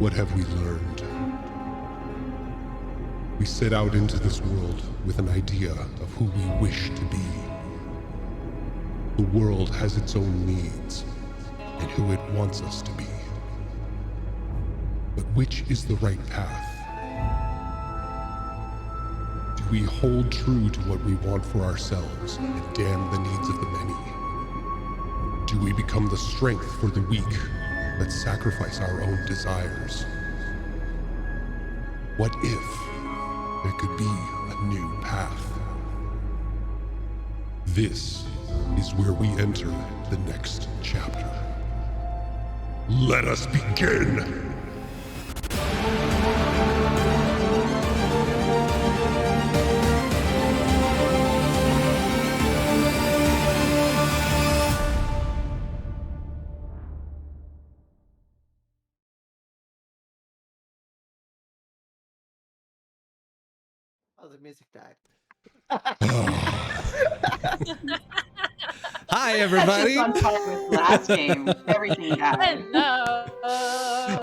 What have we learned? We set out into this world with an idea of who we wish to be. The world has its own needs and who it wants us to be. But which is the right path? Do we hold true to what we want for ourselves and damn the needs of the many? Do we become the strength for the weak, but sacrifice our own desires? What if there could be a new path? This is where we enter the next chapter. Let us begin! Oh, the music died. Hi, everybody. That's just on par with last game. Everything died. Hello.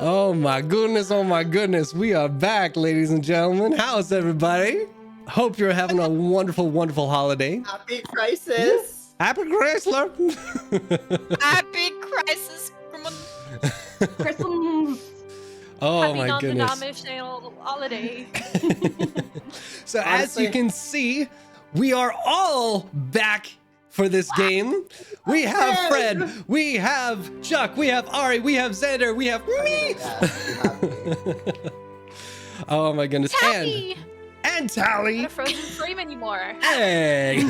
Oh my goodness. We are back, ladies and gentlemen. How's everybody? Hope you're having a wonderful, wonderful holiday. Happy Crisis! Happy Chrysler. Happy Crisis. Christmas. Oh Happy my goodness. non-denominational holiday. So Honestly, as you can see, we are all back for this game. We have Fred, we have Chuck, we have Ari, we have Xander, we have me. Oh my goodness. Happy. And Tally. Not a frozen frame anymore. Hey.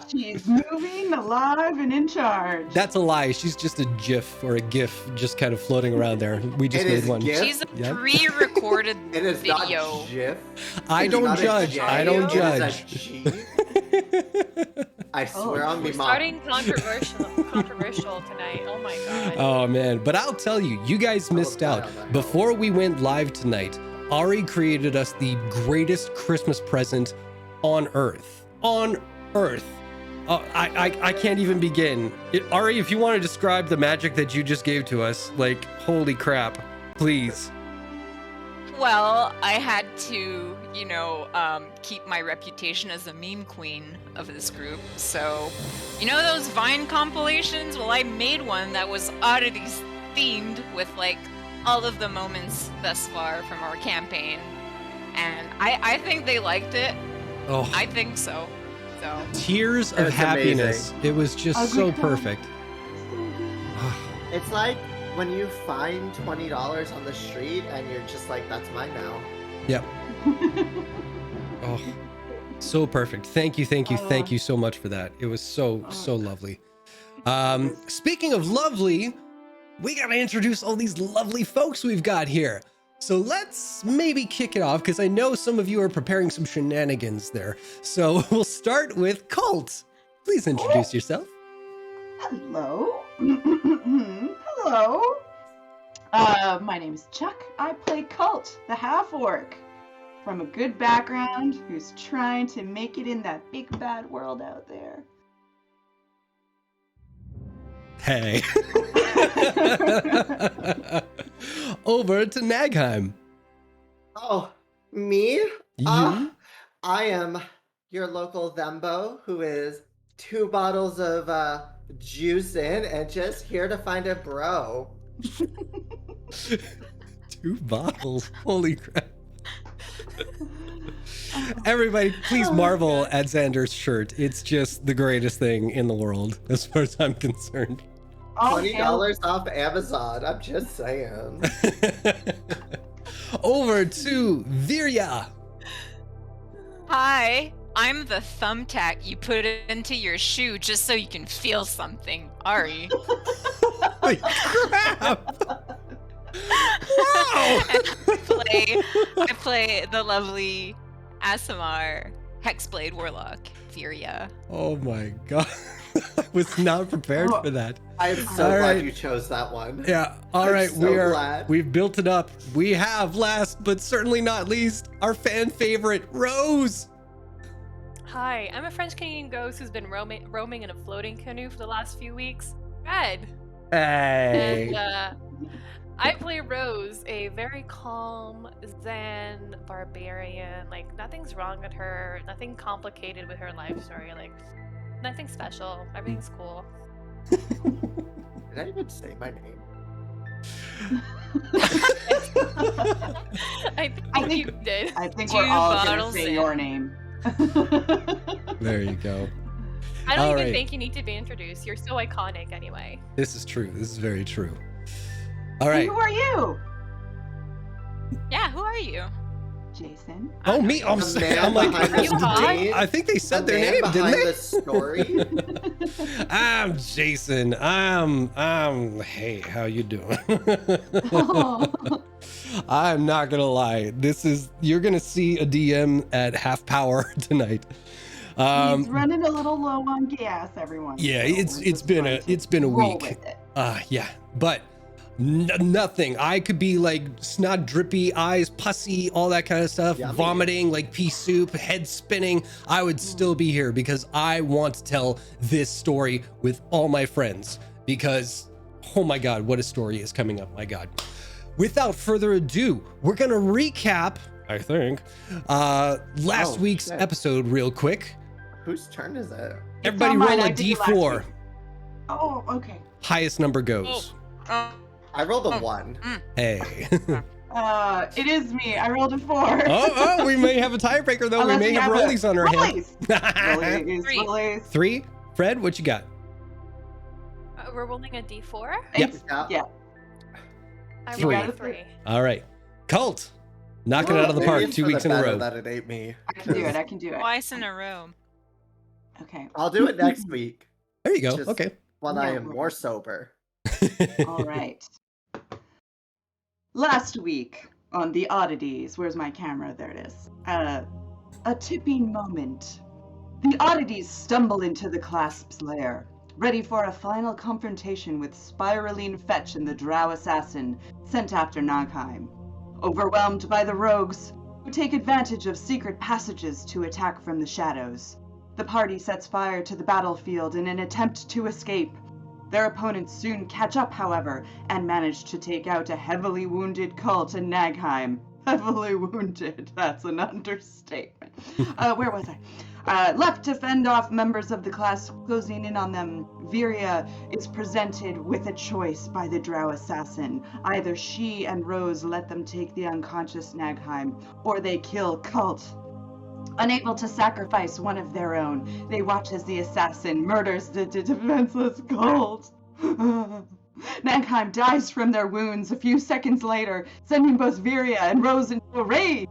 She's moving, alive, and in charge. That's a lie. She's just a GIF or a GIF just kind of floating around there. We just It made is one. GIF? She's a Yep. pre-recorded It is video. not GIF. I It is don't not a judge. J. I don't It is a judge. G. I swear on me, We're mom. starting controversial tonight. Oh my god. Oh man, but I'll tell you, you guys missed die out. on that Before we went live tonight, Ari created us the greatest Christmas present on Earth. On Earth. I can't even begin. Ari, if you want to describe the magic that you just gave to us, like, holy crap, please. Well, I had to, keep my reputation as a meme queen of this group. So, you know those Vine compilations? Well, I made one that was Oddities themed with like all of the moments thus far from our campaign. And I think they liked it. Oh, I think so. So, tears of It's happiness. amazing. It was just Ugly so cry. perfect. It's like when you find $20 on the street and you're just like, that's mine now. Yep. Oh, so perfect. Thank you so much for that. It was so lovely. Speaking of lovely, we gotta introduce all these lovely folks we've got here. So let's maybe kick it off, because I know some of you are preparing some shenanigans there. So we'll start with Colt. Please introduce yourself. Hello. Hello. My name is Chuck. I play Cult, the half-orc, from a good background who's trying to make it in that big bad world out there. Hey. Over to Nagheim. Oh, me? You? I am your local Thembo, who is 2 bottles of juice in and just here to find a bro. 2 bottles. Holy crap. Everybody, please marvel at Xander's shirt. It's just the greatest thing in the world, as far as I'm concerned. All hail- $20 off Amazon. I'm just saying. Over to Virya. hi, I'm the thumbtack you put into your shoe just so you can feel something, Ari. Holy crap! Wow! I play the lovely Asimar Hexblade Warlock, Furia. Oh my god. I was not prepared for that. I'm so All glad right. you chose that one. Yeah, all I'm right, so glad. we've built it up. We have, last but certainly not least, our fan favorite, Rose. Hi, I'm a French Canadian ghost who's been roaming in a floating canoe for the last few weeks. Red. Hey. And I play Rose, a very calm, zen barbarian. Like, nothing's wrong with her, nothing complicated with her life story. Like, nothing special. Everything's cool. Did I even say my name? I think you did. I think Two we're all going to bottles say in. your name. There you go. I don't All even right. think you need to be introduced. You're so iconic anyway. This is true. This is very true. All And right. who are you? Yeah, who are you? Jason. Oh, me. I'm, The sorry. man I'm like, behind the scene. I think they said The their man name, didn't behind they? the story. I'm Jason. Hey, how you doing? Oh. I'm not gonna lie. You're gonna see a DM at half power tonight. He's running a little low on gas, everyone. Yeah, so it's we're just been going a to it's been a roll week. with it. Yeah, but nothing. I could be like snot drippy, eyes pussy, all that kind of stuff, Yummy. vomiting like pea soup, head spinning. I would still be here because I want to tell this story with all my friends because, oh my God, what a story is coming up. My God. Without further ado, we're going to recap, I think, last week's shit. episode real quick. Whose turn is it? Everybody on mine. roll a I did it last d4. week. Oh, okay. Highest number goes. Oh, I rolled a 1. Hey. It is me. I rolled a 4. Oh, we may have a tiebreaker though. Unless we may we have have a- rollies on our hands. Rollies, Three. rollies. 3. Fred, what you got? We're rolling a d4. Yep. Yeah. I Three. rolled a 3. All right. Cult. Knocking it out of the Maybe park it's 2 for the weeks in a better row. that it ate me. I can do it. I can do it. twice in a row. Okay. I'll do it next week There you go. Just- Okay. when I No am more worries. sober. All right. Last week on the Oddities, where's my camera? There it is. A tipping moment. The Oddities stumble into the Clasp's lair, ready for a final confrontation with Spiraline Fetch and the Drow assassin sent after Nagheim. Overwhelmed by the rogues, who take advantage of secret passages to attack from the shadows, the party sets fire to the battlefield in an attempt to escape. Their opponents soon catch up, however, and manage to take out a heavily wounded cult in Nagheim. Heavily wounded, that's an understatement. Where was I? Left to fend off members of the class closing in on them, Viria is presented with a choice by the Drow assassin. Either she and Rose let them take the unconscious Nagheim, or they kill Cult. Unable to sacrifice one of their own, they watch as the assassin murders the defenseless Cult. Nagheim dies from their wounds a few seconds later, sending both Viria and Rose into a rage.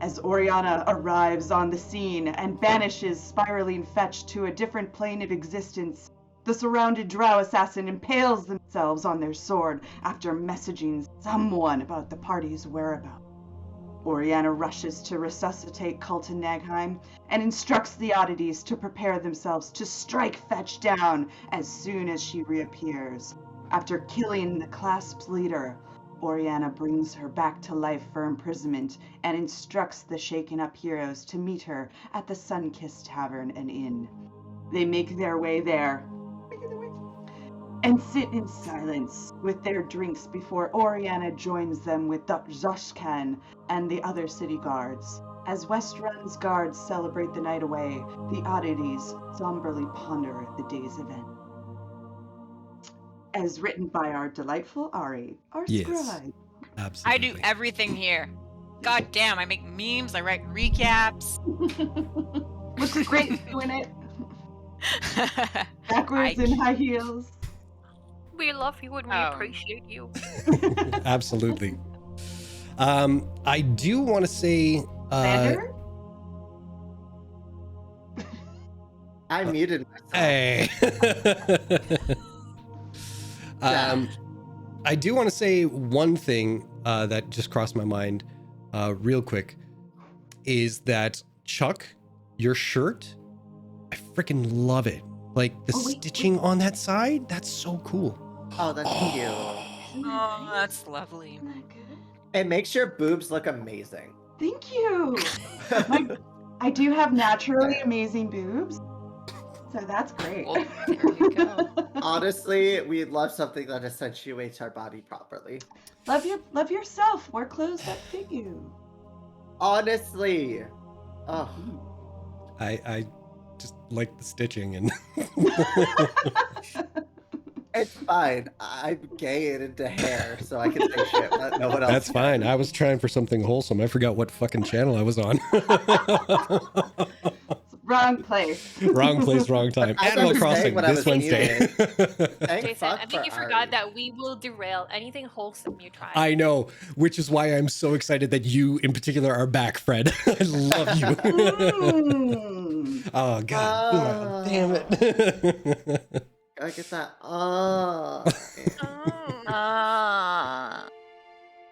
As Oriana arrives on the scene and banishes Spiraling Fetch to a different plane of existence, the surrounded Drow assassin impales themselves on their sword after messaging someone about the party's whereabouts. Oriana rushes to resuscitate Cult in Nagheim and instructs the Oddities to prepare themselves to strike Fetch down as soon as she reappears. After killing the Clasp's leader, Oriana brings her back to life for imprisonment and instructs the shaken up heroes to meet her at the Sun-Kissed Tavern and Inn. They make their way there and sit in silence with their drinks before Oriana joins them with Dr. Zoshkan and the other city guards. As West Run's guards celebrate the night away, the Oddities somberly ponder the day's event. As written by our delightful Ari, our Yes. scribe. Absolutely. I do everything here. God damn, I make memes, I write recaps. Looks great doing it. Backwards I- in high heels. We love you and we Oh. appreciate you. Absolutely. I do want to say Xander? I muted myself. hey. I do want to say one thing that just crossed my mind real quick is that Chuck, your shirt, I freaking love it. Like the Oh, wait, stitching on that side, that's so cool. Oh, that's cute. Oh, that's lovely. Isn't that good? It makes your boobs look amazing. Thank you. I do have naturally amazing boobs. So that's great. Well, there you go. Honestly, we love something that accentuates our body properly. Love yourself. Wear clothes that fit you. Honestly. Oh, I just like the stitching and it's fine. I'm gay and into hair, so I can say shit that no one else that's can. fine. I was trying for something wholesome. I forgot what fucking channel I was on. Wrong place. Wrong place, wrong time. I Animal was saying Crossing what I this was Wednesday. Thank Jason, fuck I think you for forgot Ari. that we will derail anything wholesome you try. I know, which is why I'm so excited that you in particular are back, Fred. I love you. Mm. Oh god. Damn it. I get that.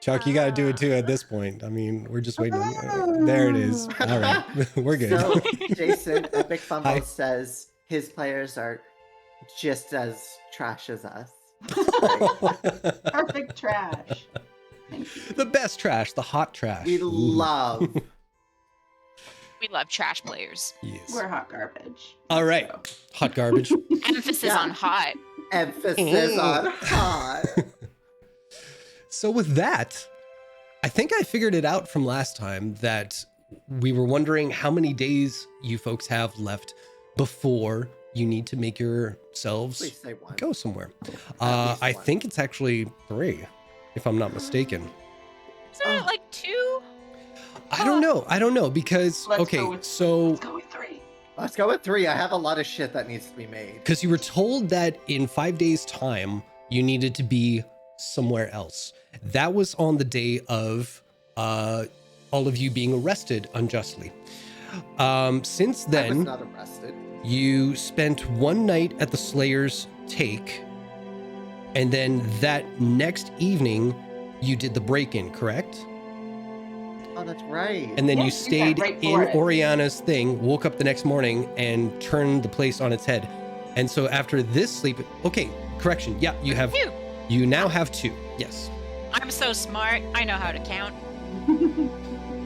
Chuck, you gotta do it too at this point. I mean, we're just waiting. There it is. All right. We're good. So, Jason, Epic Hi. Fumble says his players are just as trash as us. Perfect trash. Thank you. The best trash, the hot trash. We Ooh. love. We love trash players. Yes. We're hot garbage. All right. Hot garbage. Emphasis Yeah. on hot. Emphasis on hot. So with that, I think I figured it out from last time that we were wondering how many days you folks have left before you need to make yourselves Please say one. go somewhere. least I one. think it's actually 3, if I'm not mistaken. Isn't it like 2? I don't know because Let's okay, go with- so Let's go with 3. Let's go with 3. I have a lot of shit that needs to be made. because you were told that in 5 days' time you needed to be somewhere else. That was on the day of all of you being arrested unjustly. Since I was then, not arrested. you spent one night at the Slayer's Take, and then that next evening you did the break-in, correct? Oh, that's right. And then Yeah, you you stayed went right in for it. Oriana's thing, woke up the next morning, and turned the place on its head. And so after this sleep, okay, correction. Yeah, Phew. you now have 2. Yes. I'm so smart. I know how to count.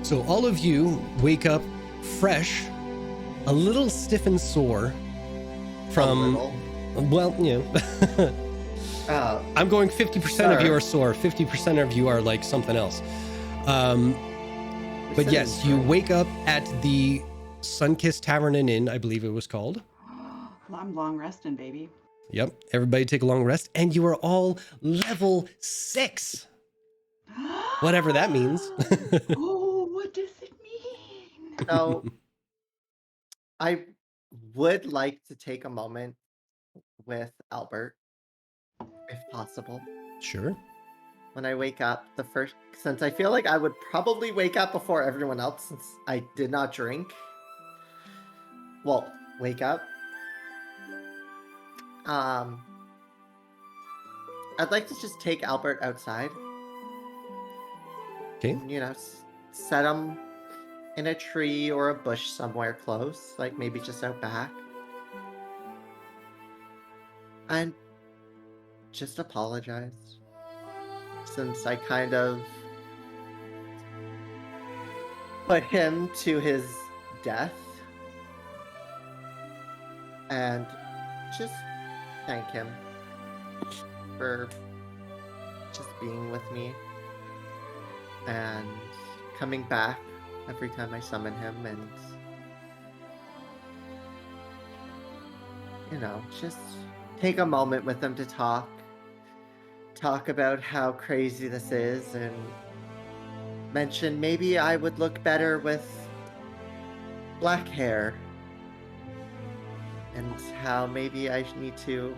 So all of you wake up fresh, a little stiff and sore from, A little. well, you know, Oh, I'm going 50% of Sir. you are sore, 50% of you are like something else. But said yes, it was you right. wake up at the Sunkissed Tavern and Inn, I believe it was called. I'm long resting, baby. Yep. Everybody take a long rest, and you are all level 6. Whatever that means. Oh, what does it mean? so I would like to take a moment with Albert, if possible. Sure. When I wake up, since I feel like I would probably wake up before everyone else since I did not drink. Well, wake up. I'd like to just take Albert outside. Okay. You know, set him in a tree or a bush somewhere close, like maybe just out back. And just apologize. Since I kind of put him to his death. And just thank him for just being with me and coming back every time I summon him, and you know, just take a moment with him to talk about how crazy this is, and mention maybe I would look better with black hair, and how maybe I need to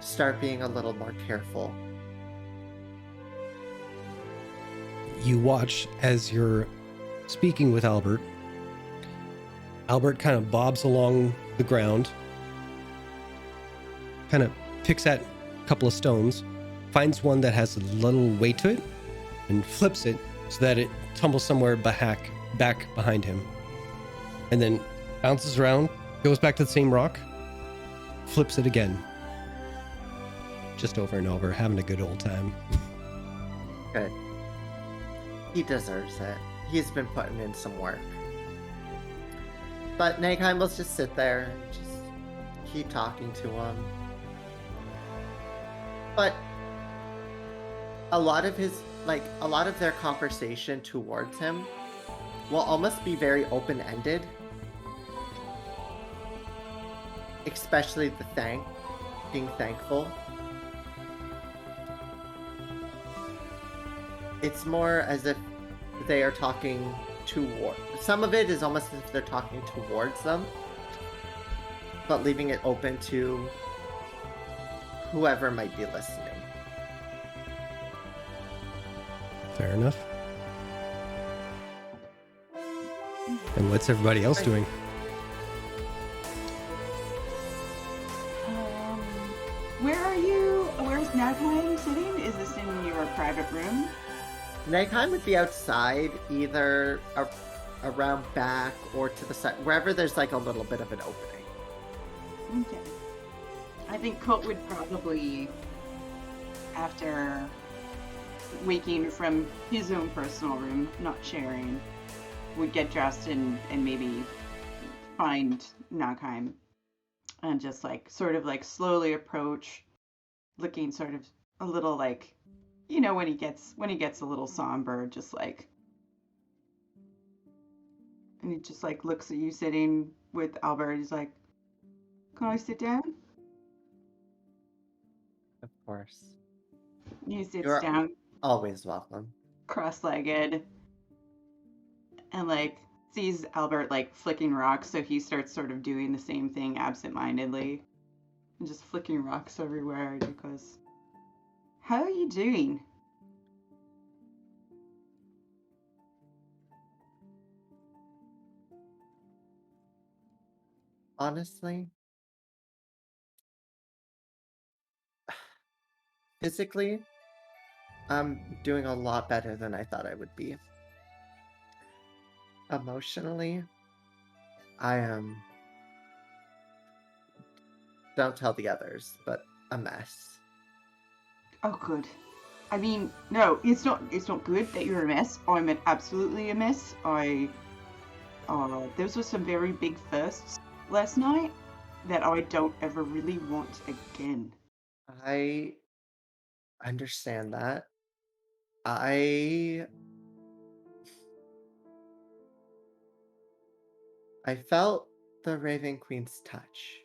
start being a little more careful. You watch as you're speaking with Albert. Albert kind of bobs along the ground, kind of picks at a couple of stones, finds one that has a little weight to it, and flips it so that it tumbles somewhere back behind him. And then bounces around, goes back to the same rock, flips it again. Just over and over, having a good old time. Good. He deserves it. He's been putting in some work. But Nagheim will just sit there and just keep talking to him. But a lot of their conversation towards him will almost be very open-ended. Especially being thankful. It's more as if they are talking some of it is almost as if they're talking towards them, but leaving it open to whoever might be listening. Fair enough. And what's everybody else doing? Where are you? Where's Nagheim sitting? Is this in your private room? Nighttime would be outside, either around back or to the side, wherever there's like a little bit of an opening. Okay. I think Colt would probably, after waking from his own personal room, not sharing, would get dressed and maybe find Nagheim and just sort of slowly approach, looking sort of a little like, you know, when he gets a little somber, just and he just looks at you sitting with Albert. He's like, "Can I sit down?" Of course. He sits You're down, always welcome. cross-legged, and sees Albert flicking rocks, so he starts sort of doing the same thing absent-mindedly and just flicking rocks everywhere. And he goes, "How are you doing?" Honestly, physically, I'm doing a lot better than I thought I would be. Emotionally, I am, don't tell the others, but a mess. Oh, good. I mean, no, it's not good that you're a mess. I'm absolutely a mess. Those were some very big firsts last night that I don't ever really want again. I understand that. I felt the Raven Queen's touch.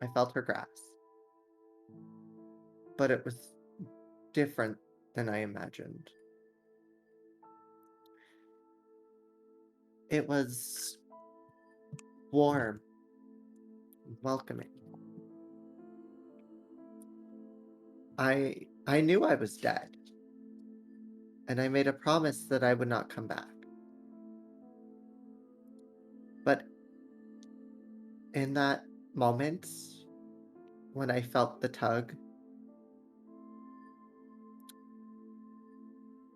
I felt her grasp. But it was different than I imagined. It was warm, welcoming. I knew I was dead, and I made a promise that I would not come back. But in that moment, when I felt the tug,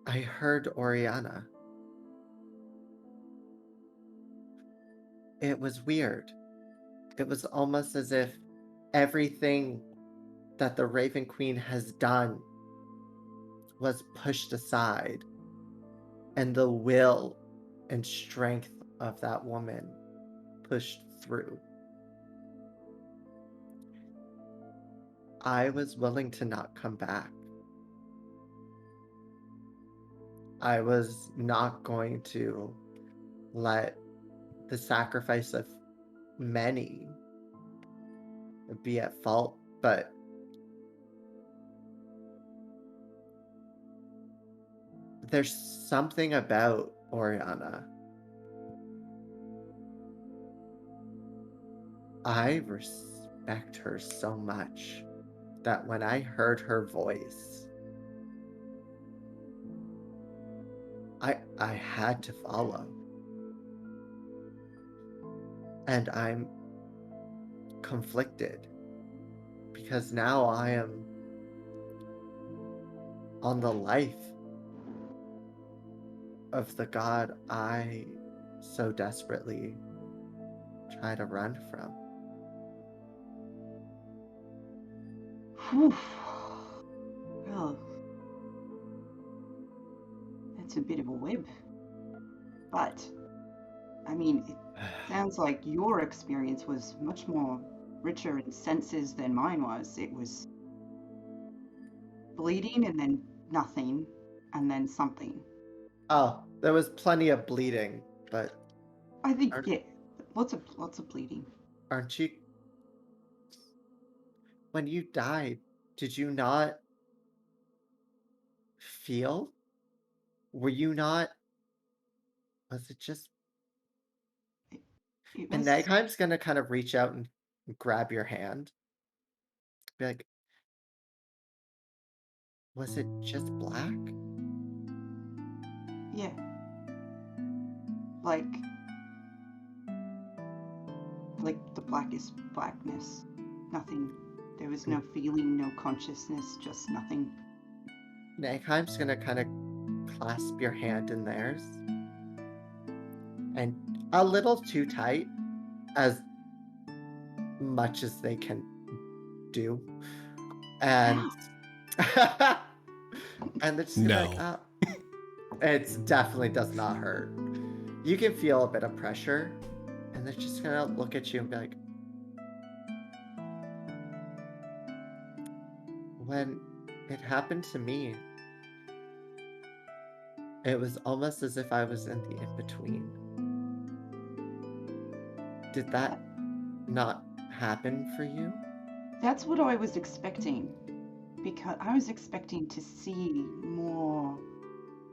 I heard Oriana. It was weird. It was almost as if everything that the Raven Queen has done was pushed aside, and the will and strength of that woman pushed through. I was willing to not come back. I was not going to let the sacrifice of many be at fault, but there's something about Oriana. I respect her so much that when I heard her voice, I had to follow. And I'm conflicted because now I am on the life of the god I so desperately try to run from. Whew. Well, that's a bit of a web. But, I mean, Sounds like your experience was much more richer in senses than mine was. It was bleeding and then nothing and then something. Oh, there was plenty of bleeding, but I think Aren't- yeah, lots of bleeding. aren't you? When you died, did you not feel? Were you not? Was it just? It And was Nagheim's gonna kind of reach out and grab your hand. Be like, was it just black? yeah. Like the blackest blackness. Nothing. There was no feeling, no consciousness, just nothing. Nagheim's gonna kind of clasp your hand in theirs. And a little too tight, as much as they can do. And and they're just gonna be like, No. it definitely does not hurt. You can feel a bit of pressure, and they're just gonna look at you and be like, when it happened to me, it was almost as if I was in the in-between. Did that not happen for you? That's what I was expecting. Because I was expecting to see more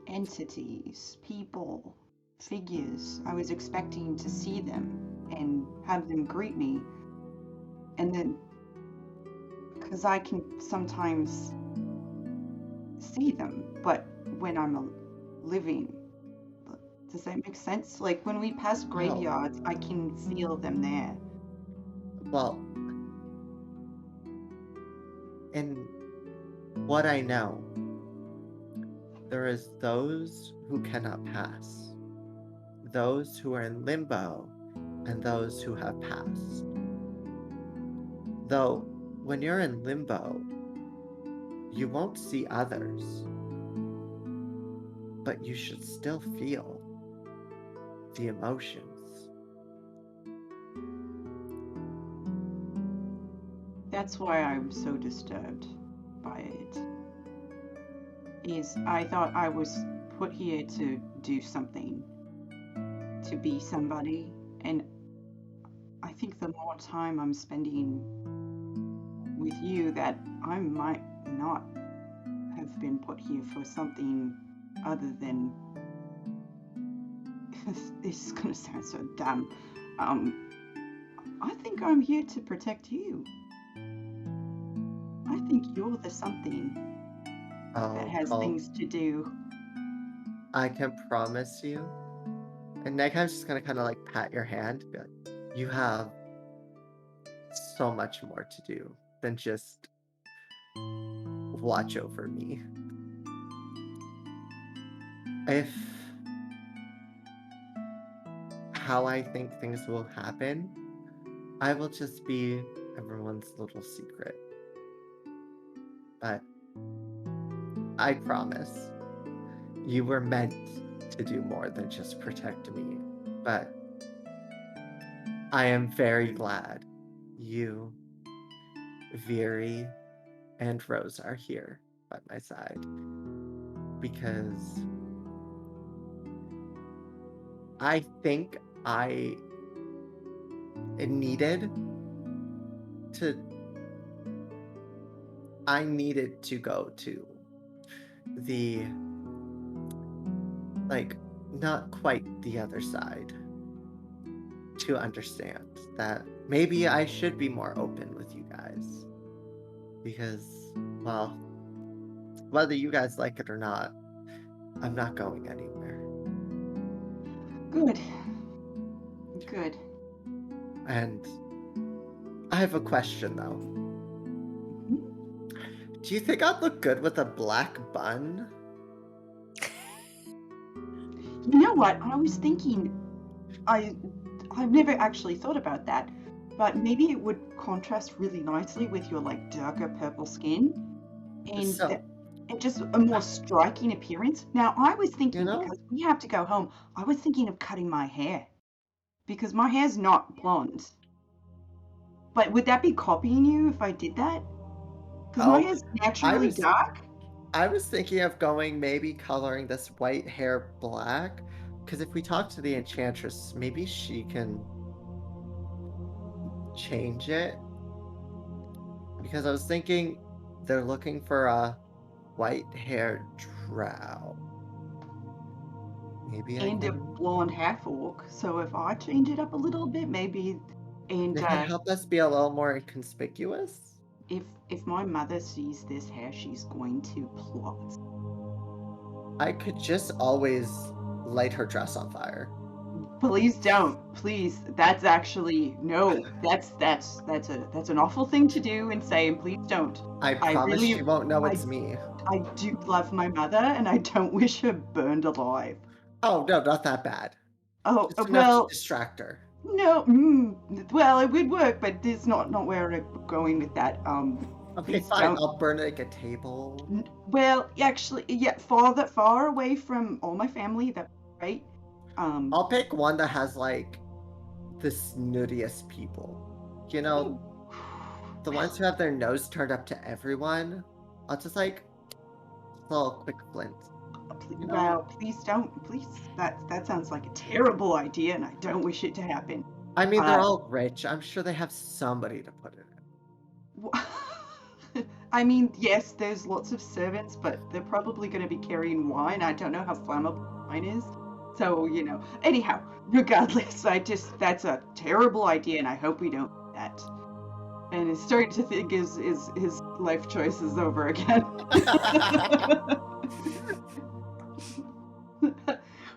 entities, people, figures. I was expecting to see them and have them greet me. And then, because I can sometimes see them, but when I'm living, does that make sense? Like when we pass graveyards, I can feel them there. Well, in what I know, there is those who cannot pass, those who are in limbo, and those who have passed. Though, when you're in limbo, you won't see others, but you should still feel the emotions. That's why I'm so disturbed by it. Is I thought I was put here to do something, to be somebody, and I think the more time I'm spending with you, that I might not have been put here for something other than. This is gonna sound so dumb. I think I'm here to protect you. I think you're the something that has Cole, things to do. I can promise you. And Negheim's just gonna kind of like pat your hand, be like, you have so much more to do than just watch over me. If how I think things will happen, I will just be everyone's little secret. But I promise, you were meant to do more than just protect me. But I am very glad you, Veery, and Rose are here by my side. Because I think I needed to go to the, like, not quite the other side to understand that maybe I should be more open with you guys. Because, well, whether you guys like it or not, I'm not going anywhere. Good. Good. And I have a question though. Mhm. Do you think I'd look good with a black bun? You know what? I was thinking, I've never actually thought about that, but maybe it would contrast really nicely with your like darker purple skin, and So, and just a more striking appearance. Now, I was thinking, You know- because we have to go home, I was thinking of cutting my hair because my hair's not blonde. But would that be copying you if I did that? Because my Oh, hair's naturally was- dark. I was thinking of going maybe coloring this white hair black, because if we talk to the enchantress, maybe she can change it. Because I was thinking they're looking for a white-haired drow. Maybe I And a can... blonde half orc. So if I change it up a little bit, maybe. And It can help us be a little more inconspicuous. if my mother sees this hair, she's going to plot. I could just always light her dress on fire. Please don't. Please. That's actually no. That's an awful thing to do and say. And please don't. I promise really- she won't know it's me. I do love my mother, and I don't wish her burned alive. Oh, no, not that bad. Oh Just enough well. to distract her. No. Well, it would work, but this is not where I'm going with that. Okay, please fine. don't. I'll burn like a table. Well, actually, yeah, far away from all my family. That right. I'll pick one that has like the snootiest people. You know, the ones who have their nose turned up to everyone. I'll just like a little quick flint. You know? Well, please don't. Please, that sounds like a terrible idea, and I don't wish it to happen. I mean, they're all rich. I'm sure they have somebody to put it in. I mean, yes, there's lots of servants, but they're probably going to be carrying wine. I don't know how flammable wine is. So, anyhow, regardless, that's a terrible idea, and I hope we don't do that. And he's starting to think his life choice is over again.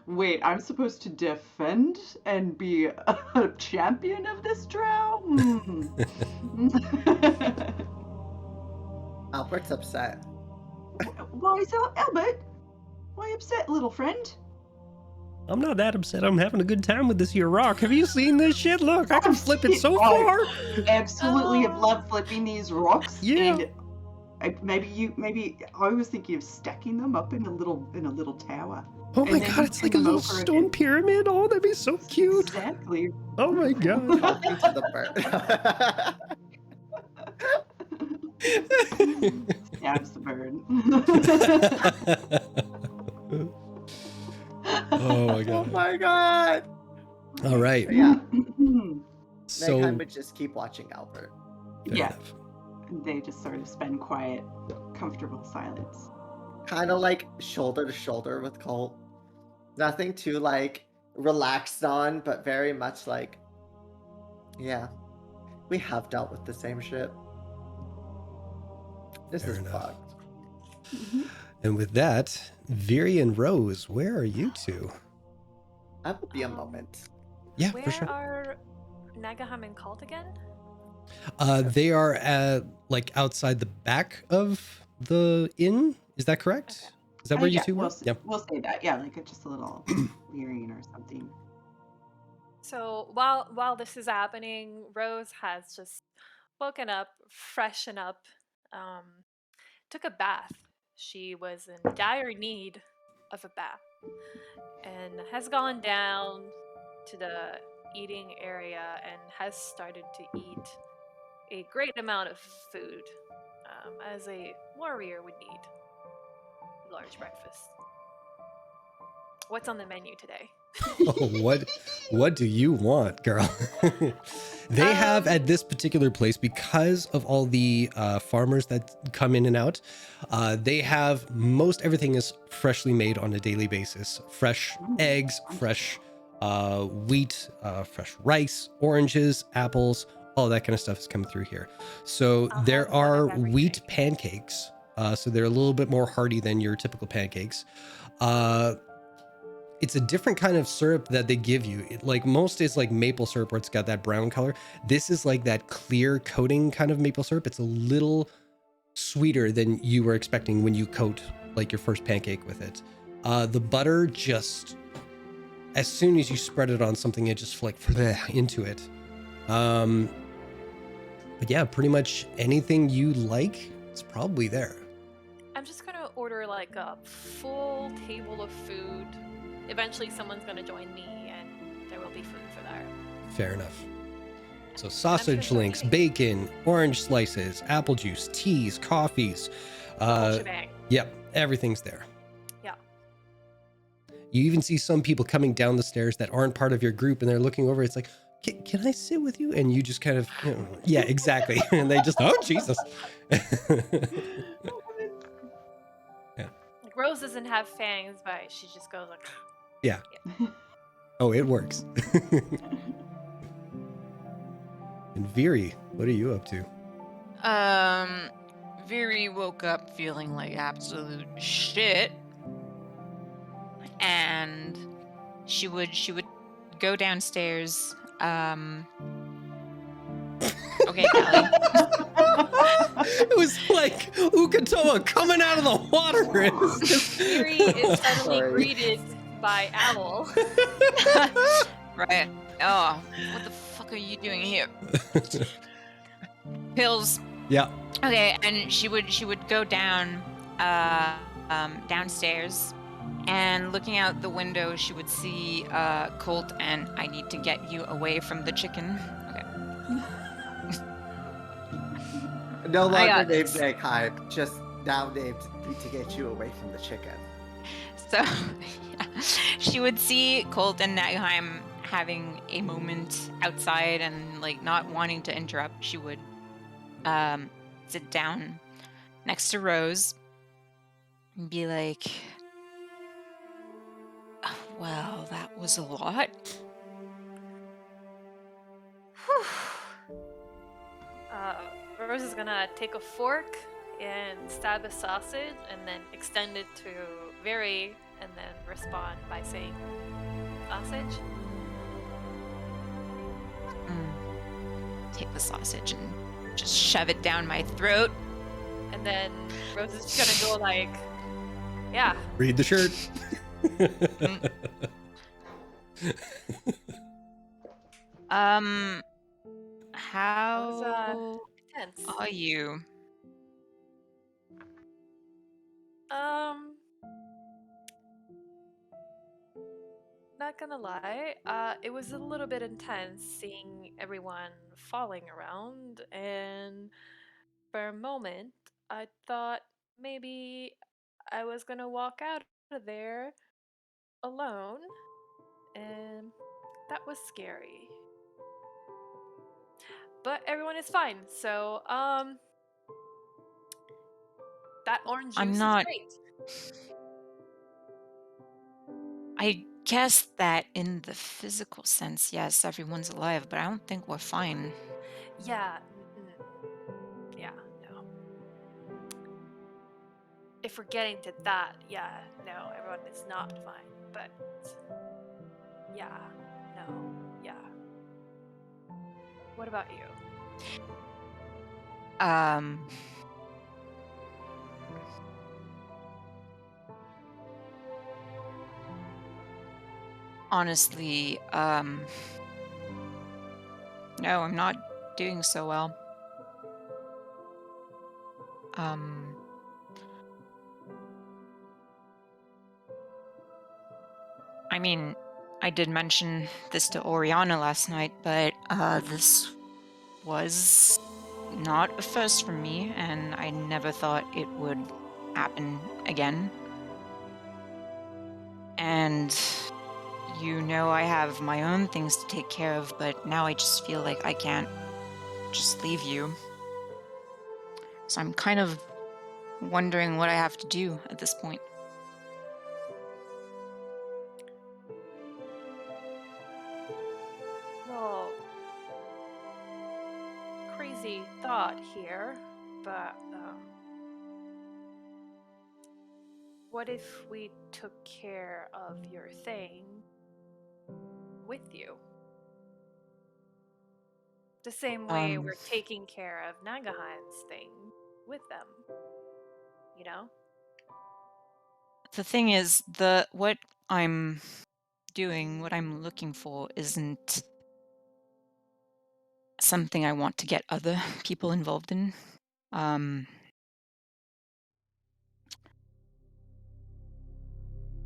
Wait, I'm supposed to defend and be a champion of this drow? Albert's upset. Why is that, Albert? Why upset, little friend? I'm not that upset. I'm having a good time with this here rock. Have you seen this shit? Look, I can flip it so far. Absolutely have loved flipping these rocks. Yeah. And maybe I was thinking of stacking them up in a little tower. Oh my And then god, it's turn like a them little over stone again. pyramid. Oh, that'd be so cute. Exactly. Oh my god. Talking to the bird. Stabs the bird. Oh my Oh god. my god! All right. Yeah, So Meghan would just keep watching Albert. fair Yeah. enough. They just sort of spend quiet, comfortable silence. Kind of like shoulder to shoulder with Colt. Nothing too like relaxed on, but very much like, yeah, we have dealt with the same shit. This Fair is enough. fucked. And with that, Viri and Rose, where are you two? I will be a moment. Yeah, Where for sure. are Nagaham and Cult again? They are at like outside the back of the inn. Is that correct? Is that where you yeah, two were? we'll say that. Yeah, like just a little clearing or something. So while this is happening, Rose has just woken up, freshened up, took a bath. She was in dire need of a bath, and has gone down to the eating area and has started to eat a great amount of food, as a warrior would need. A large breakfast. What's on the menu today? Oh, what do you want, girl? They have at this particular place, because of all the farmers that come in and out, they have most everything is freshly made on a daily basis. Fresh eggs, fresh wheat, fresh rice, oranges, apples, all that kind of stuff is coming through here. So I'll there have one of are everything. wheat pancakes. So they're a little bit more hearty than your typical pancakes. It's a different kind of syrup that they give you. Like most is like maple syrup where it's got that brown color. This is like that clear coating kind of maple syrup. It's a little sweeter than you were expecting when you coat like your first pancake with it. The butter just, as soon as you spread it on something, it just like into it. But yeah, pretty much anything you like, it's probably there. I'm just gonna order like a full table of food. Eventually someone's gonna join me and there will be food for that. Fair enough. So sausage for links, me. bacon, orange slices, apple juice, teas, coffees. The whole shebang. Yep, everything's there. Yeah. You even see some people coming down the stairs that aren't part of your group, and they're looking over. It's like, can I sit with you? And you just kind of, yeah, exactly. And they just, oh, Jesus. Yeah. Like Rose doesn't have fangs, but she just goes like. Yeah. Oh, it works. And Viri, what are you up to? Viri woke up feeling like absolute shit, and she would go downstairs. Okay, Callie. It was like Ukatoa coming out of the water. It was just... Viri is suddenly Sorry. greeted by Owl. Right. Oh, what the fuck are you doing here? Pills. Yeah. Okay, and she would go down downstairs, and looking out the window, she would see Colt and I need to get you away from the chicken. Okay. No I longer got named this. Nagheim, just now named to get you away from the chicken. So yeah, she would see Colt and Nagheim having a moment outside and like not wanting to interrupt. She would sit down next to Rose and be like, "Oh, well, that was a lot." Rose is gonna take a fork and stab a sausage and then extend it to Viri and then respond by saying sausage. Take the sausage and just shove it down my throat. And then Rose is gonna go like, yeah. Read the shirt. How Tense. are you? Not gonna lie, it was a little bit intense seeing everyone falling around, and for a moment, I thought maybe I was gonna walk out of there alone, and that was scary. But everyone is fine, so that orange I'm juice not- is great. I guess that in the physical sense, yes, everyone's alive, but I don't think we're fine. Yeah, yeah, no. If we're getting to that, yeah, no, everyone is not fine. But yeah, no, yeah. What about you? Honestly, no, I'm not doing so well. I mean, I did mention this to Oriana last night, but this was not a first for me, and I never thought it would happen again. And you know I have my own things to take care of, but now I just feel like I can't just leave you. So I'm kind of wondering what I have to do at this point. Well, crazy thought here, but what if we took care of your thing with you? The same way we're taking care of Nagaheim's thing with them, you know? The thing is, what I'm doing, what I'm looking for, isn't something I want to get other people involved in.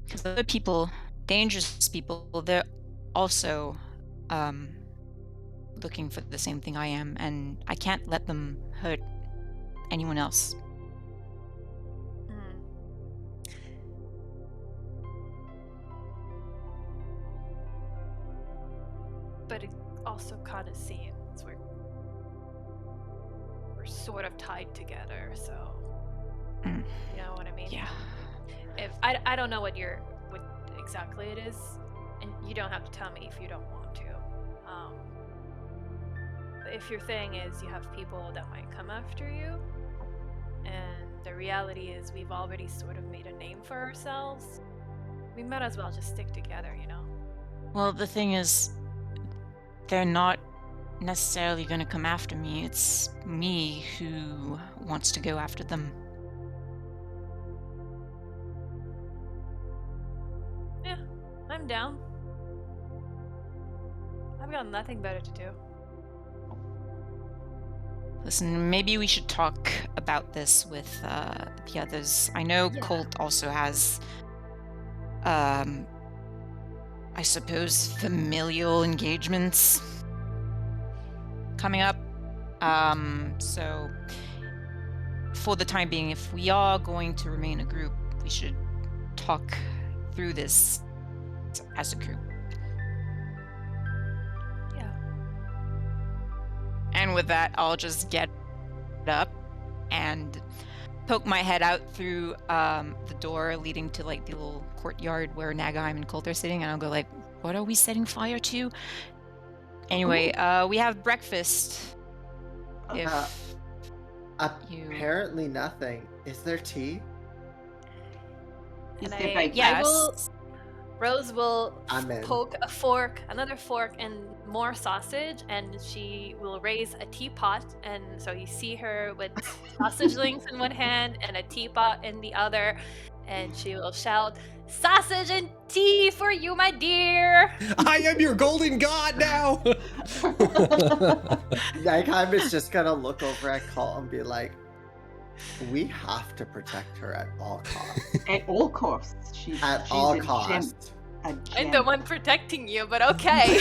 Because other people, dangerous people, they're also looking for the same thing I am, and I can't let them hurt anyone else. Mm. But it also kind of seems we're sort of tied together, so Mm. you know what I mean? Yeah. If I don't know what exactly it is, and you don't have to tell me if you don't want to. But if your thing is you have people that might come after you, and the reality is we've already sort of made a name for ourselves, we might as well just stick together, you know? Well, the thing is, they're not necessarily going to come after me. It's me who wants to go after them. Yeah, I'm down. I've got nothing better to do. Listen, maybe we should talk about this with the others. I know Yeah. Colt also has, I suppose, familial engagements coming up. So for the time being, if we are going to remain a group, we should talk through this as a group. Yeah. And with that, I'll just get up and poke my head out through the door leading to like the little courtyard where Nagaheim and Colt are sitting, and I'll go like, "What are we setting fire to?" Anyway, we have breakfast. If you Apparently nothing. Is there tea? Is And there I bacon? will Rose will I'm in. poke another fork, and more sausage, and she will raise a teapot. And so you see her with sausage links in one hand and a teapot in the other, and she will shout, "Sausage and tea for you, my dear!" I am your golden god now. Nagheim is just gonna look over at Colt and be like, we have to protect her at all costs. At all costs. She's All a gem. costs. A I'm gem. the one protecting you, but okay.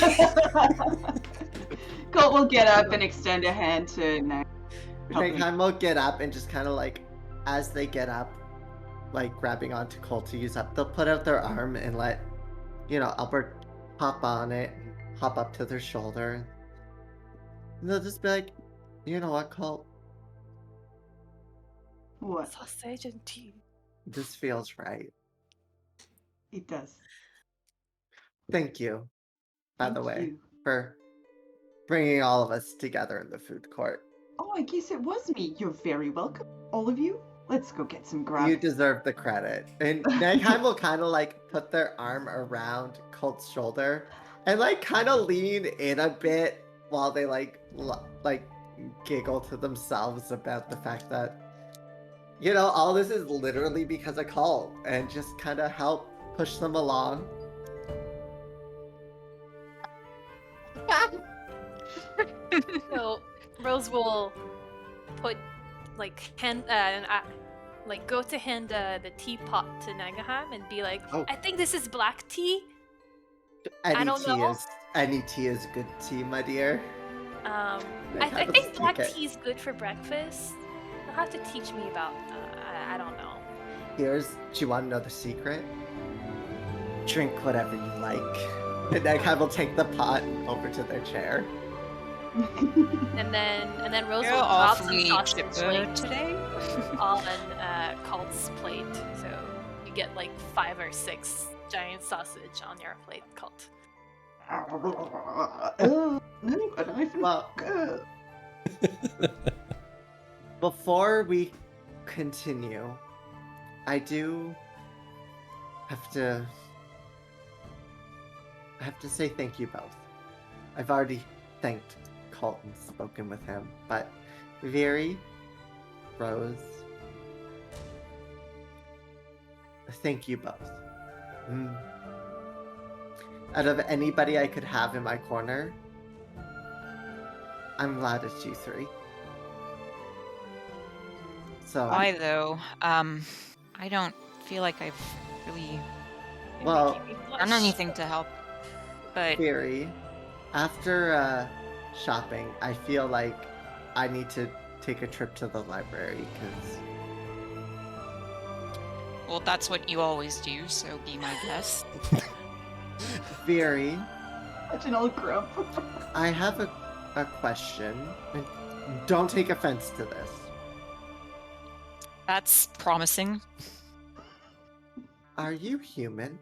Colt will get up and extend a hand to Nag. Nagheim will get up and just kind of like, as they get up, like grabbing onto Colt to use up, they'll put out their arm and let, Albert hop on it, and hop up to their shoulder. And they'll just be like, you know what, Colt? What? Sausage and tea. This feels right. It does. Thank you, by Thank the way, you. for bringing all of us together in the food court. Oh, I guess it was me. You're very welcome, all of you. Let's go get some grub. You deserve the credit. And Nagheim will kind of like put their arm around Colt's shoulder and like kind of lean in a bit while they like giggle to themselves about the fact that, all this is literally because of Colt, and just kind of help push them along. So Rose will put go to hand the teapot to Nagaheim and be like, Oh. I think this is black tea. Any don't tea know. is good tea, my dear. I Nagheim will think just black take it. tea is good for breakfast. You'll have to teach me about. I don't know. Do you want to know the secret? Drink whatever you like. And Nagheim will take the pot over to their chair. And then Rose You're will drop some awfully sausage chipper links today. on Colt's plate. So you get like 5 or 6 giant sausage on your plate, Colt. Well, before we continue, I do have to say thank you both. I've already thanked Colt and spoken with him, but Veery, Rose, thank you both. Out of anybody I could have in my corner, I'm glad it's you three. So Why though? I don't feel like I've really Well, done anything to help. But Veery, after shopping, I feel like I need to take a trip to the library because Well, that's what you always do, so be my guest. Veery, Such an old grump. I have a question. And don't take offense to this. That's promising. Are you human?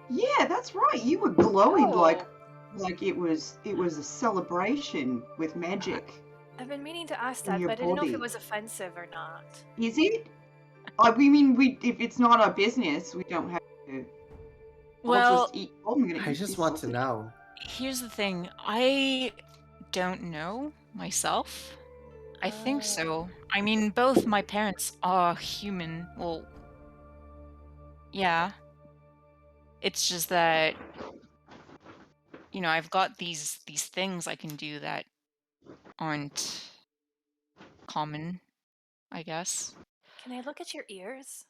Yeah, that's right. You were glowing Oh. like it was a celebration with magic. I've been meaning to ask In that, your but I didn't know if it body. was offensive or not. Is it? We mean, if it's not our business, we don't have to. Well, I'm gonna I eat just this want to sausage. know. here's the thing. I don't know myself. I think so. I mean, both my parents are human. Well, yeah. It's just that, I've got these things I can do that aren't common, I guess. Can I look at your ears?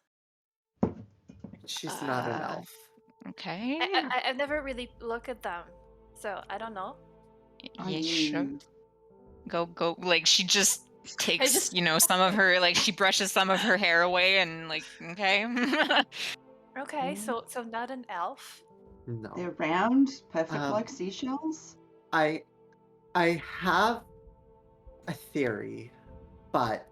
She's not an elf. Okay. I've never really looked at them, so I don't know. Yeah, sure. mean, Go. Like, she just takes, just- some of her, like, she brushes some of her hair away and, like, okay. Okay, Mm. so not an elf. No. they're round, perfect Um, like seashells. I have a theory, but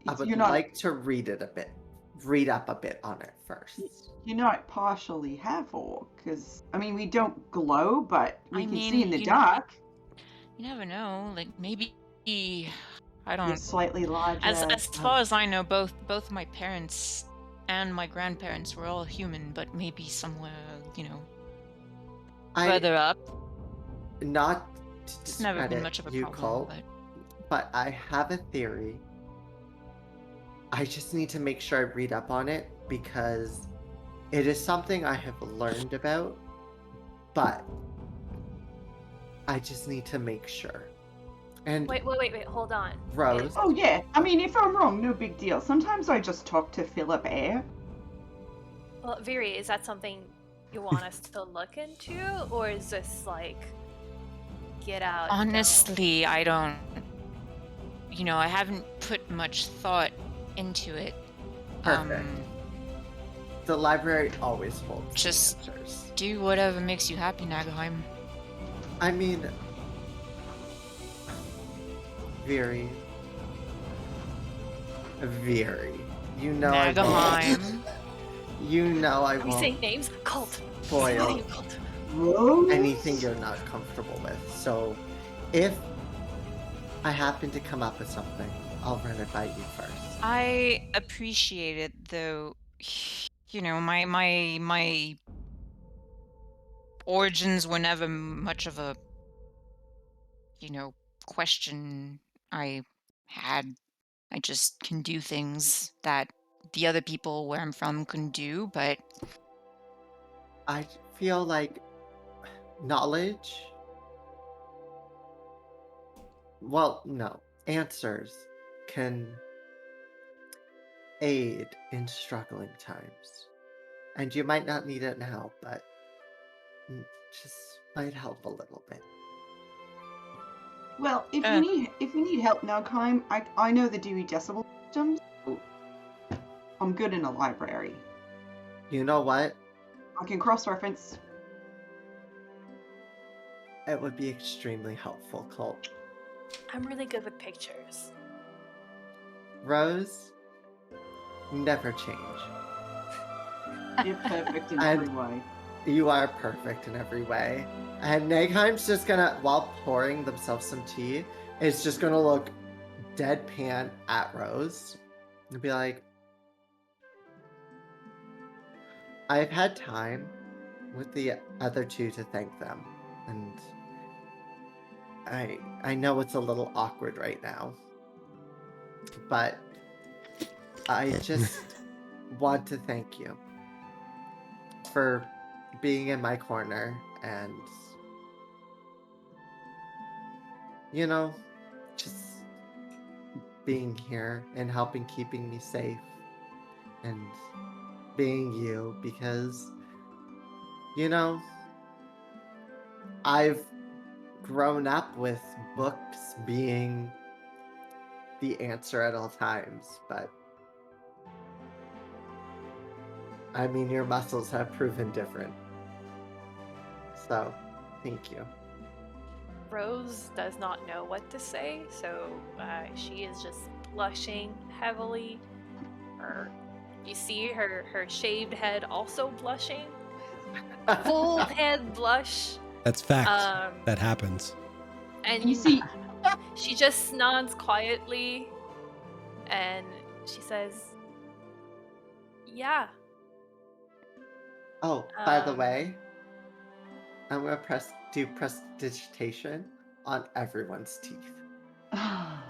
I would You're not like to read up a bit on it first. you're not partially half orc, because I mean we don't glow, but we I can see mean, in the you- dark. You never know. Like, maybe I You're don't. slightly larger. As far as I know, both my parents and my grandparents were all human, but maybe somewhere, I further up. not to It's never been discredit much of a you, problem, Colt, but I have a theory. I just need to make sure I read up on it because it is something I have learned about, but I just need to make sure. And Wait, hold on. Rose, Oh yeah, I mean if I'm wrong, no big deal. Sometimes I just talk to fill up air. Well, Viri, is that something you want us to look into, or is this like get out? go? honestly, I don't. I haven't put much thought into it. perfect. The library always holds Just- the answers. Do whatever makes you happy, Nagaheim. I mean, Veery. You know I won't. Nagaheim. You know I Are we won't saying names? Cult. spoil Cult. Rose? anything you're not comfortable with. So, if I happen to come up with something, I'll run it by you first. I appreciate it, though. My origins were never much of a, question I had. I just can do things that the other people where I'm from couldn't do, but I feel like knowledge. Well, no. Answers can aid in struggling times. And you might not need it now, but just might help a little bit. Well, if Uh. you need help now, Kime, I know the Dewey Decibel systems. So I'm good in a library. You know what? I can cross-reference. It would be extremely helpful, Colt. I'm really good with pictures. Rose, never change. You're perfect in And- every way. You are perfect in every way. And Nagheim's just gonna, while pouring themselves some tea, is just gonna look deadpan at Rose and be like, I've had time with the other two to thank them. And I know it's a little awkward right now. But I just want to thank you for being in my corner and just being here and helping keeping me safe and being you because I've grown up with books being the answer at all times, but I mean, your muscles have proven different. So, thank you. Rose does not know what to say, so she is just blushing heavily. You see her shaved head also blushing. Full head blush. That's fact. Um, That happens. and You see, she just nods quietly, and she says, "Yeah." Oh, by the Um, way, I'm gonna do prestidigitation on everyone's teeth,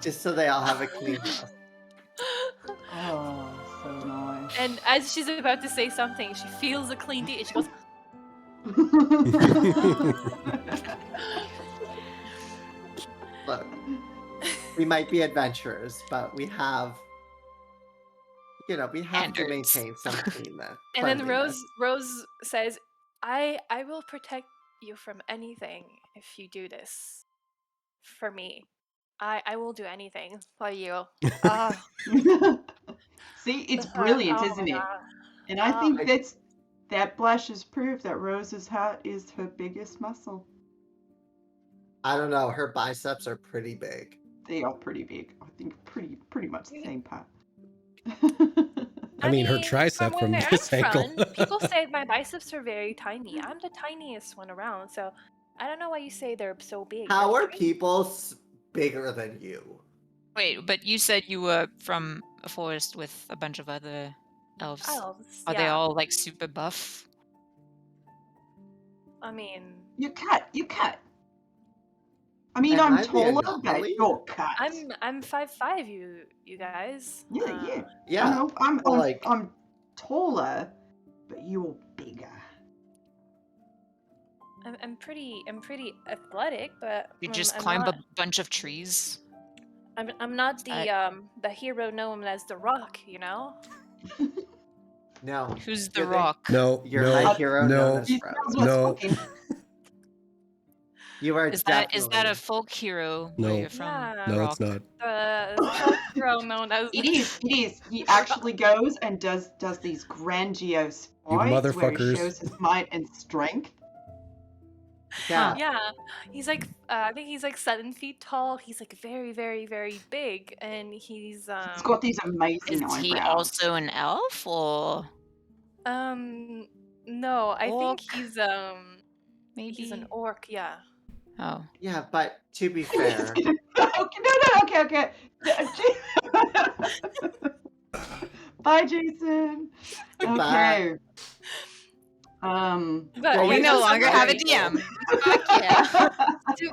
just so they all have a clean mouth. oh, so nice. And as she's about to say something, she feels a clean teeth, and she goes, Look, we might be adventurers, but we have, we have to Standards. maintain some cleanness. and then cleanliness. Rose says, I will protect you from anything if you do this for me. I will do anything for you. Ah, See, it's brilliant, oh my isn't it? God. And I Oh. think that blush is proof that Rose's hat is her biggest muscle. I don't know. Her biceps are pretty big. They are pretty big. I think pretty much the same part. I mean, her from tricep from where this I'm angle. from, people say my biceps are very tiny. I'm the tiniest one around, so I don't know why you say they're so big. How They're are tiny. people bigger than you? Wait, but you said you were from a forest with a bunch of other elves. Elves, Are they yeah. all like super buff? I mean, You cut. I mean, Am I'm I the taller, but anomaly? you're cut. I'm 5'5", you guys. Yeah. Yeah. I know, well, like, I'm taller, but you're bigger. I'm pretty athletic, but You just I'm climb not, a bunch of trees. I'm not the hero known as the Rock, you know. no. Who's the You're rock? No, You're no, my hero no, known as He Rose. knows what's no. cooking. You are Is definitely. that a folk hero where No. you're from? Yeah. No, Rock? it's not. The folk hero known as It is. He actually goes and does these grandiose You fights where he motherfuckers. shows his might and strength. Yeah. Yeah, he's like I think he's like 7 feet tall. He's like very, very, very big, and he's He's got these amazing Is he eyebrows. also an elf or no, I think orc? he's Maybe. he's an orc. Yeah. Oh. Yeah, but to be fair, Okay. Bye, Jason. Bye. Okay. But Well, We we no just longer have a married. DM. Fuck yeah.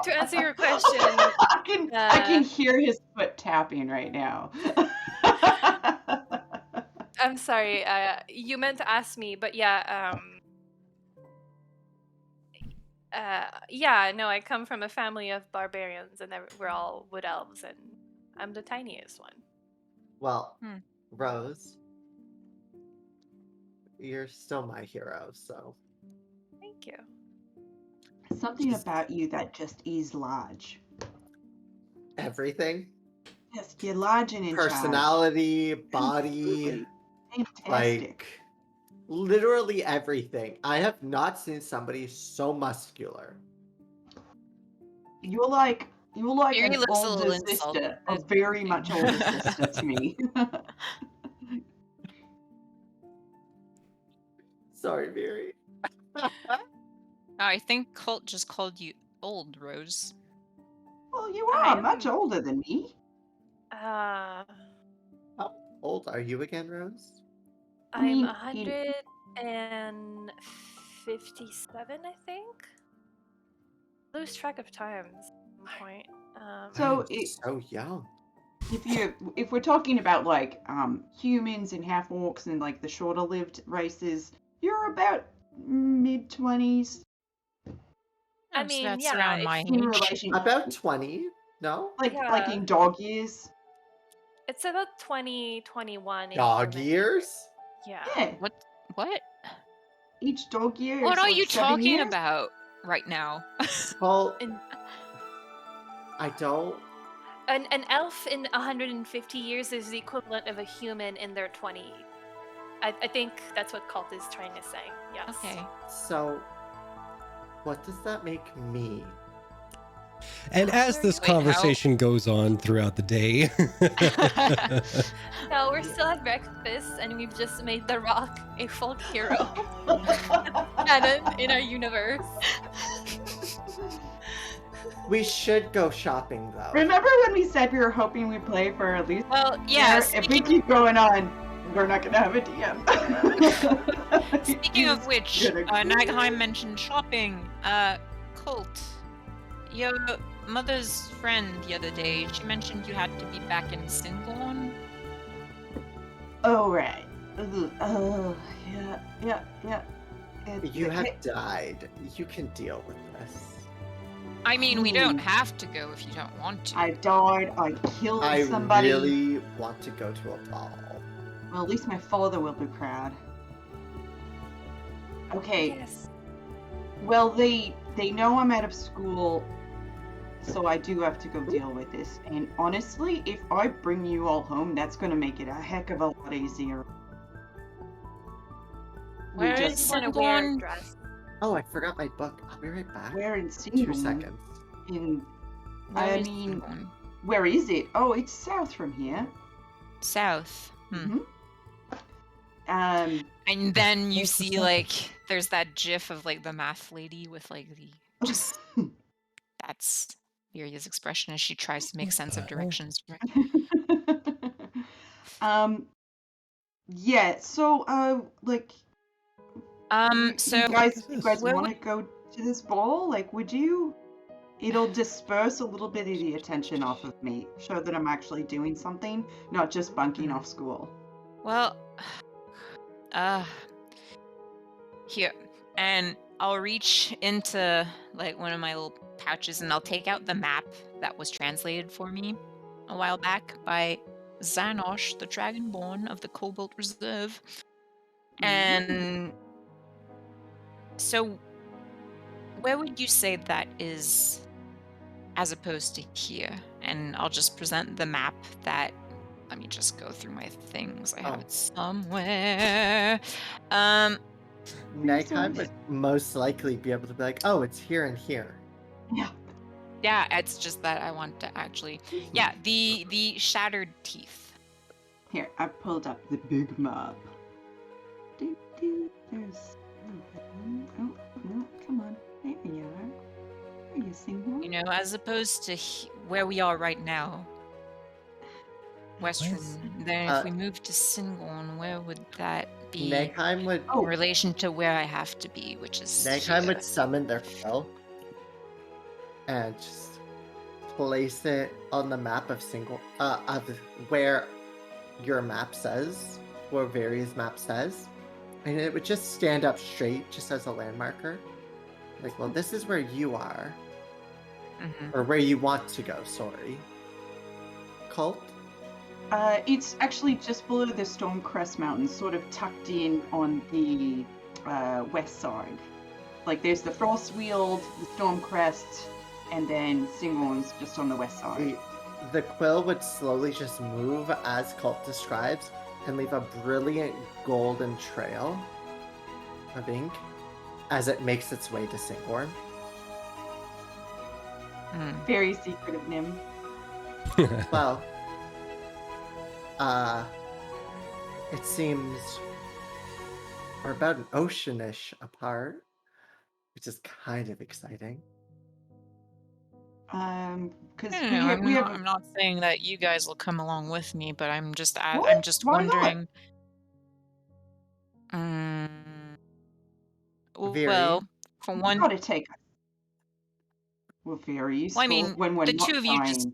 to answer your question, I can hear his foot tapping right now. I'm sorry. You meant to ask me, but yeah. Yeah. No, I come from a family of barbarians, and we're all wood elves, and I'm the tiniest one. Well, Hmm. Rose, you're still my hero, so. Thank you. Something about you that just is large. Everything. Yes, you're large and in charge. Personality, body, Fantastic. like literally everything. I have not seen somebody so muscular. You're like Very an looks a older little sister, insulted. a very much older sister to me. Sorry, Miri. I think Colt just called you old, Rose. Well, you are I'm- much older than me. How old are you again, Rose? I I'm mean, 157, I think. Lose track of times at some point. So I'm so young. if we're talking about like humans and half orcs and like the shorter lived races, you're about mid-20s. I So mean, that's yeah, around my in age. relation, About 20? No? like Yeah. in dog years. it's about 20, 21. in Dog human. years? Yeah. Yeah, What? each dog year. What is are like you 7 talking years. about? right now. Well, And I don't. an elf in 150 years is the equivalent of a human in their 20s. I think that's what Cult is trying to say. Yes. Okay. So, what does that make me? And How as old are this you? Wait, how- conversation goes on throughout the day, No, we're still at breakfast, and we've just made The Rock a folk hero. Canon in our universe. We should go shopping though. Remember when we said we were hoping we'd play for at least Well, yeah. if we keep going on, we're not gonna have a DM. Speaking of which, He's gonna- Nagheim mentioned shopping. Colt, your mother's friend the other day, she mentioned you had to be back in Singorn. Oh right. Oh yeah. You have died. You can deal with this. I mean, we don't have to go if you don't want to. I died. I killed I somebody. really want to go to a ball. Well, at least my father will be proud. Okay. Yes. Well, they know I'm out of school, so I do have to go deal with this. And honestly, if I bring you all home, that's gonna make it a heck of a lot easier. Where We is just Just in a weird Singorn? dress. Oh, I forgot my book. I'll be right back. Where in 2 Singapore? seconds. In Where I is mean, Singorn? where is it? Oh, it's south from here. South. Mhm. Um. And then you What's the see south? like there's that gif of like the math lady with like the just that's Viria's expression as she tries to make What sense the of hell? directions. um. Yeah. So, like, So you guys where want to would go to this ball? Like, would you? It'll disperse a little bit of the attention off of me, show that I'm actually doing something, not just bunking off school. well here, and I'll reach into like one of my little pouches and I'll take out the map that was translated for me a while back by Zanosh, the Dragonborn of the Cobalt Reserve. And so where would you say that is as opposed to here? And I'll just present the map that, let me just go through my things. I have Oh. it somewhere. Nagheim would most likely be able to be like, oh, it's here and here. Yeah, it's just that I want to actually, yeah, the shattered teeth. Here, I pulled up the big map. There's. Oh, no, come on. There you are. There you Singapore. You know, as opposed to where we are right now, Western. Nice. Then if we move to Singorn, where would that be Nagheim would in relation to where I have to be, which is Nagheim here? would summon their quill and just place it on the map of of where your map says, where Varia's map says, and it would just stand up straight, just as a landmarker. Like, well, this is where you are, Mhm. or where you want to go. Sorry, Cult. It's actually just below the Stormcrest Mountains, sort of tucked in on the west side. Like there's the Frostweald, the Stormcrest, and then Singorn's just on the west side. The quill would slowly just move as Cult describes and leave a brilliant golden trail of ink as it makes its way to Singorn. Very secretive, Nim. Well, it seems we're about an oceanish apart, which is kind of exciting. Because No, we have. I'm not saying that you guys will come along with me, but I'm just I'm What? just Why not? wondering. Very. Well, for You one, gotta take us. We're very useful well, I mean, when we're the not two of you dying. just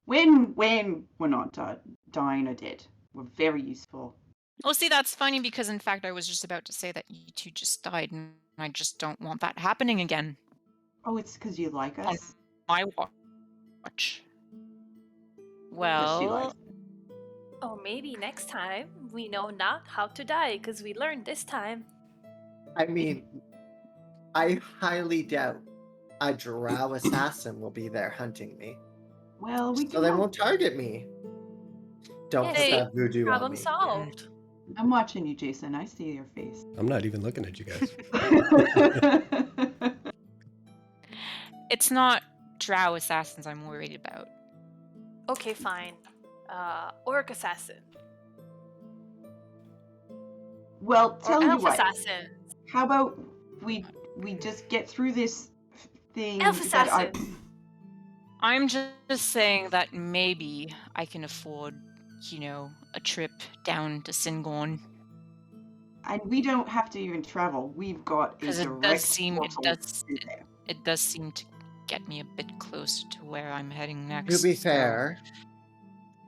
When we're not dying or dead, we're very useful. well, see, that's funny because in fact I was just about to say that you two just died, and I just don't want that happening again Oh, it's because you like on us. my watch. Because she likes. Well, Oh, maybe next time we know not how to die because we learned this time. I mean, I highly doubt a drow assassin will be there hunting me. Well, we So can they hope. won't target me. Don't put Hey, that voodoo on problem me. solved. I'm watching you, Jason. I see your face. I'm not even looking at you guys. It's not drow assassins I'm worried about. Okay, fine. Orc assassin. Well, Or tell you elf what. assassin. How about we just get through this thing Elf that I. assassin. I'm just saying that maybe I can afford, a trip down to Singorn. And we don't have to even travel. We've got a Because direct portal to there. it does seem to get me a bit closer to where I'm heading To next. be so- fair,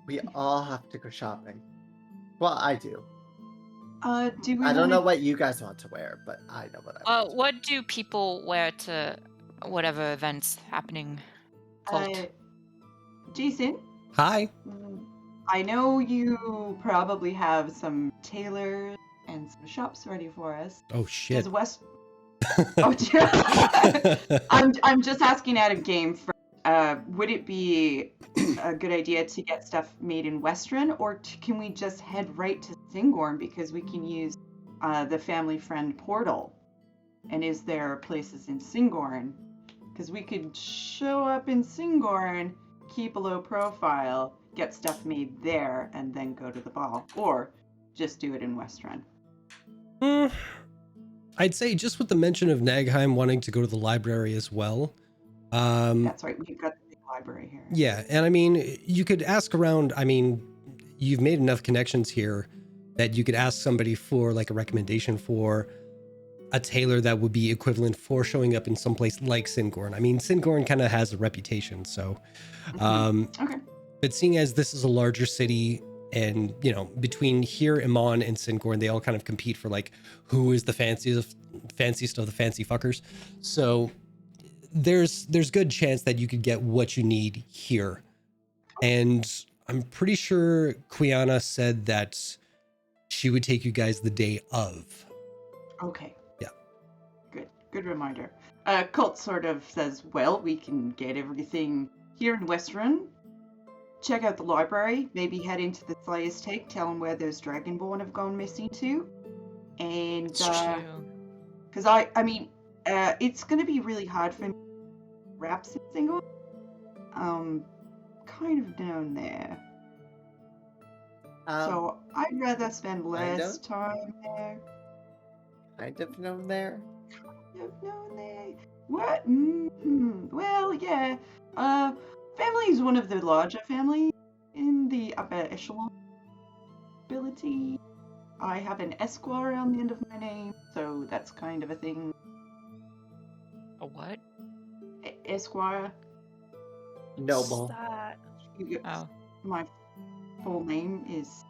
we all have to go shopping. Well, I do. Do we I don't know wanna- what you guys want to wear, but I know what I want. what do people wear to whatever events happening? Cult. Jason, Hi. I know you probably have some tailors and some shops ready for us. Oh shit. Does West? Oh, I'm just asking out of game. Would it be a good idea to get stuff made in Western, or can we just head right to Singorn because we can use the family friend portal? And is there places in Singorn? Because we could show up in Singorn, keep a low profile, get stuff made there, and then go to the ball, or just do it in Western. I'd say just with the mention of Nagheim wanting to go to the library as well. That's right, we've got the big library here. Yeah, and I mean, you could ask around. I mean, you've made enough connections here that you could ask somebody for like a recommendation for a tailor that would be equivalent for showing up in some place like Singorn. I mean, Singorn kind of has a reputation, so. Okay. But seeing as this is a larger city, and between here, Iman, and Singorn, they all kind of compete for like who is the fanciest of the fancy fuckers. So there's good chance that you could get what you need here. And I'm pretty sure Quiana said that she would take you guys the day of. Okay. Yeah. Good reminder. Colt sort of says, well, we can get everything here in Western. Check out the library, maybe head into the Slayer's Take, tell them where those Dragonborn have gone missing to. And, It's true. because I mean, it's going to be really hard for me to wrap single. Kind of down there. So I'd rather spend less time there. Kind of known there. Known there. What? Well, yeah. Family is one of the larger families in the upper echelon ability. I have an Esquire on the end of my name, so that's kind of a thing. A what? Esquire. Noble. What's that? Oh. My full name is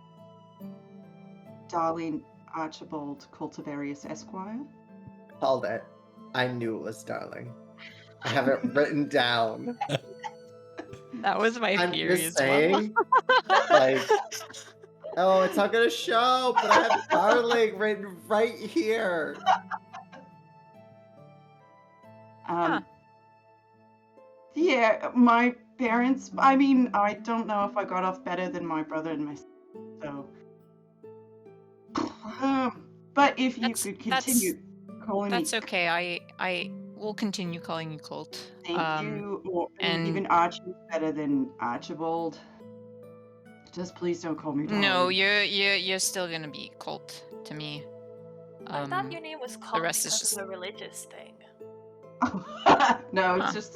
Darlene Archibald Cultivarius Esquire. Called it. I knew it was darling. I have it written down. That was my I'm theory just as well. saying. Like, oh, it's not gonna show, but I have darling written right here. Yeah, my parents, I mean, I don't know if I got off better than my brother and my sister, so. But if you could continue calling me. That's okay. I will continue calling you Colt. Thank you. Or, and- even Archie is better than Archibald. Just please don't call me darling. No, you're still gonna be Colt to me. I thought your name was called rest is because just- of the religious thing. No, it's Huh. just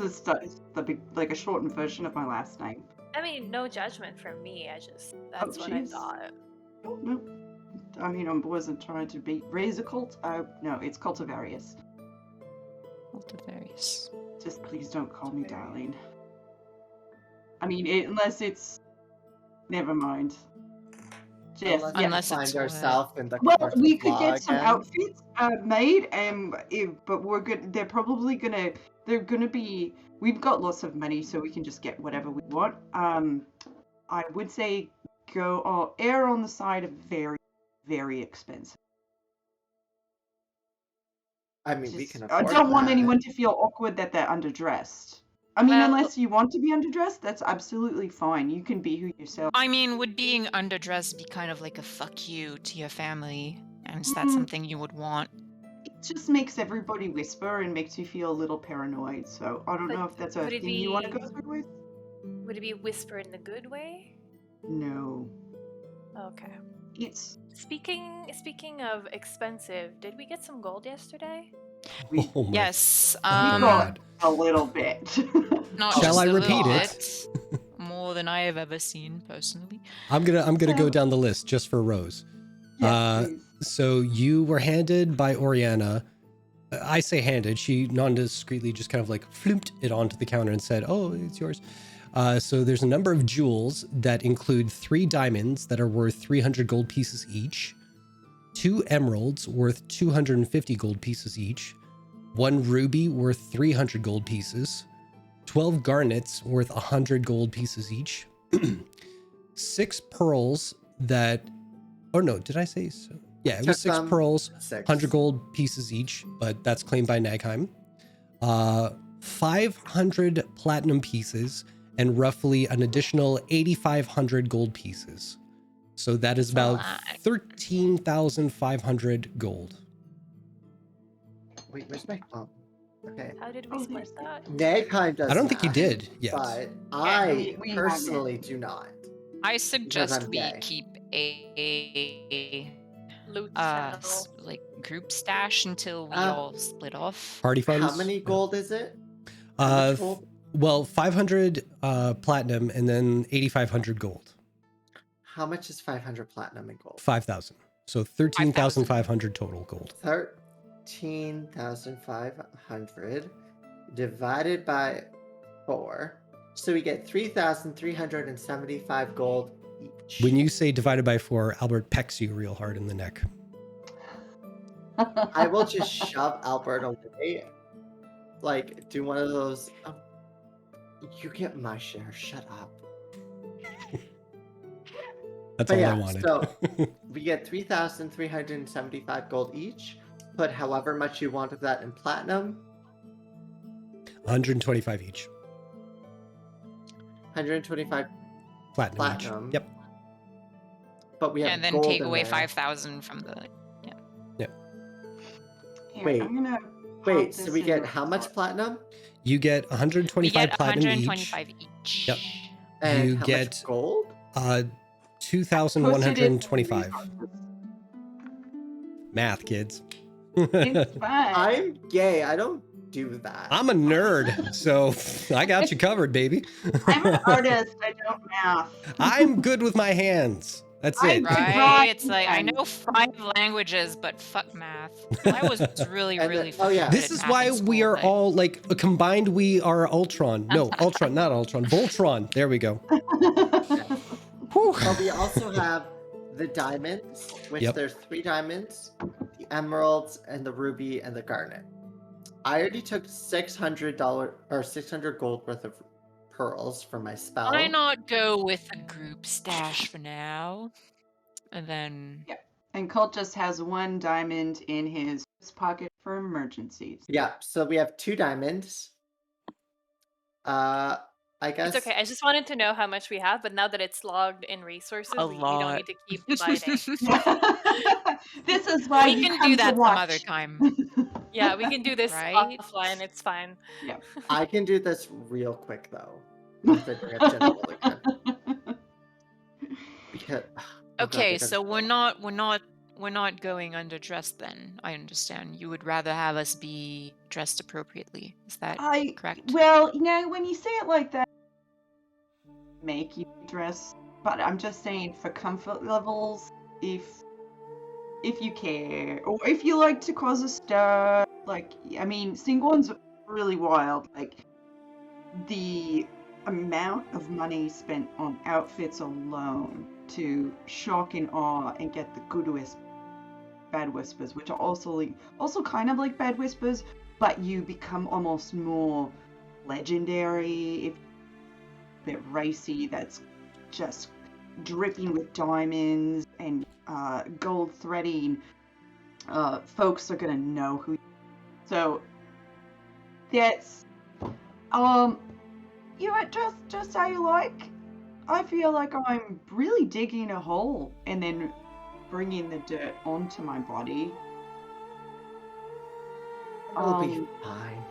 the big, like a shortened version of my last name. I mean, no judgment from me. That's what I jeez. thought. Oh, no. I mean, I wasn't trying to raise a cult. No, it's Cultivarius. Cultivarius. Just please don't call me darling. I mean, unless it's. Never mind. Just, Unless yeah. Unless we it's find what? ourselves in the Well, court we of could law get some again. outfits made, but we're good. They're probably gonna. They're gonna be. We've got lots of money, so we can just get whatever we want. I would say err on the side of very, very expensive. I mean, we Just, can I afford don't want that. anyone to feel awkward that they're underdressed. I mean, Well- unless you want to be underdressed, that's absolutely fine. You can be who yourself. I mean, would being underdressed be kind of like a fuck you to your family? And is that Mm. something you would want? It just makes everybody whisper and makes you feel a little paranoid. So I don't But know if that's a would it thing you want to be- go through with. Would it be whisper in the good way? No, Okay. it's Speaking of expensive, did we get some gold yesterday? we Oh my Yes. we fucking got God. a little bit. Not Shall just I a repeat little it? bit, more than I have ever seen personally. I'm gonna go So- down the list just for Rose. Yes, please. So you were handed by Oriana. I say handed. She non-discreetly just kind of like flumped it onto the counter and said, "Oh, it's yours." So there's a number of jewels that include 3 diamonds that are worth 300 gold pieces each, 2 emeralds worth 250 gold pieces each, 1 ruby worth 300 gold pieces, 12 garnets worth 100 gold pieces each, 6 pearls that, oh no, did I say so? Yeah, it was 6 Took pearls, 6. 100 gold pieces each, but that's claimed by Nagheim. 500 platinum pieces and roughly an additional 8,500 gold pieces. So that is about lot. 13,500 gold. Wait, where's my phone? Okay. How did we Oh, split there's- that? Nagheim does I don't think you not, did yet. But I we personally haven't. do not. I suggest I'm we gay. keep a Loot cell. like group stash until we all split off. Party funds? How many gold is it? How Uh, much gold? well, 500 platinum and then 8,500 gold. How much is 500 platinum and gold? 5,000. So 13,500 total gold. 13,500 divided by 4. So we get 3,375 gold each. When you say divided by 4, Albert pecks you real hard in the neck. I will just shove Albert away. Like, do one of those. You get my share. Shut up. That's But all yeah, I wanted. so we get 3,375 gold each. Put however much you want of that in platinum. 125 each. 125 Platinum, platinum. each. Yep. But we have And then gold take in away there. 5,000 from the. Here, Wait, I'm gonna Wait, pop so this we get into how a much slot. platinum? You get We 125 get platinum 125 each. Yep. And You how get- much gold? each. Posted it 2,125. in the Math, kids. It's fine. I'm gay. I don't do that. I'm a nerd, so I got you covered, baby. I'm an artist. I don't math. I'm good with my hands. That's it. I- Right? It's like, I Right. know 5 languages, but fuck math. I was really, And really then- oh, yeah. fucking This good is at math why in we school, are but- all like combined. We are Ultron. No, Ultron, not Ultron. Voltron. There we go. Whew. But we also have the diamonds, which Yep. there's 3 diamonds, the emeralds, and the ruby and the garnet. I already took $600 or 600 gold worth of pearls for my spell. Why not go with a group stash for now? And then And Colt just has 1 diamond in his pocket for emergencies. Yeah, so we have 2 diamonds. I guess. It's okay. I just wanted to know how much we have, but now that it's logged in resources, A we don't lot. need to keep dividing. This is why we you can come do to that some watch. other time. Yeah, we can do this Right? offline. It's fine. I can do this real quick though. Once I bring up General again. Because, oh God, Okay, because- so we're not going underdressed then. I understand. You would rather have us be dressed appropriately. Is that correct? Well, when you say it like that, make you dress. But I'm just saying for comfort levels, if you care, or if you like to cause a stir, like Singorn's really wild. Like the amount of money spent on outfits alone to shock and awe and get the good bad whispers, which are also kind of like bad whispers, but you become almost more legendary, if a bit racy, that's just dripping with diamonds and gold threading. Folks are gonna know who So that's you know what, just how you like. I feel like I'm really digging a hole and then bringing the dirt onto my body. It'll be fine.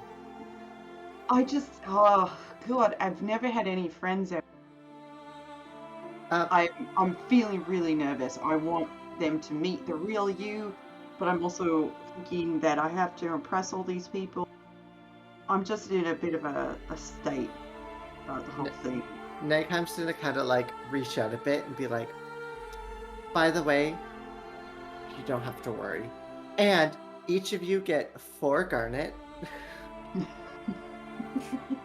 I just, oh god, I've never had any friends ever. I'm feeling really nervous. I want them to meet the real you, but I'm also thinking that I have to impress all these people. I'm just in a bit of a state about the whole thing. Nighttime's gonna kind of like reach out a bit and be like, by the way, you don't have to worry. And each of you get 4 garnet.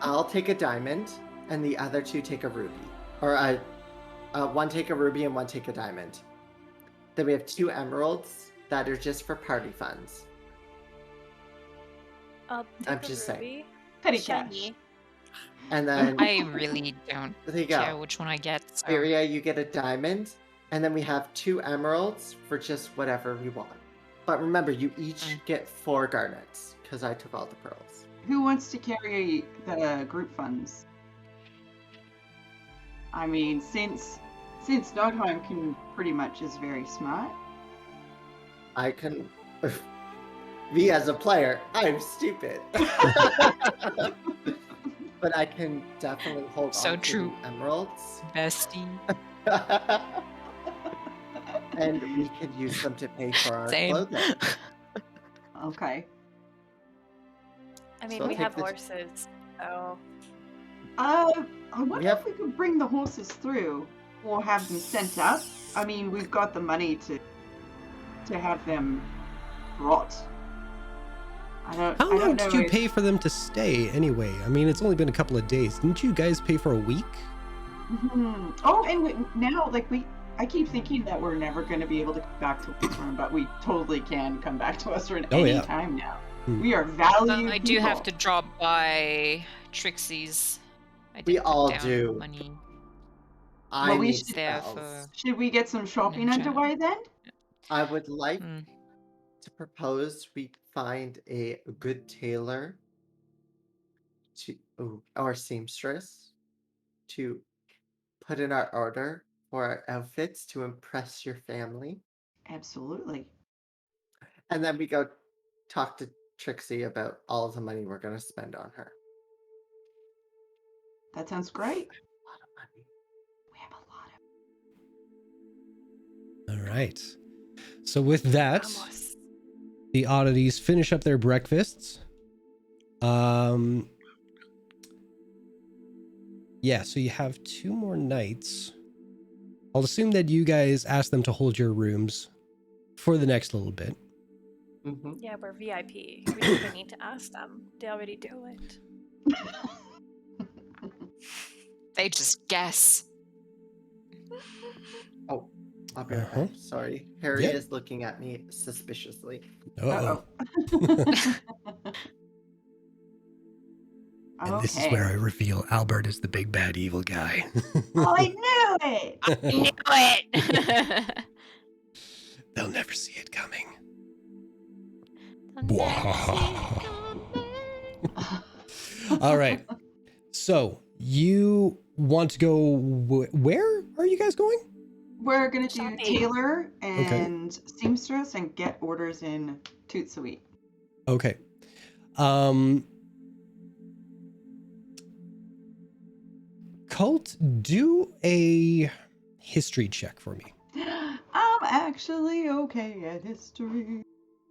I'll take a diamond, and the other 2 take a ruby. Or one take a ruby and one take a diamond. Then we have 2 emeralds that are just for party funds. I'll take I'm a just saying. ruby. Petty Shiny. cash. And then I really don't there you care go. which one I get. So. Iria, you get a diamond, and then we have 2 emeralds for just whatever we want. But remember, you each get 4 garnets, because I took all the pearls. Who wants to carry the group funds? I mean, since Dogheim can pretty much is very smart. I can... Me as a player, I'm stupid. But I can definitely hold So on true. to the emeralds. Bestie. And we can use them to pay for our Same. clothing. Okay. I mean, So we take have the- horses, so I wonder have- if we could bring the horses through or have them sent up. I mean, we've got the money to have them brought. How I long don't know did you if- pay for them to stay anyway? I mean, it's only been a couple of days. Didn't you guys pay for a week? Mhm. Oh, and now, like, I keep thinking that we're never going to be able to come back to Western, but we totally can come back to Western Oh, any yeah. time now. Hmm. We are valued I do have to people. drop by Trixie's. I We did put all down do. money. I Well, we need should- There spells. Should we get some shopping Ninja. underway then? I would like Hmm. to propose we find a good tailor or seamstress to put in our order for our outfits to impress your family. Absolutely. And then we go talk to Trixie about all the money we're going to spend on her. That sounds great. A lot of money. We have a lot of. All right. So with that, vamos. the oddities finish up their breakfasts. Yeah, so you have 2 more nights. I'll assume that you guys ask them to hold your rooms for the next little bit. Mm-hmm. Yeah, we're VIP. We don't even need to ask them. They already do it. They just guess. Oh, I'll be right back. Sorry. Harry Yeah. is looking at me suspiciously. Uh-oh. And this is Okay. where I reveal Albert is the big bad evil guy. Oh, I knew it! Knew it. They'll never see it coming. All right. So you want to go? Where are you guys going? We're gonna do Shopping. tailor and seamstress and get orders in Toot Sweet. Okay. Cult, do a history check for me. I'm actually okay at history.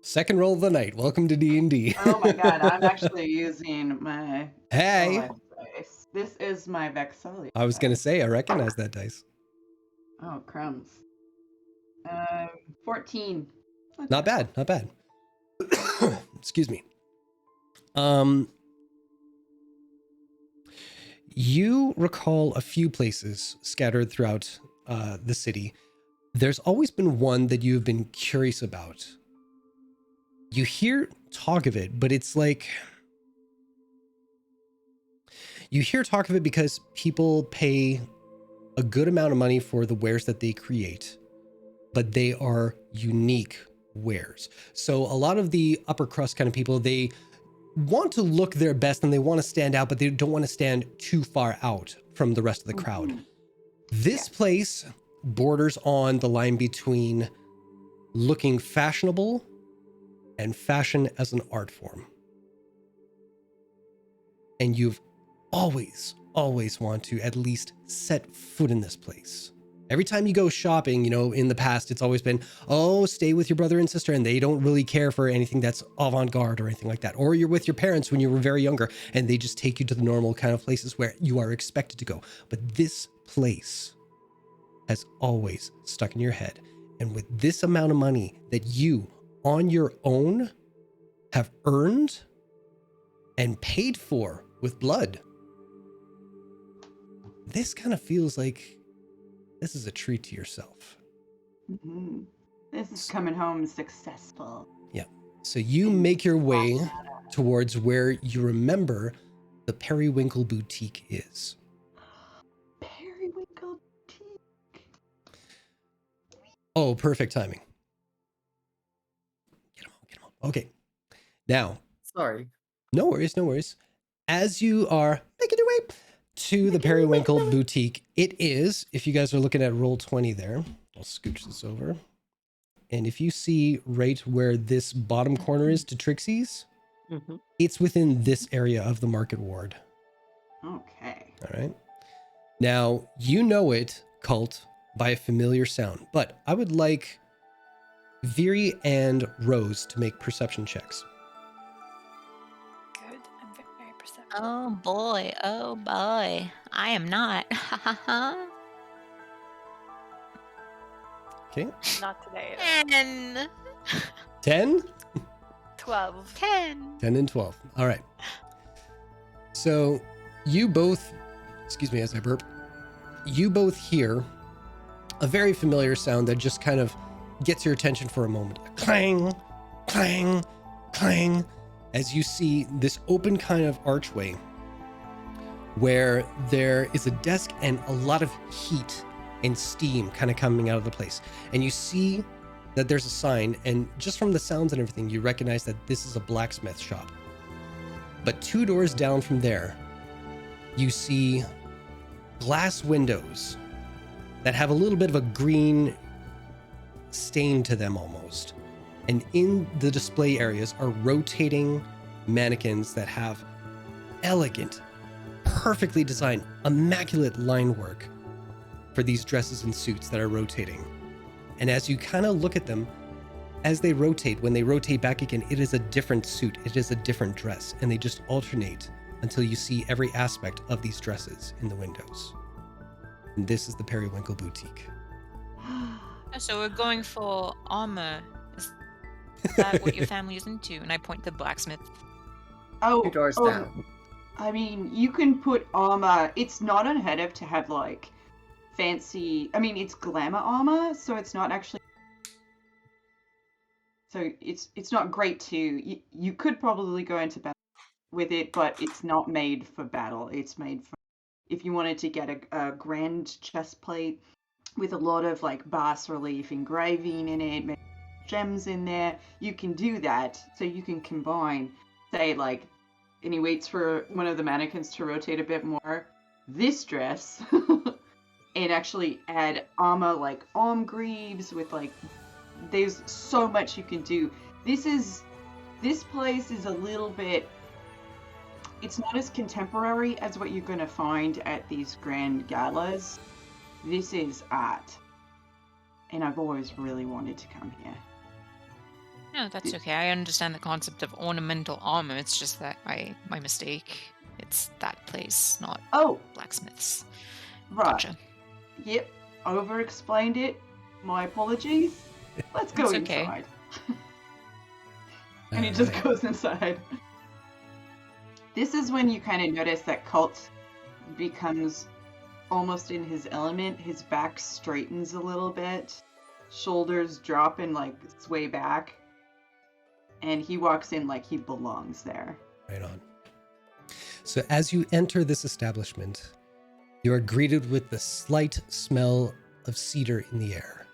Second roll of the night. Welcome to D&D. Oh my god, I'm actually using my Hey, my dice. This is my Vexalia. I was gonna say I recognize that dice. Oh crumbs. 14. Not bad, not bad. Excuse me. You recall a few places scattered throughout the city. There's always been one that you've been curious about. You hear talk of it, but it's like you hear talk of it because people pay a good amount of money for the wares that they create, but they are unique wares. So a lot of the upper crust kind of people, they want to look their best and they want to stand out, but they don't want to stand too far out from the rest of the crowd. Mhm. This place borders on the line between looking fashionable and fashion as an art form. And you've always want to at least set foot in this place. Every time you go shopping, in the past, it's always been, oh, stay with your brother and sister, and they don't really care for anything that's avant-garde or anything like that. Or you're with your parents when you were very younger, and they just take you to the normal kind of places where you are expected to go. But this place has always stuck in your head. And with this amount of money that you, on your own, have earned and paid for with blood, this kind of feels like this is a treat to yourself. Mhm. This is coming home successful. Yeah. So you make your way towards where you remember the Periwinkle Boutique is. Periwinkle tea. Oh, perfect timing. Get him on. Okay. Now, Sorry. no worries. As you are making your way to the Periwinkle Boutique, it is, if you guys are looking at Roll20 there, I'll scooch this over. And if you see right where this bottom corner is to Trixie's, Mhm. it's within this area of the market ward. Okay. All right. Now, you know it, Cult, by a familiar sound, but I would like Viri and Rose to make perception checks. Good. I'm very perceptive. Oh boy. I am not. Okay. Not today. 10. 10? 12. 10. 10 and 12. All right. So you both, excuse me as I burp, you both hear a very familiar sound that just kind of gets your attention for a moment. A clang, clang, clang, as you see this open kind of archway where there is a desk and a lot of heat and steam kind of coming out of the place. And you see that there's a sign, and just from the sounds and everything, you recognize that this is a blacksmith shop. But 2 doors down from there, you see glass windows that have a little bit of a green stain to them almost. And in the display areas are rotating mannequins that have elegant, perfectly designed, immaculate line work for these dresses and suits that are rotating. And as you kind of look at them, as they rotate, when they rotate back again, it is a different suit, it is a different dress, and they just alternate until you see every aspect of these dresses in the windows. And this is the Periwinkle Boutique. So we're going for armor. Is that what your family is into? And I point to the blacksmith. Oh, 2 doors oh, down. I mean, you can put armor. It's not unheard of to have like fancy. I mean, it's glamour armor, so it's not actually. So it's not great to. You could probably go into battle with it, but it's not made for battle. It's made for if you wanted to get a grand chest plate with a lot of like bas relief engraving in it, maybe gems in there. You can do that, so you can combine, say like. And he waits for one of the mannequins to rotate a bit more. This dress, and actually add armor like arm greaves with like. There's so much you can do. This place is a little bit. It's not as contemporary as what you're gonna find at these grand galas. This is art, and I've always really wanted to come here. No, that's okay. I understand the concept of ornamental armor. It's just that my mistake. It's that place, not Oh, blacksmiths. right. Gotcha. Yep, over-explained it. My apologies. Let's go It's okay. inside. And he just goes inside. This is when you kind of notice that Colt becomes almost in his element. His back straightens a little bit. Shoulders drop and like sway back. And he walks in like he belongs there. Right on. So as you enter this establishment, you are greeted with the slight smell of cedar in the air.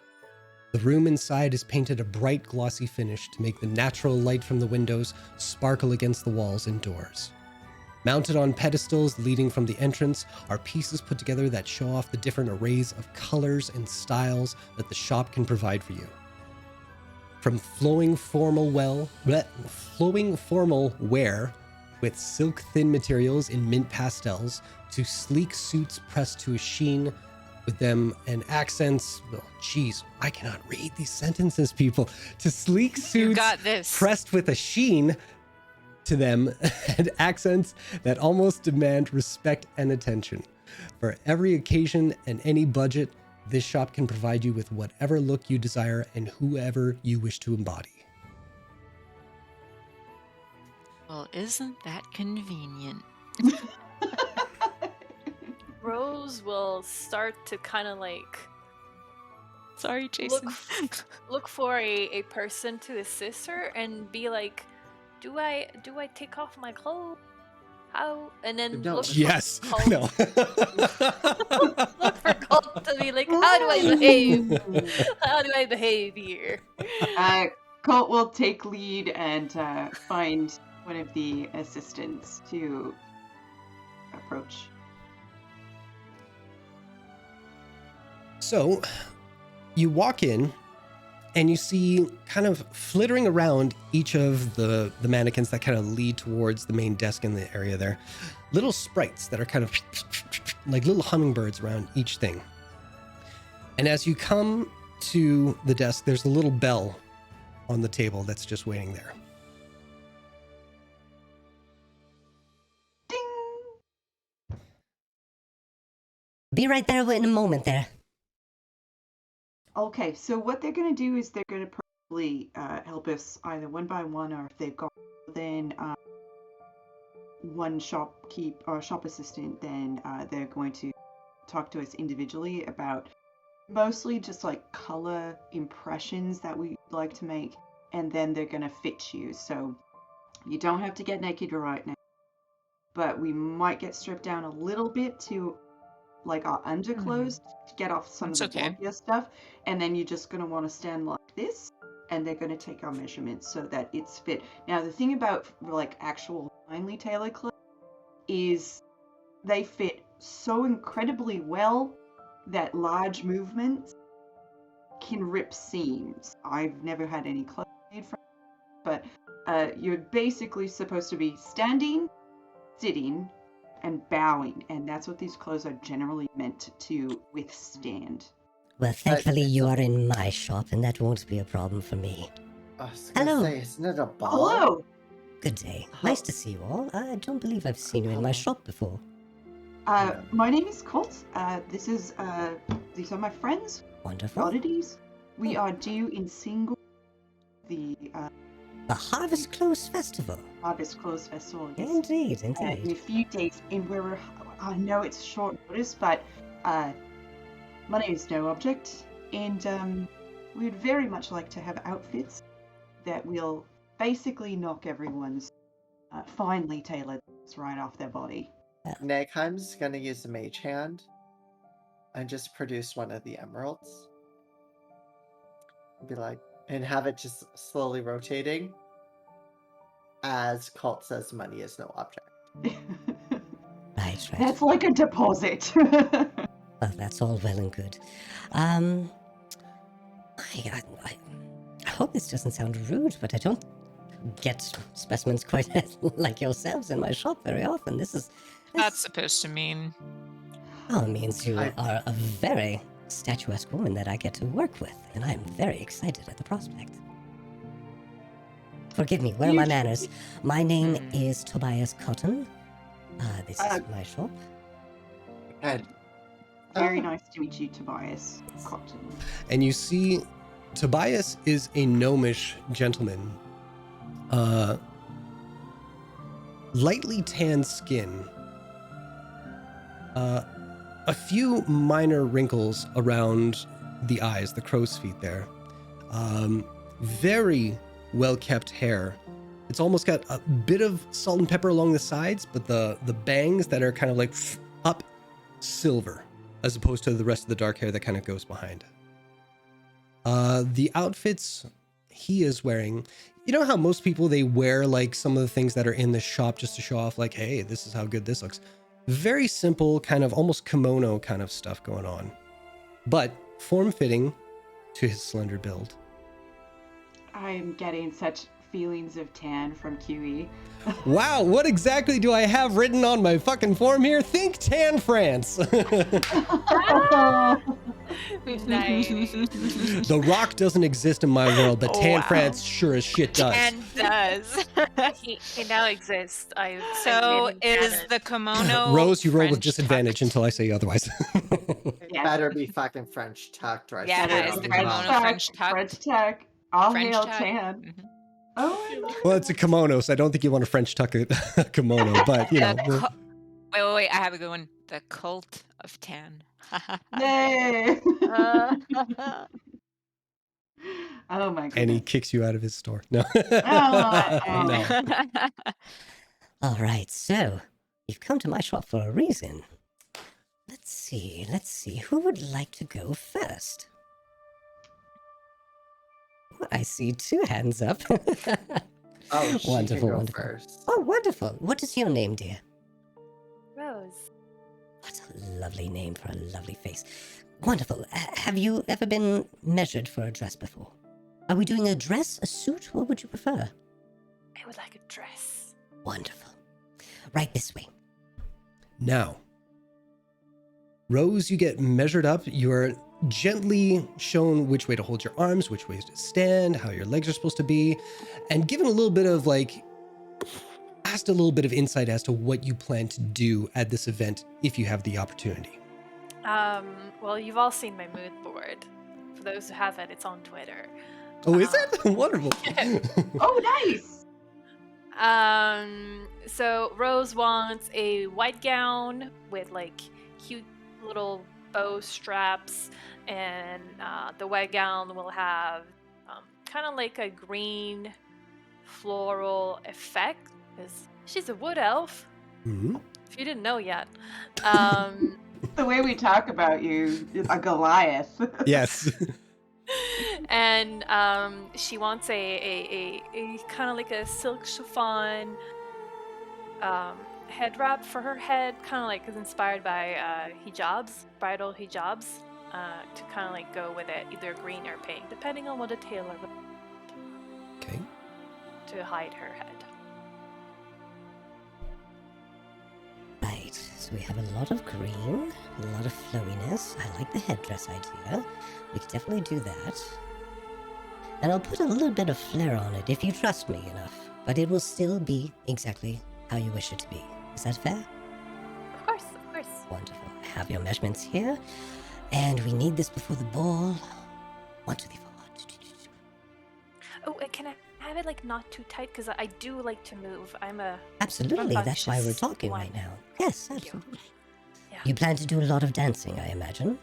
The room inside is painted a bright glossy finish to make the natural light from the windows sparkle against the walls and doors. Mounted on pedestals leading from the entrance are pieces put together that show off the different arrays of colors and styles that the shop can provide for you. From flowing formal wear with silk thin materials in mint pastels to sleek suits pressed to a sheen with them and accents. Oh, geez, I cannot read these sentences, people. To sleek You suits got this. pressed with a sheen to them and accents that almost demand respect and attention. For every occasion and any budget, this shop can provide you with whatever look you desire and whoever you wish to embody. Well, isn't that convenient? Rose will start to kind of like Sorry, Jason. look for a person to assist her and be like, do I take off my clothes? How? And then No. look for Yes. Colt. No. Look for Colt to be like, how do I behave? How do I behave here? Colt will take lead and find one of the assistants to approach. So you walk in and you see kind of flittering around each of the mannequins that kind of lead towards the main desk in the area there, little sprites that are kind of like little hummingbirds around each thing. And as you come to the desk, there's a little bell on the table that's just waiting there. Ding! Be right there in a moment there. Okay, so what they're going to do is they're going to probably help us either one by one, or if they've got then one shop assistant, then they're going to talk to us individually about mostly just like color impressions that we like to make, and then they're going to fit you. So you don't have to get naked right now, but we might get stripped down a little bit to like our underclothes to get off some That's of the okay. bulkier stuff, and then you're just going to want to stand like this, and they're going to take our measurements so that it's fit. Now the thing about like actual finely tailored clothes is they fit so incredibly well that large movements can rip seams. I've never had any clothes made from, but you're basically supposed to be standing, sitting, and bowing, and that's what these clothes are generally meant to withstand. Well, thankfully you are in my shop, and that won't be a problem for me. I was gonna Hello. say, isn't it a ball? Hello! Good day. Nice to see you all. I don't believe I've seen you in my shop before. My name is Colt. These are my friends, Wonderful. Oddities. We are due in single the The Harvest Close Festival. Harvest Clothes Festival. Yes. Indeed, In indeed. a few days, and I know it's short notice, but money is no object, and we would very much like to have outfits that will basically knock everyone's finely tailored right off their body. Nagheim's gonna use the mage hand and just produce one of the emeralds. Be like, and have it just slowly rotating as Colt says money is no object. Right. That's like a deposit. Well, that's all well and good. I hope this doesn't sound rude, but I don't get specimens quite like yourselves in my shop very often. That's supposed to mean. Well, it means you are a very statuesque woman that I get to work with, and I'm very excited at the prospect. Forgive me, where are my manners? My name is Tobias Cotton. This is my shop. And Very nice to meet you, Tobias Cotton. And you see Tobias is a gnomish gentleman. Lightly tanned skin. A few minor wrinkles around the eyes, the crow's feet there. Very well-kept hair. It's almost got a bit of salt and pepper along the sides, but the bangs that are kind of like up silver, as opposed to the rest of the dark hair that kind of goes behind. The outfits he is wearing, you know how most people, they wear like some of the things that are in the shop just to show off, like, hey, this is how good this looks. Very simple, kind of almost kimono kind of stuff going on, but form-fitting to his slender build. I'm getting such feelings of tan from QE. Wow, what exactly do I have written on my fucking form here? Think Tan France. Nice. The Rock doesn't exist in my world, but Tan Wow. France sure as shit does. And does. He now exists. I So made him is canon. the kimono Rose, you roll with French disadvantage tucked? until I say otherwise. It Yes. better be fucking French tucked, or I Yeah, swear is on the God. kimono French tucked? French tuck. All French hail tuck? tan. Mhm. Oh, I love Well, it's a kimono, so I don't think you want to French tuck a kimono, but you know. The wait, I have a good one. The cult of tan. Yay! Uh, Oh my And he goodness. kicks you out of his store. No. Oh. No. All right, so you've come to my shop for a reason. Let's see. Who would like to go first? Well, I see 2 hands up. Oh, she Wonderful, can go wonderful. first. Oh, wonderful. What is your name, dear? Rose. What a lovely name for a lovely face. Wonderful. Have you ever been measured for a dress before? Are we doing a dress, a suit? What would you prefer? I would like a dress. Wonderful. Right this way. Now, Rose, you get measured up. You're gently shown which way to hold your arms, which ways to stand, how your legs are supposed to be, and given a little bit of asked a little bit of insight as to what you plan to do at this event if you have the opportunity. Well, you've all seen my mood board. For those who haven't, it's on Twitter. Oh, is it? Wonderful. Oh, nice. So Rose wants a white gown with like cute little bow straps, and the white gown will have kind of like a green floral effect, because she's a wood elf. Mhm. If you didn't know yet. The way we talk about you, a Goliath. Yes. And she wants a kind of like a silk chiffon head wrap for her head, kind of like is inspired by hijabs, bridal hijabs, to kind of like go with it, either green or pink, depending on what the tailor would Okay. to hide her head. Right, so we have a lot of green, a lot of flowiness. I like the headdress idea. We could definitely do that. And I'll put a little bit of flair on it if you trust me enough. But it will still be exactly how you wish it to be. Is that fair? Of course, of course. Wonderful. I have your measurements here. And we need this before the ball. 1, 2, 3, 4. Oh, can I have it like not too tight? Because I do like to move. I'm a Absolutely, that's why we're Conscious talking one. right now. Yes, absolutely. Yeah. You plan to do a lot of dancing, I imagine?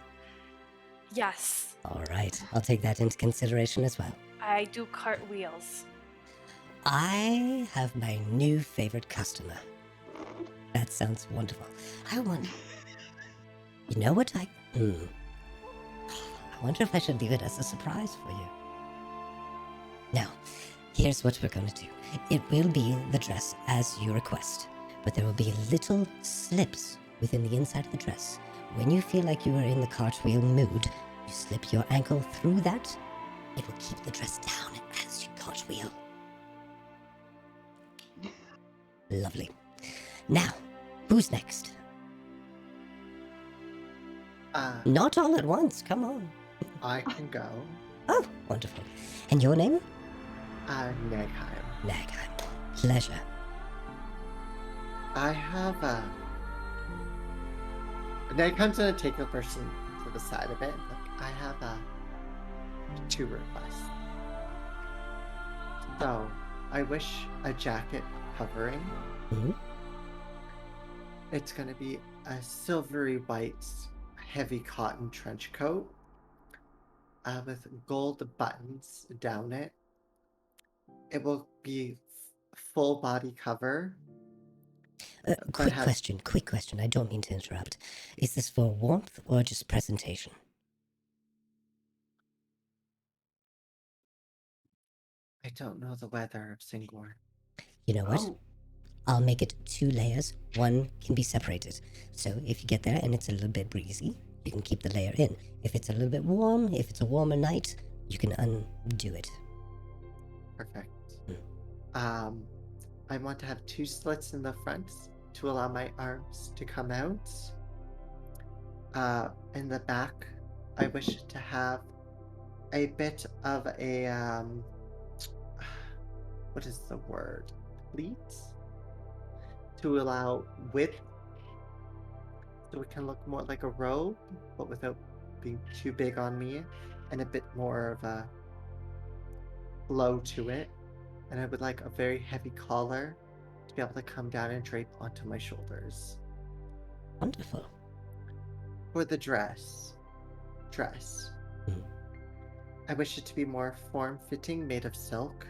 yes. All right, I'll take that into consideration as well. I do cartwheels. I have my new favorite customer. That sounds wonderful. I wonder... You know what I wonder if I should leave it as a surprise for you. Now, here's what we're going to do. It will be the dress as you request, but there will be little slips within the inside of the dress. When you feel like you are in the cartwheel mood, you slip your ankle through that. It will keep the dress down as you cartwheel. Lovely. Now, who's next? Not all at once, come on. I can go. Oh, wonderful. And your name? Nagheim. Nagheim. Pleasure. I have a. Nagheim's gonna take a person to the side of it. Look, I have 2 requests. So, I wish a jacket covering. Mhm. It's gonna be a silvery white, heavy cotton trench coat with gold buttons down it. It will be full body cover. Quick has- question. I don't mean to interrupt. Is this for warmth or just presentation? I don't know the weather of Singor. You know what? Oh, I'll make it 2 layers. One can be separated. So if you get there and it's a little bit breezy, you can keep the layer in. If it's a little bit warm, if it's a warmer night, you can undo it. Perfect. I want to have 2 slits in the front to allow my arms to come out. In the back, I wish to have a bit of a what is the word? Pleat? To allow width, so it can look more like a robe, but without being too big on me, and a bit more of a flow to it. And I would like a very heavy collar to be able to come down and drape onto my shoulders. Wonderful. For the dress, Mm. I wish it to be more form-fitting, made of silk.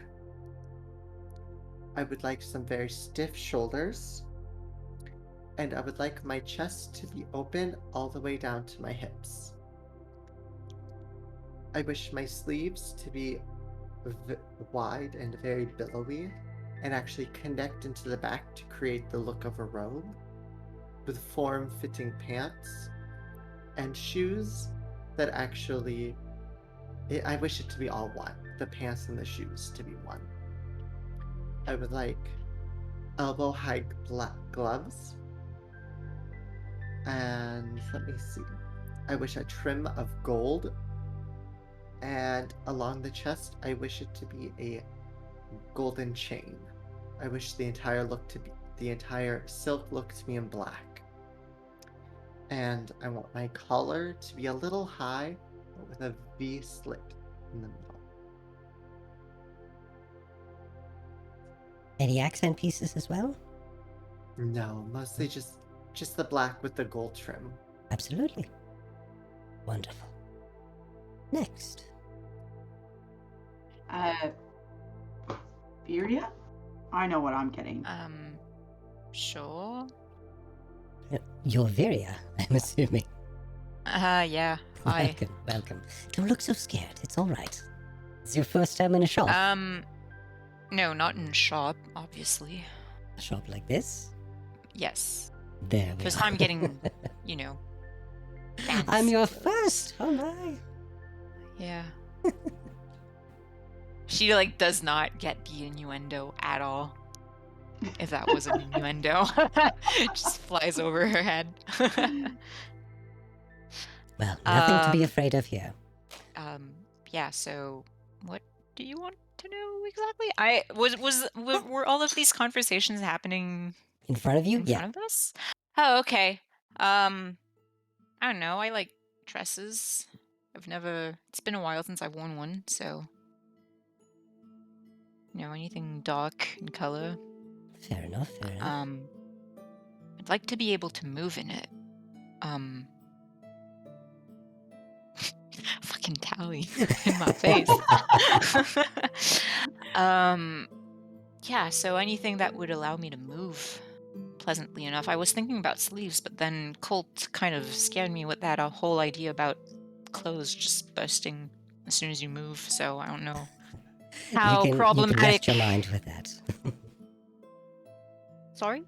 I would like some very stiff shoulders, and I would like my chest to be open all the way down to my hips. I wish my sleeves to be wide and very billowy, and actually connect into the back to create the look of a robe, with form-fitting pants, and shoes that actually... I wish it to be all one, the pants and the shoes to be one. I would like elbow-high black gloves, and let me see. I wish a trim of gold, and along the chest, I wish it to be a golden chain. I wish the entire silk look to be in black. And I want my collar to be a little high, but with a V slit in the middle. Any accent pieces as well? No, mostly just the black with the gold trim. Absolutely. Wonderful. Next. Viria? I know what I'm getting. Sure. You're Viria, I'm assuming. Yeah. Hi. Welcome. Don't look so scared. It's all right. It's your first time in a shop. No, not in shop, obviously. A shop like this? Yes. There we Because are. I'm getting, you know. I'm your fancy. first. Oh my. Yeah. She does not get the innuendo at all. If that was an innuendo. Just flies over her head. Well, nothing to be afraid of here. Yeah, so what do you want to know exactly? Were all of these conversations happening In front of you? in Yeah. front of us? Oh, okay. I don't know. I like dresses. It's been a while since I've worn one, so anything dark in color. Fair enough, fair enough. I'd like to be able to move in it. Fucking Tally in my face. Yeah, so anything that would allow me to move pleasantly enough. I was thinking about sleeves, but then Colt kind of scared me with that whole idea about clothes just bursting as soon as you move, so I don't know how you can problematic. rest your mind with that. Sorry?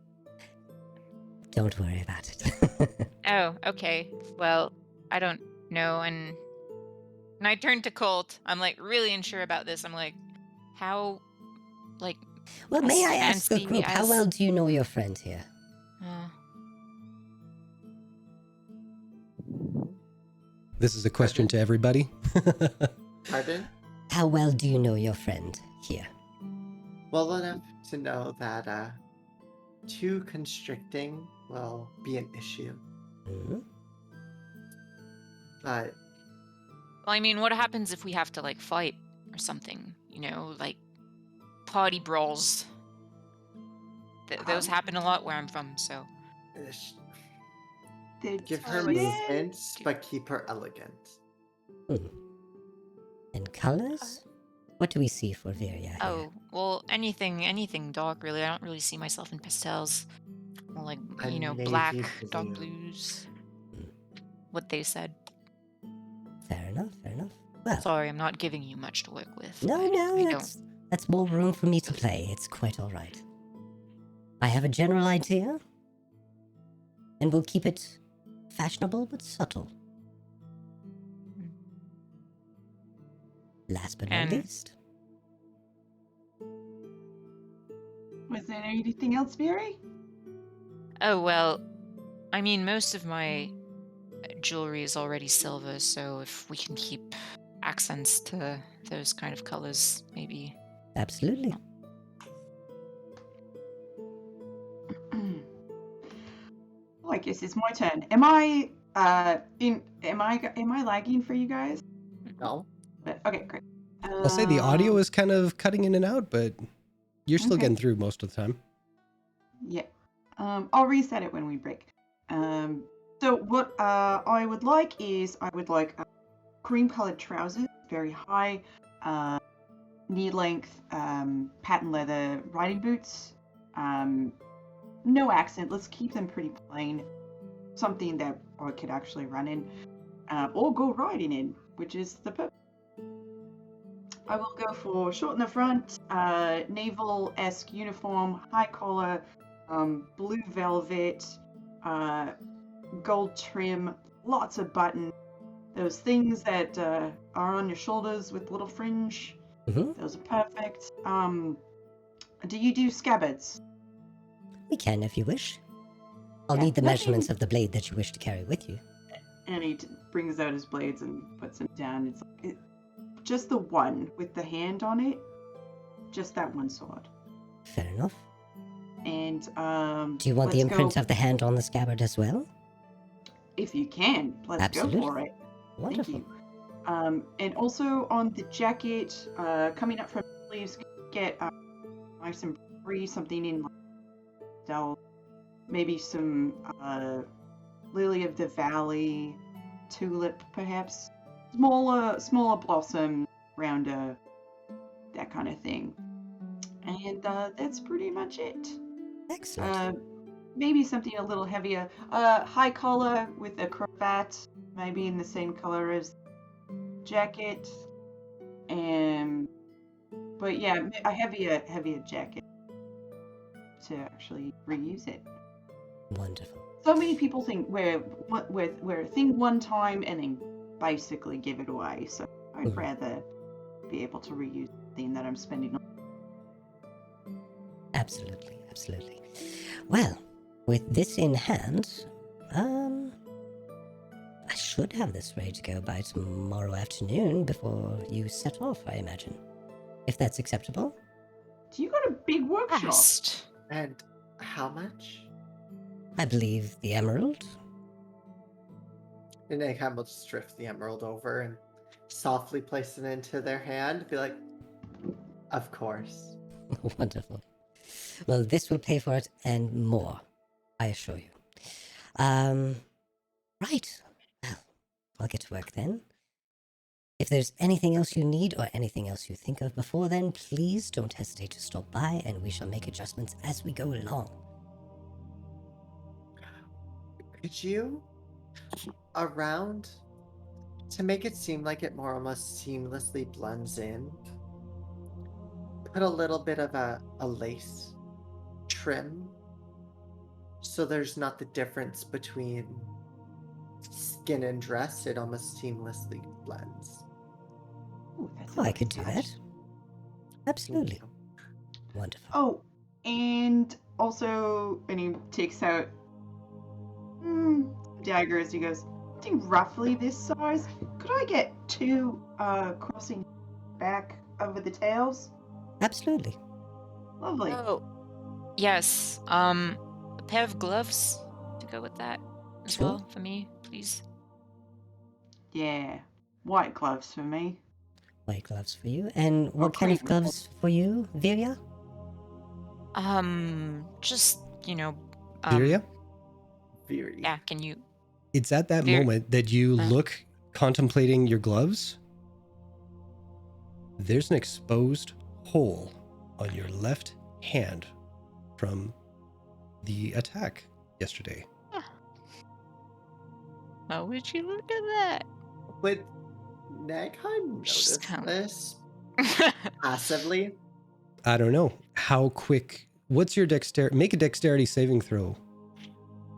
Don't worry about it. Oh, okay. Well, I don't know, and I turned to Colt. I'm really unsure about this. I'm like, how, Well, may I ask the fancy group, how well do you know your friend here? This is a question to everybody. Pardon? How well do you know your friend here? Well enough to know that too constricting will be an issue. Hmm? But Well, I mean, what happens if we have to fight or something? Party brawls. Those happen a lot where I'm from. So give her twist. movement, but keep her elegant. And colors? What do we see for Viria here? Oh, well, anything dark, really. I don't really see myself in pastels. Well, A navy black, dark blue. blues. What they said. Fair enough, fair enough. Well, Sorry, I'm not giving you much to work with. no, I no, don't. that's That's more room for me to play. It's quite all right. I have a general idea, and we'll keep it fashionable but subtle. Last but not And- least, Was there anything else, Mary? Oh, well, I mean, most of my jewelry is already silver, so if we can keep accents to those kind of colors, maybe. absolutely. Well, I guess it's my turn. Am I lagging for you guys? No. Okay, great. I'll say the audio is kind of cutting in and out, but you're still Okay. getting through most of the time. Yeah. I'll reset it when we break. So what I would like is cream-colored trousers, very high, knee-length, patent leather riding boots. No accent. Let's keep them pretty plain. Something that I could actually run in, or go riding in, which is the purpose. I will go for short in the front, naval-esque uniform, high collar, blue velvet, gold trim, lots of buttons. Those things that are on your shoulders with little fringe. Mhm. Those are perfect. Do you do scabbards? We can if you wish. I'll Yeah, need the nothing- measurements of the blade that you wish to carry with you. And he brings out his blades and puts them down. It's like, just the one with the hand on it. Just that one sword. Fair enough. And Do you want the let's imprint go, of the hand on the scabbard as well? if you can, let's Absolutely. go for it. Wonderful. Thank you. And also on the jacket, coming up from the sleeves, get nice and free, something in style, maybe some lily of the valley, tulip, perhaps smaller blossom, rounder, that kind of thing. And that's pretty much it. Excellent. Maybe something a little heavier. High collar with a cravat, maybe in the same color as jacket. But yeah, a heavier jacket to actually reuse it. Wonderful. So many people think wear a thing one time and then basically give it away. So I'd Mhm. rather be able to reuse the thing that I'm spending on. Absolutely, absolutely. Well, with this in hand, I should have this ready to go by tomorrow afternoon before you set off, I imagine. If that's acceptable. So you got a big workshop. Fast. And how much? I believe the emerald. And Nagheim will just drift the emerald over and softly place it into their hand. Be like, of course. Wonderful. Well, this will pay for it and more, I assure you. Right. Well, I'll get to work then. If there's anything else you need or anything else you think of before then, please don't hesitate to stop by and we shall make adjustments as we go along. Could you, around, to make it seem like it more almost seamlessly blends in, put a little bit of a lace trim so there's not the difference between skin and dress, it almost seamlessly blends. Ooh, that's Oh, a I nice could do touch. that. Absolutely. Wonderful. Oh, and also, and he takes out dagger as he goes, something roughly this size. Could I get two crossing back over the tails? Absolutely. Lovely. Oh, yes. A pair of gloves to go with that as Sure. well for me, please. Yeah, white gloves for me. White gloves for you. And what kind of cream. gloves for you, Virya? Just Virya? Very. Yeah, can you? It's at that Vir- moment that you Huh? look contemplating your gloves. There's an exposed hole on your left hand from the attack yesterday. Oh, would you look at that? Would Nagheim She's notice kind of- this passively? I don't know. How quick? What's your dexterity? Make a dexterity saving throw,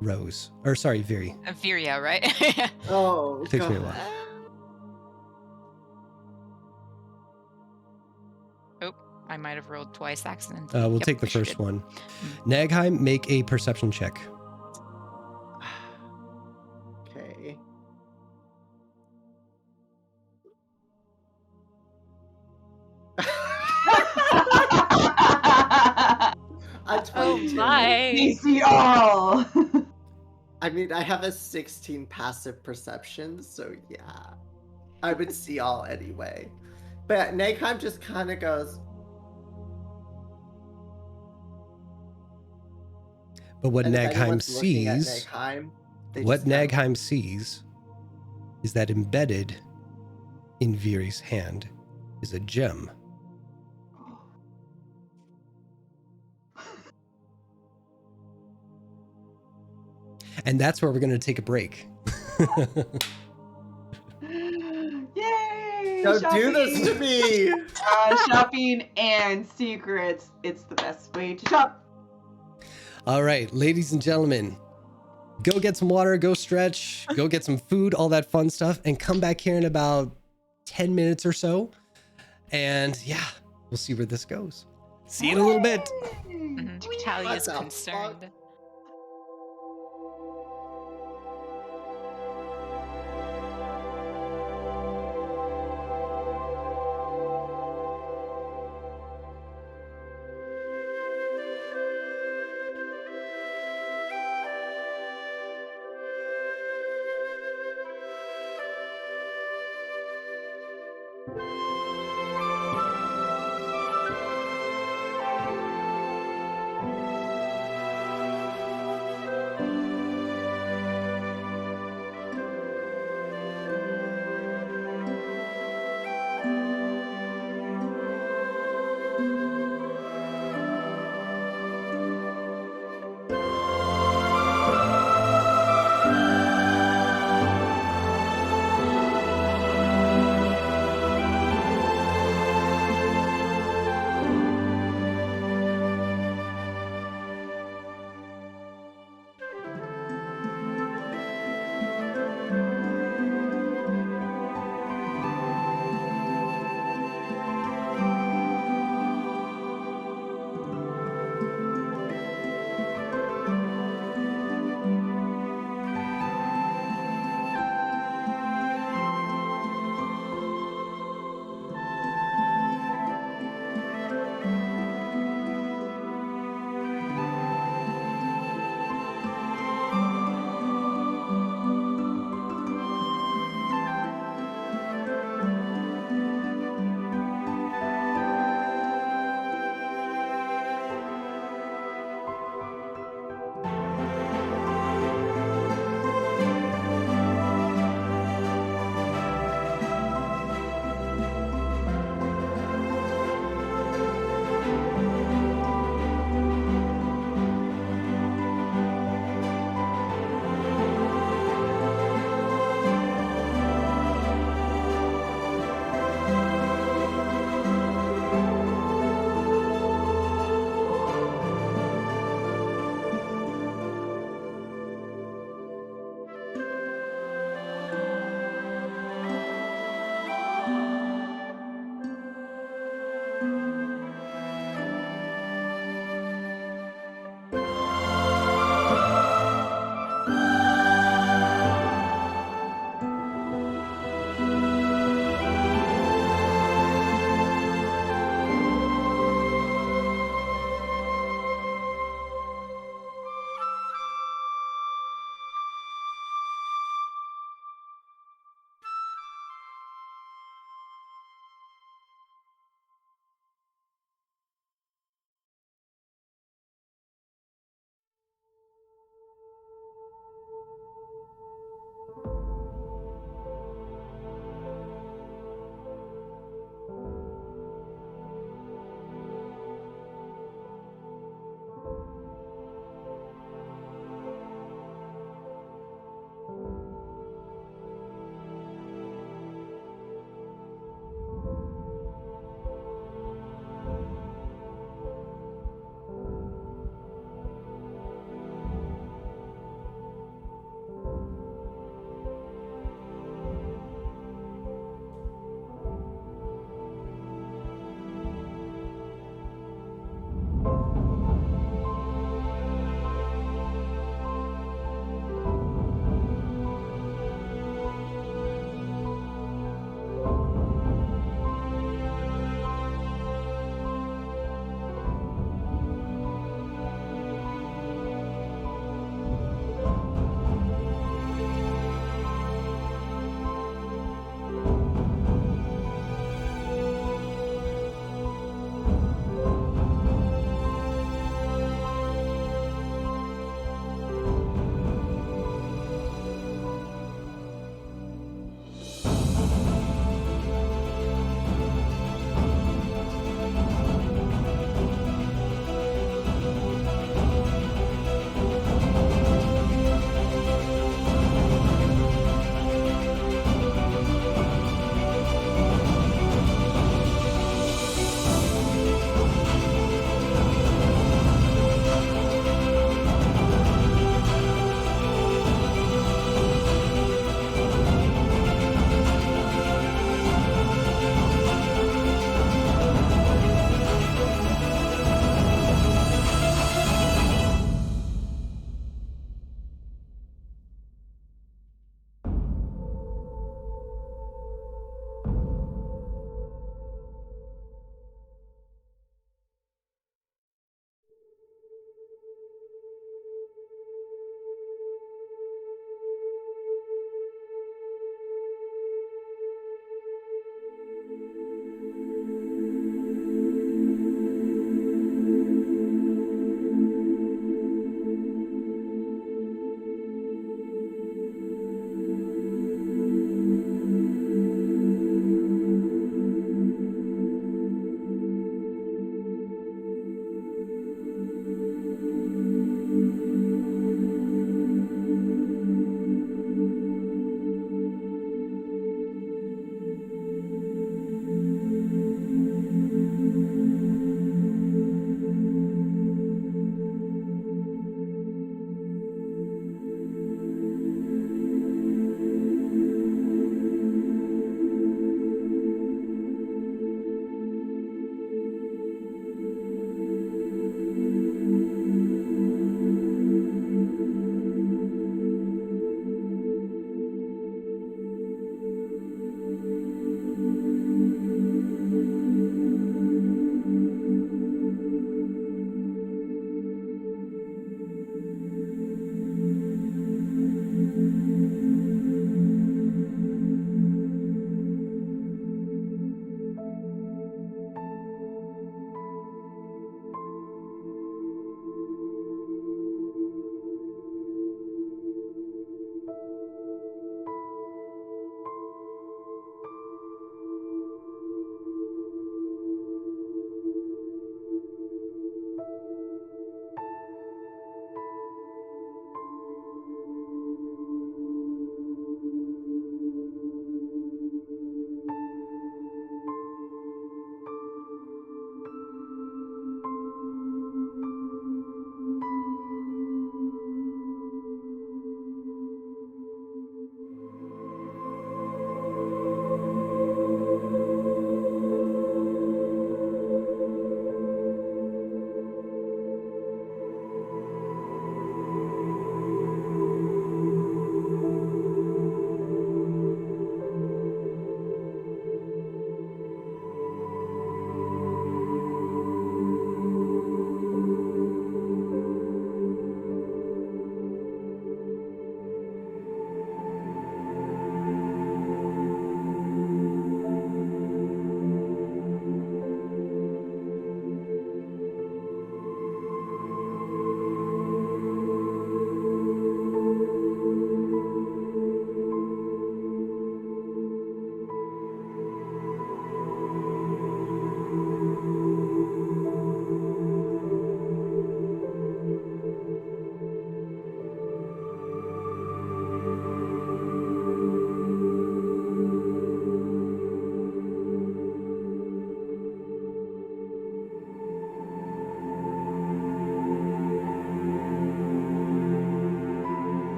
Rose. Or sorry, Viri. Viria, right? Oh, Takes me a God. while. Oh, I might have rolled twice accidentally. We'll Yep, take the sure first did. one. Nagheim, make a perception check. Okay. A Oh 22. my. PCR. I mean, I have a 16 passive perception, so yeah. I would see all anyway. But Nagheim just kind of goes, But what and if Nagheim anyone's looking at sees, Nagheim, they what just kinda- Nagheim sees is that embedded in Viri's hand is a gem. And that's where we're going to take a break. Yay! Don't do this to me! Shopping and secrets. It's the best way to shop. All right, ladies and gentlemen, go get some water, go stretch, go get some food, all that fun stuff, and come back here in about 10 minutes or so. And yeah, we'll see where this goes. See you in a little bit. Tally What is the fuck? concerned.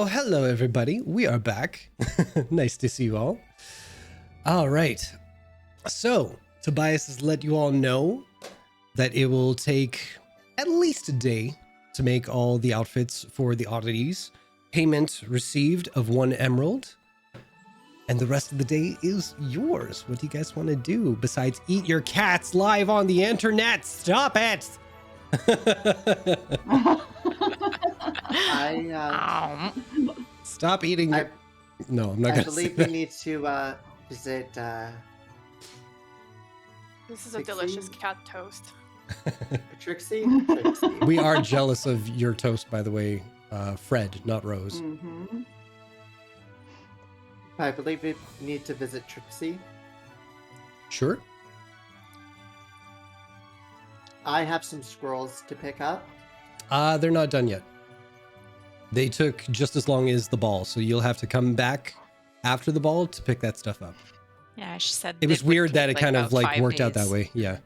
Oh, hello, everybody. We are back. Nice to see you all. All right. So, Tobias has let you all know that it will take at least a day to make all the outfits for the oddities. Payment received of 1 emerald. And the rest of the day is yours. What do you guys want to do besides eat your cats live on the internet? Stop it! Stop eating. No, I'm not I gonna believe say we need to visit. This is a Pixie? delicious cat toast. Trixie? that. We are jealous of your toast, by the way, Fred, not Rose. Mm-hmm. I believe we need to visit Trixie. Sure. I have some scrolls to pick up. They're not done yet. They took just as long as the ball, so you'll have to come back after the ball to pick that stuff up. Yeah, she said It was would weird take, that it kind of about like 5 worked out that days. way. Yeah.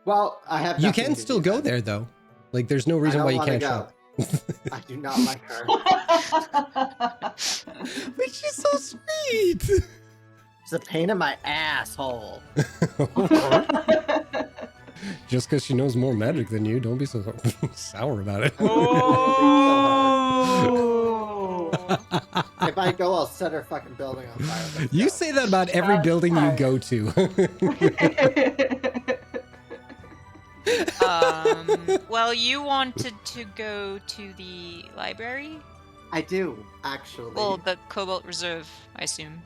Well, I have. You nothing can to still do go then. there though. Like there's no reason I why don't you wanna can't shop. I do not like her. But she's so sweet. It's a pain in my asshole. Just because she knows more magic than you, don't be so sour about it. Oh. If I go, I'll set her fucking building on fire. Let's You go. say that about every Shots building you fired. go to. Well, you wanted to go to the library? I do actually. Well, the Cobalt Reserve, I assume,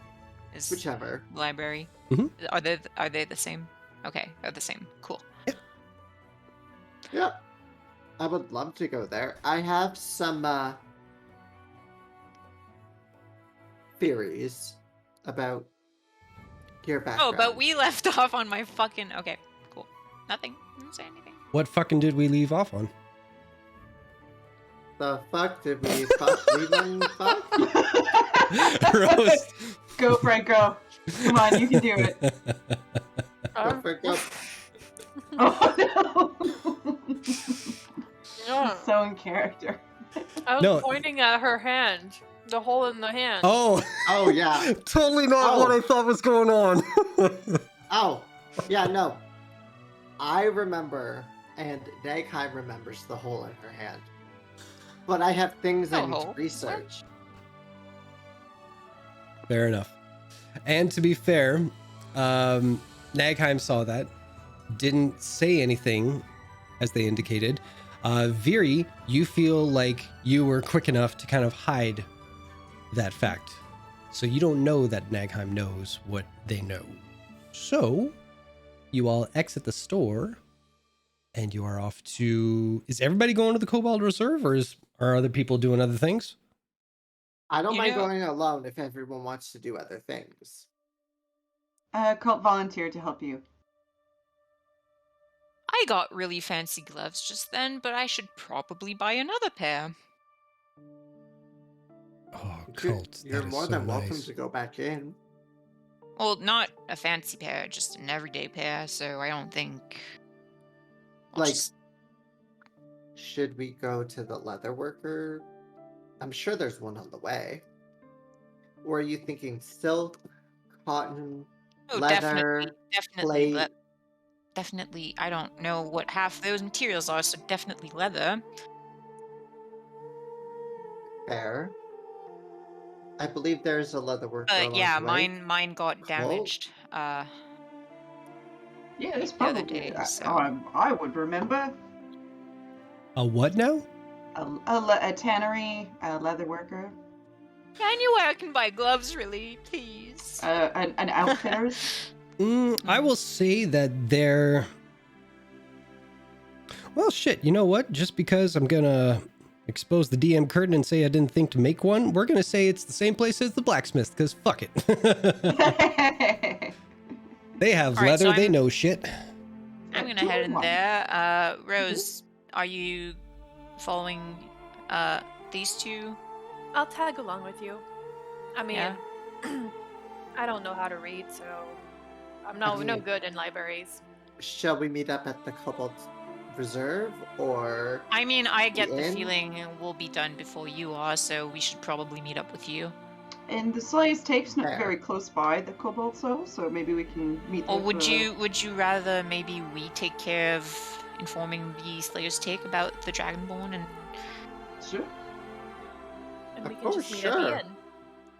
is Whichever. the library. Mhm. Are they the same? Okay, they're the same. Cool. Yeah. I would love to go there. I have some theories about your background. Oh, but we left off on my fucking. Okay, cool. Nothing. Didn't say anything. What fucking did we leave off on? The fuck did we fuck? Leave on fuck? Rose. Go, Franco. Come on, you can do it. Go for go. Oh no. Yeah. So in character. I was No. pointing at her hand, the hole in the hand. Oh, Oh yeah. totally not Oh. what I thought was going on. Oh. Yeah, no. I remember, and Dagheim remembers the hole in her hand. But I have things I No need hole. to research. Fair enough. And to be fair, Nagheim saw that, didn't say anything, as they indicated. Viri, you feel like you were quick enough to kind of hide that fact. So you don't know that Nagheim knows what they know. So you all exit the store and you are off to... Is everybody going to the Cobalt Reserve, or are other people doing other things? I don't You mind know- going alone if everyone wants to do other things. Cult volunteer to help you. I got really fancy gloves just then, but I should probably buy another pair. Oh, You're- cult. You're that is more so than welcome nice. to go back in. Well, not a fancy pair, just an everyday pair, so I don't think. I'll Like- just- Should we go to the leather worker? I'm sure there's one on the way. Or are you thinking silk, cotton, Oh, leather, definitely, plate? definitely. I don't know what half those materials are, so definitely leather. Fair. I believe there's a leather worker along Yeah, the way. mine got Cool. damaged. Yeah, it's The other probably. day, so- I would remember A what now? a tannery, a leather worker, Anywhere I can buy gloves, really, please. an outfitter's. I will say that they're... Well, shit, you know what? Just because I'm gonna expose the DM curtain and say I didn't think to make one, we're gonna say it's the same place as the blacksmith, because fuck it. They have All right, leather, so they I'm- know shit. I'm gonna two head in in one. there. Rose, are you following these two? I'll tag along with you. I mean, Yeah. I don't know how to read, so I'm I no mean- good in libraries. Shall we meet up at the Cobalt Reserve or I mean, I get the inn? feeling we'll be done before you are, so we should probably meet up with you. And the Slayer's Take's not Fair. very close by the Cobalt Soul, so maybe we can meet Or there would for- you rather maybe we take care of informing the Slayer's Take about the Dragonborn and Sure. And we Of can just course, meet at the sure. end.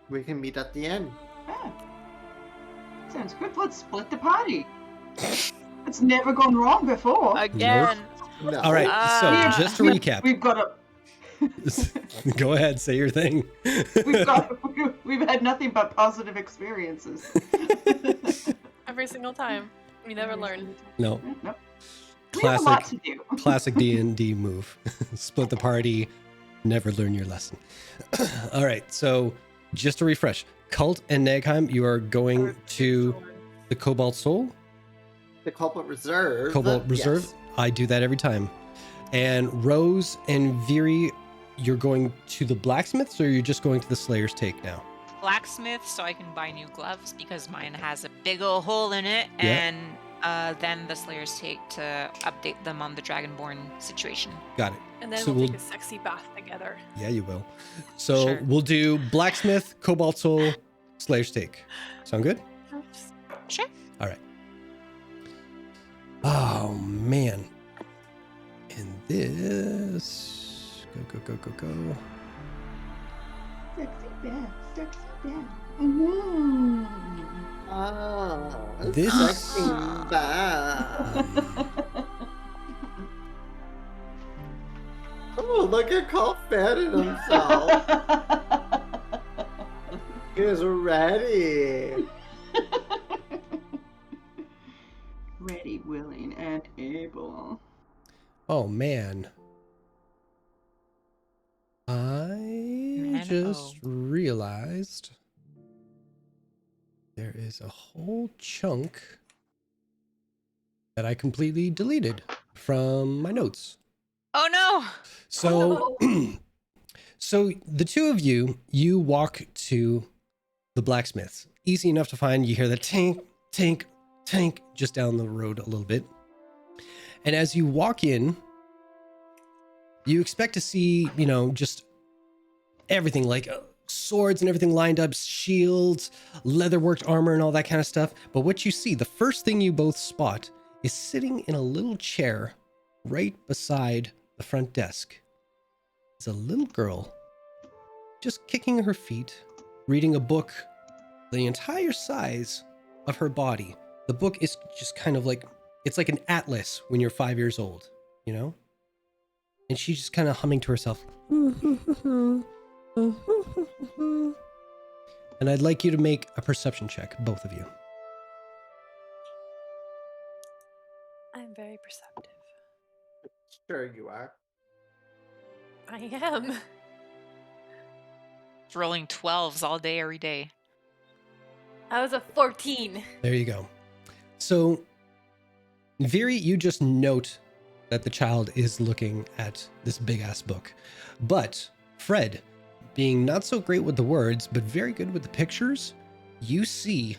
We can meet at the end. Yeah. Sounds good. Let's split the party. It's never gone wrong before. again? No. All right. So Ah. just to recap, We've got a go ahead, say your thing. we've had nothing but positive experiences. Every single time. We never learn. No, Nope. We have a lot classic, to do. classic D&D move. Split the party, never learn your lesson. All right. So just to refresh, Cult and Nagheim, you are going to the Cobalt Soul. The Cobalt Reserve. Cobalt Reserve. Yes. I do that every time. And Rose and Viri, you're going to the blacksmiths, or you're just going to the Slayer's Take now? Blacksmith, so I can buy new gloves because mine has a big old hole in it, Yeah. and then the Slayer's Take to update them on the Dragonborn situation. Got it. And then So we'll we'll- take a sexy bath together. Yeah, you will. So Sure. we'll do blacksmith, Cobalt Soul, Slayer's Take. Sound good? Sure. All right. Oh man. And this. Go. Sexy bath, sexy bath. Mm-hmm. Ah, This- sexy bath. Oh, look at Cole fanning himself. He's ready. Ready, willing, and able. Oh man. I just realized there is a whole chunk that I completely deleted from my notes. Oh no! So, so the two of you walk to the blacksmiths. Easy enough to find. You hear the tink, tink, tink just down the road a little bit. And as you walk in, you expect to see, just everything like swords and everything lined up, shields, leather-worked armor and all that kind of stuff. But what you see, the first thing you both spot is sitting in a little chair right beside the front desk is a little girl just kicking her feet, reading a book the entire size of her body. The book is just kind of like, it's like an atlas when you're 5 years old, And she's just kind of humming to herself. And I'd like you to make a perception check, both of you. I'm very perceptive. Sure you are. I am. Rolling 12s all day, every day. I was a 14. There you go. So, Viri, you just note that the child is looking at this big ass book. But Fred, being not so great with the words, but very good with the pictures, you see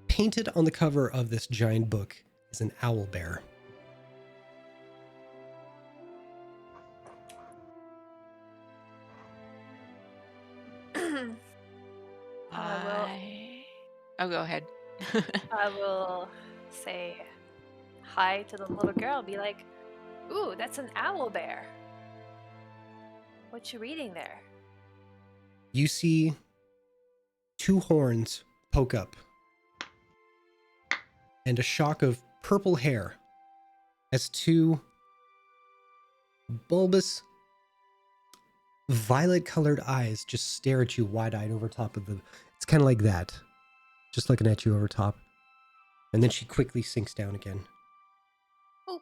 painted on the cover of this giant book is an owl bear. Oh, go ahead. I will say hi to the little girl. Be like, "Ooh, that's an owl bear. What you reading there?" You see two horns poke up and a shock of purple hair as two bulbous violet colored eyes just stare at you wide-eyed over top of the... It's kind of like that. Just looking at you over top. And then she quickly sinks down again. Oh,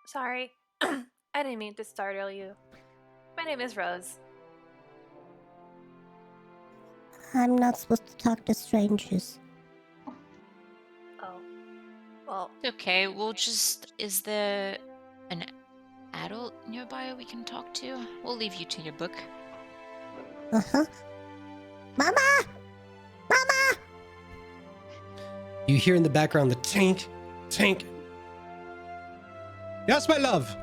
sorry. I didn't mean to startle you. My name is Rose. I'm not supposed to talk to strangers. Oh, well, Okay, we'll just... Is there an adult nearby we can talk to? We'll leave you to your book. Uh-huh. Mama! Mama! You hear in the background the tink, tink. Yes, my love.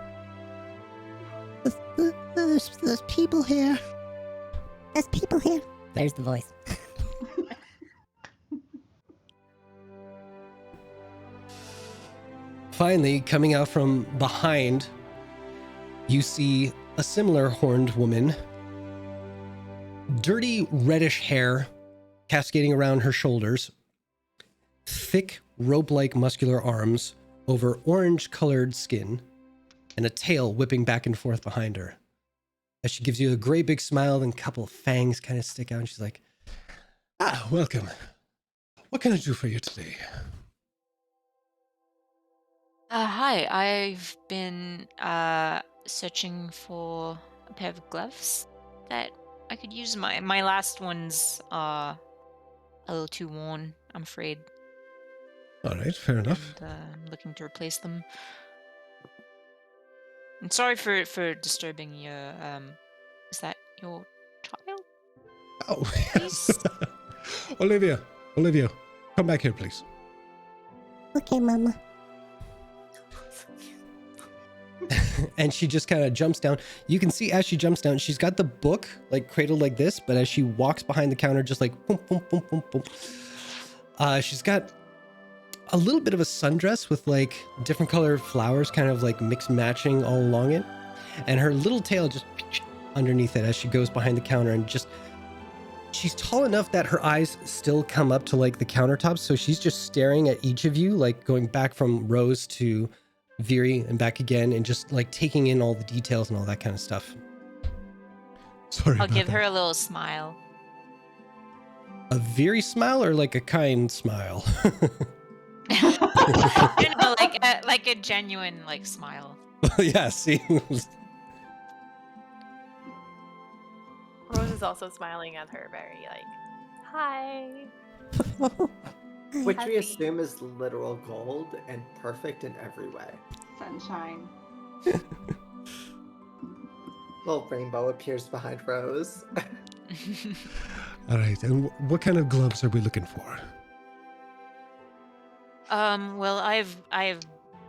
There's people here. There's people here. There's the voice. Finally, coming out from behind, you see a similar horned woman. Dirty reddish hair cascading around her shoulders. Thick rope-like muscular arms over orange-colored skin. And a tail whipping back and forth behind her. As she gives you a great big smile, and a couple of fangs kind of stick out, and she's like, Welcome. What can I do for you today? Hi, I've been searching for a pair of gloves that I could use. My last one's a little too worn, I'm afraid. All right, fair enough. And I'm looking to replace them. And sorry for disturbing your is that your child? Oh, yes. Olivia, come back here, please. Okay, Mama. and she just kind of jumps down. You can see as she jumps down, she's got the book like cradled like this, but as she walks behind the counter, just like boom, boom, boom, boom, boom. She's got a little bit of a sundress with like different colored flowers kind of like mixed matching all along it. And her little tail just underneath it as she goes behind the counter, and just, she's tall enough that her eyes still come up to like the countertops. So she's just staring at each of you, like going back from Rose to Viri and back again, and just like taking in all the details and all that kind of stuff. Sorry. I'll about give that. her a little smile. A Viri smile or like a kind smile? like a genuine like smile. Yeah, see? Rose is also smiling at her, very like, hi. Which we Happy. assume is literal gold and perfect in every way. Sunshine. Little rainbow appears behind Rose. All right, and what kind of gloves are we looking for? Well, I've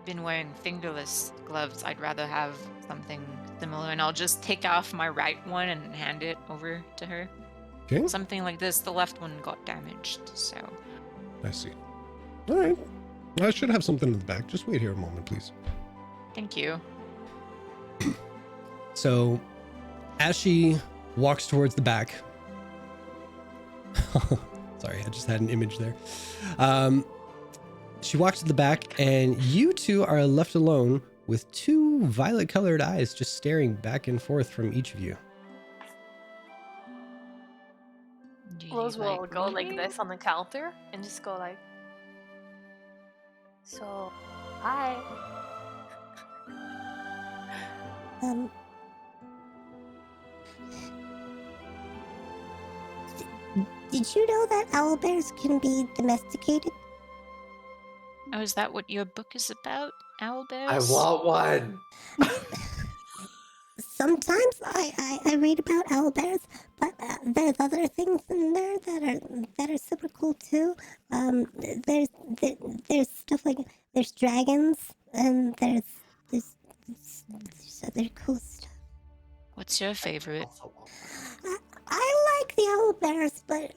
been wearing fingerless gloves. I'd rather have something similar, and I'll just take off my right one and hand it over to her. Okay, Something like this. The left one got damaged, so. I see. All right, I should have something in the back. Just wait here a moment, please. Thank you. So as she walks towards the back, sorry, I just had an image there. She walks to the back, and you two are left alone with two violet-colored eyes just staring back and forth from each of you. Do you Rose will like go like me? this on the counter and just go like, so, hi. Did you know that owlbears can be domesticated? Oh, is that what your book is about? Owlbears? I want one. Sometimes I read about owlbears, but there's other things in there that are super cool too. There's stuff like there's dragons, and there's other cool stuff. What's your favorite? Also want I like the owlbears, but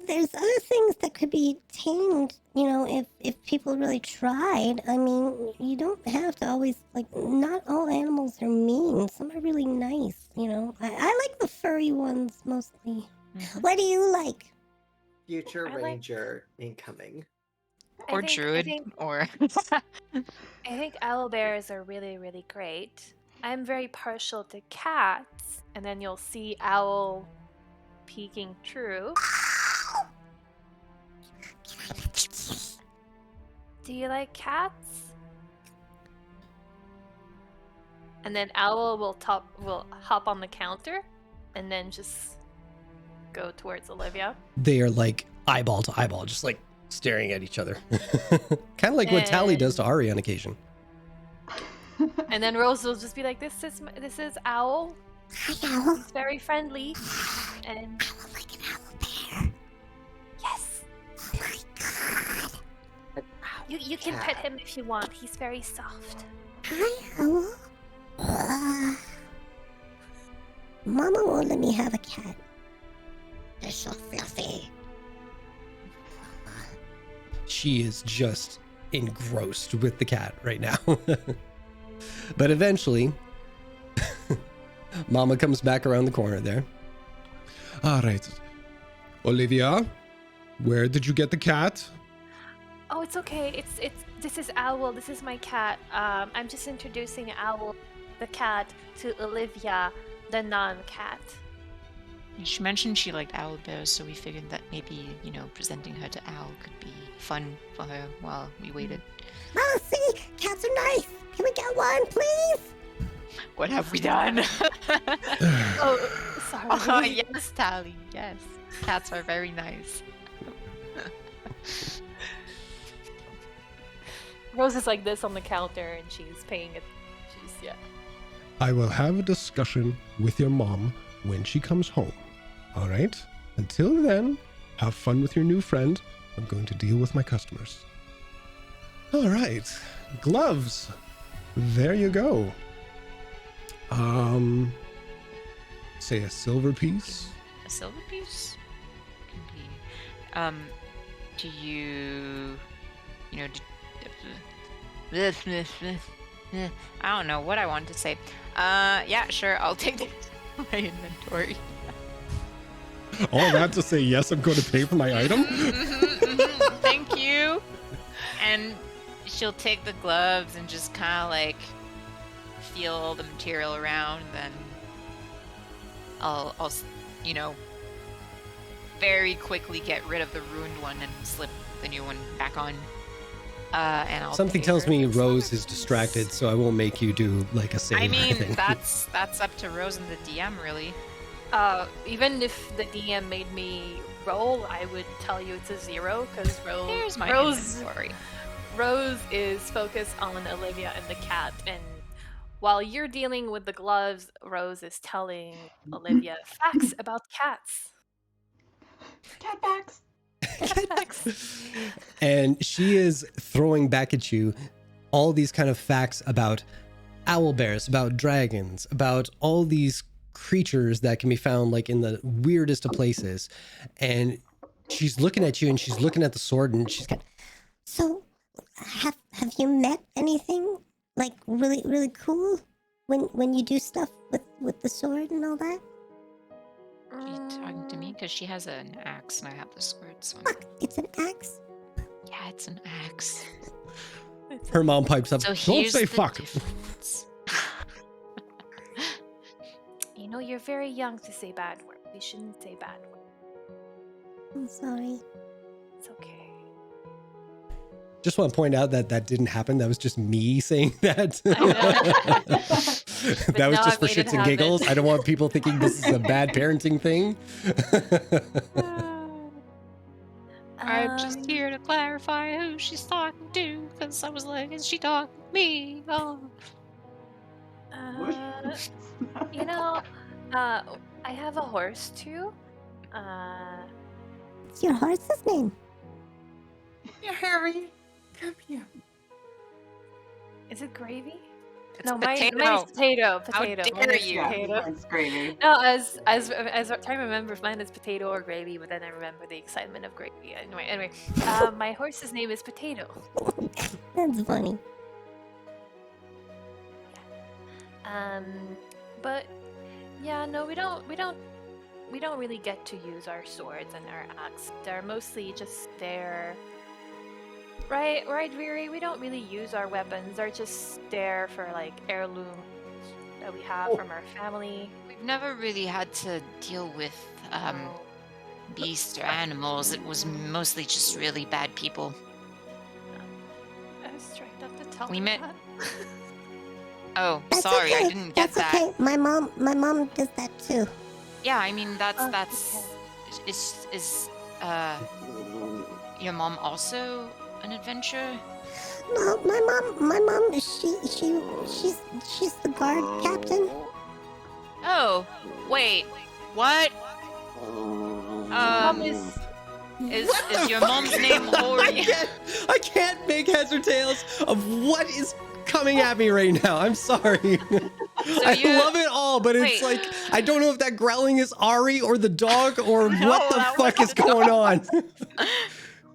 there's other things that could be tamed. If people really tried. I mean, you don't have to always Not all animals are mean. Some are really nice. I like the furry ones mostly. Mhm. What do you like? future I like- ranger incoming. Or druid? Or. I think owlbears are really, really great. I'm very partial to cats, and then you'll see owl peeking through. Do you like cats? And then owl will hop on the counter, and then just go towards Olivia. They are like eyeball to eyeball, just like staring at each other. Kind of like what Tally does to Ari on occasion. And then Rose will just be like, "This is Owl. Hi, owl. He's very friendly." And I would like an owlbear. yes, Oh my god. you can pet him if you want. He's very soft. Hi, Owl. Mama won't let me have a cat. They're so fluffy. She is just engrossed with the cat right now. But eventually, Mama comes back around the corner there. All right. Olivia, where did you get the cat? Oh, it's okay. This is Owl. This is my cat. I'm just introducing Owl, the cat, to Olivia, the non-cat. She mentioned she liked owl bears, so we figured that maybe, presenting her to Owl could be fun for her while we waited. Oh, see? Cats are nice. Can we get one, please? What have we done? Oh, sorry. Oh, yes, Tally, yes. Cats are very nice. Rose is like this on the counter, and she's paying it. Yeah. I will have a discussion with your mom when she comes home. All right? Until then, have fun with your new friend. I'm going to deal with my customers. All right. Gloves. There you go. Say a silver piece. A silver piece? Do you... I don't know what I wanted to say. Yeah, sure, I'll take my inventory. All that to say, yes, I'm going to pay for my item? Thank you. And she'll take the gloves and just kind of like feel the material around, then I'll very quickly get rid of the ruined one and slip the new one back on. And I'll Something pay tells her. me Rose is distracted, so I won't make you do like a save. I or mean, anything. that's up to Rose and the DM, really. Even if the DM made me roll, I would tell you it's a 0 because Here's my Rose inventory. Rose is focused on Olivia and the cat, and while you're dealing with the gloves, Rose is telling Olivia facts about cats. Cat facts. Cat facts. And she is throwing back at you all these kind of facts about owl bears, about dragons, about all these creatures that can be found like in the weirdest of places. And she's looking at you and she's looking at the sword and she's got, So, have you met anything like really cool when you do stuff with the sword and all that? Are you talking to me? Because she has an axe and I have the sword, so... Fuck, it's an axe. Yeah, it's an axe. her mom pipes up. So Don't here's say the fuck. difference. You know, you're very young to say bad words. You shouldn't say bad words. I'm sorry. It's okay. Just want to point out that that didn't happen. That was just me saying that. I know. That was now just I've for made it shits and giggles. happen. I don't want people thinking this is a bad parenting thing. I'm just Um, here to clarify who she's talking to, because I was like, is she talking to me? Oh. You know, I have a horse too. What's your horse's name? Yeah, Harry, come here. Is it Gravy? It's No, mine potato. is potato. How Potato. dare Mine is you. Yeah, Potato. it's gravy. No, as I'm trying to remember if mine is potato or gravy, but then I remember the excitement of gravy. Anyway, my horse's name is Potato. That's funny. But yeah, no, we don't really get to use our swords and our axe. They're mostly just there. Right, Viri? We don't really use our weapons. They're just there for like heirlooms that we have from our family. We've never really had to deal with beasts or animals. It was mostly just really bad people. I was trying not to tell We her met- that. Oh, That's sorry, okay. I didn't get That's that. okay. My mom does that too. Yeah, I mean that's okay. is your mom also an adventurer? No, my mom, she's the guard captain. Oh, wait, what? Mom is Is your mom's name Ori? I can't make heads or tails of what is coming at me right now. I'm sorry. So I you- love it all, but it's Wait. like I don't know if that growling is Ari or the dog or No, what the that fuck was is the going on.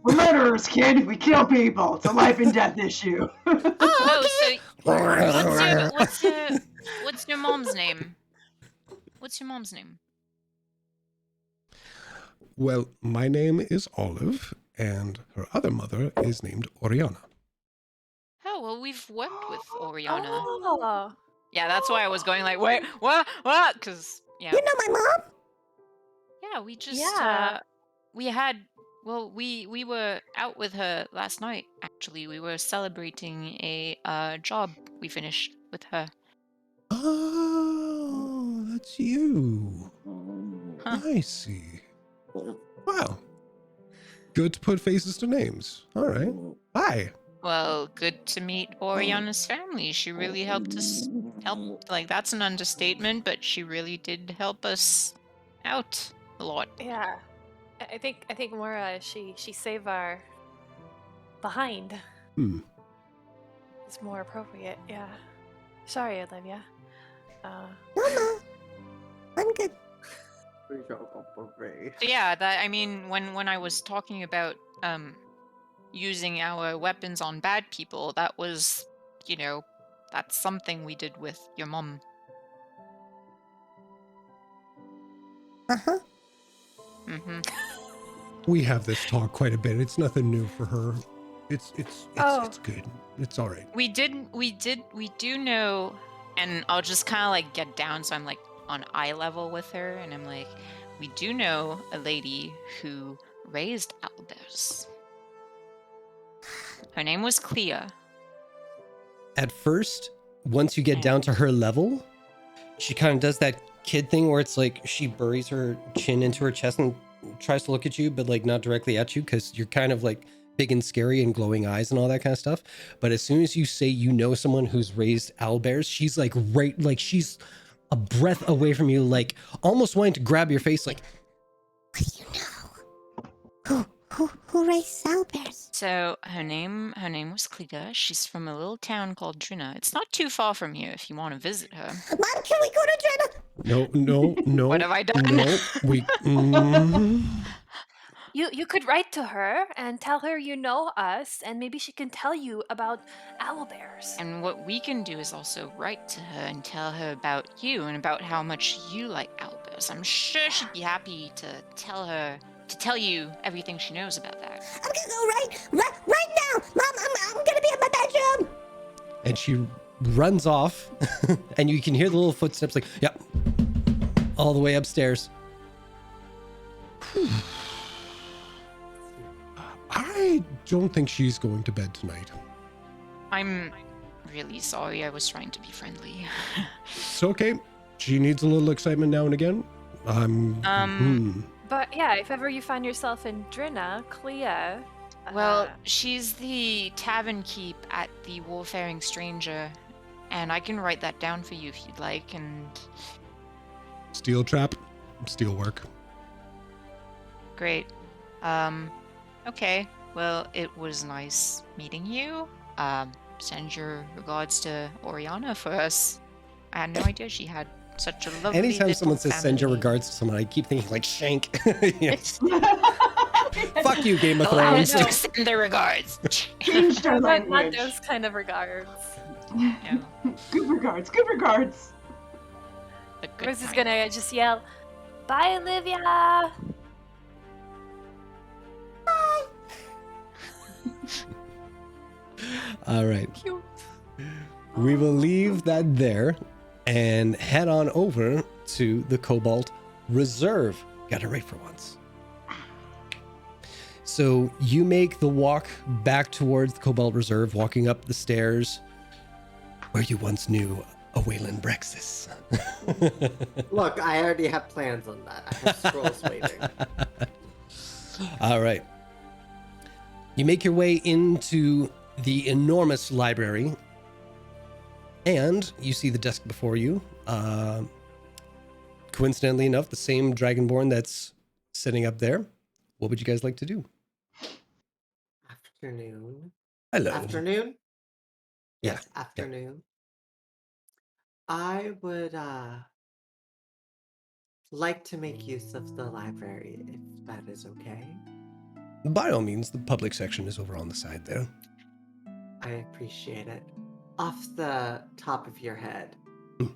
We're murderers, kid. We kill people. It's a life and death issue. Oh, so what's your mom's name? What's your mom's name? Well, my name is Olive, and her other mother is named Oriana. Oh, well, we've worked with Oriana. Oh. Yeah, that's why I was going like, wait, what? Because yeah, You know my mom? yeah, we just Yeah. we were out with her last night. Actually, we were celebrating a job we finished with her. Oh, that's you. Huh. I see. Wow. Good to put faces to names. All right. Bye. Well, good to meet Oriana's family. She really helped us. Like that's an understatement, but she really did help us out a lot. Yeah. I think Mora she saved our behind. Hmm. It's more appropriate. Yeah. Sorry, Olivia. Mama, I'm good. So yeah, that I mean, when I was talking about using our weapons on bad people, that was, that's something we did with your mom. Uh-huh. Mm-hmm. We have this talk quite a bit. It's nothing new for her. It's Oh. it's good. It's all right. We do know, and I'll just kind of like get down so I'm like on eye level with her, and I'm like, we do know a lady who raised owlbears. Her name was Clea. At first, once you get down to her level, she kind of does that kid thing where it's like she buries her chin into her chest and tries to look at you, but like not directly at you because you're kind of like big and scary and glowing eyes and all that kind of stuff. But as soon as you say you know someone who's raised owlbears, she's like right, like she's a breath away from you, like almost wanting to grab your face, like, What do you know? Who raised owlbears? So her name was Clea. She's from a little town called Drina. It's not too far from here if you want to visit her. Mom, can we go to Jenna? No. What have I done? No. We. You could write to her and tell her you know us, and maybe she can tell you about owlbears. And what we can do is also write to her and tell her about you and about how much you like owlbears. I'm sure she'd be happy to tell you everything she knows about that. I'm gonna go right now. Mom, I'm gonna be in my bedroom. and she runs off, and you can hear the little footsteps, like, yep, all the way upstairs. I don't think she's going to bed tonight. I'm really sorry. I was trying to be friendly. It's okay. She needs a little excitement now and again. But yeah, if ever you find yourself in Drina, Clea. Well, she's the tavern keep at the Warfaring Stranger, and I can write that down for you if you'd like. And Steel trap, steel work. great. Okay. Well, it was nice meeting you. Send your regards to Oriana for us. I had no idea she had such a lovely. Anytime little someone says send your family. regards to someone, I keep thinking like Shank. Yeah. Fuck you, Game of Oh, I Thrones. do send their regards. Changed our not language. those kind of regards. Yeah, Good regards. Good regards. the good Rose is kind. gonna just yell, "Bye, Olivia!" All right. Cute. We will leave that there and head on over to the Cobalt Reserve. Got it right for once. So you make the walk back towards the Cobalt Reserve, walking up the stairs where you once knew a Wayland Brexis. Look, I already have plans on that. I have scrolls waiting. All right. You make your way into the enormous library, and you see the desk before you. Coincidentally enough, the same Dragonborn that's sitting up there. What would you guys like to do? Afternoon. Hello. Afternoon? Yeah, Yes, afternoon. I would like to make use of the library if that is okay. By all means, the public section is over on the side there. I appreciate it. Off the top of your head, Mm.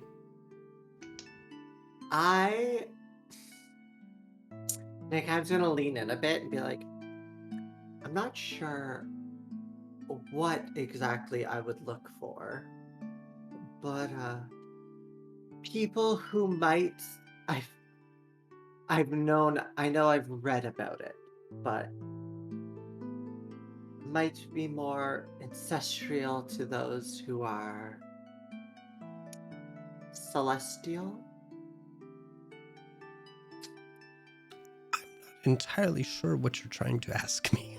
Nick, I'm gonna lean in a bit and be like, I'm not sure what exactly I would look for, but people who might, I've I know I've read about it, but might be more ancestral to those who are celestial. Entirely sure what you're trying to ask me.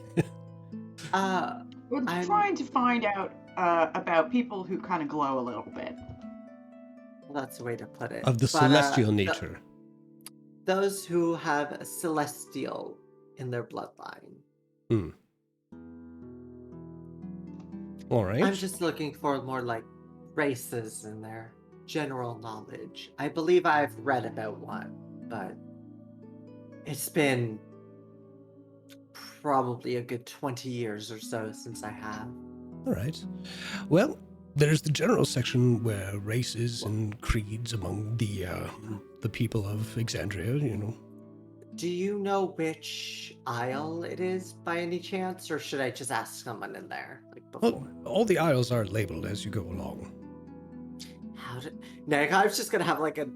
We're I'm- trying to find out about people who kind of glow a little bit. Well, that's the way to put it. Of the But, celestial nature. those who have a celestial in their bloodline. All right. I'm just looking for more like races and their general knowledge. I believe I've read about one, but it's been probably a good 20 years or so since I have. All right. Well, there's the general section where races and creeds among the people of Exandria, you know. Do you know which aisle it is by any chance, or should I just ask someone in there like before? Well, all the aisles are labeled as you go along. Nick, I was just gonna have like a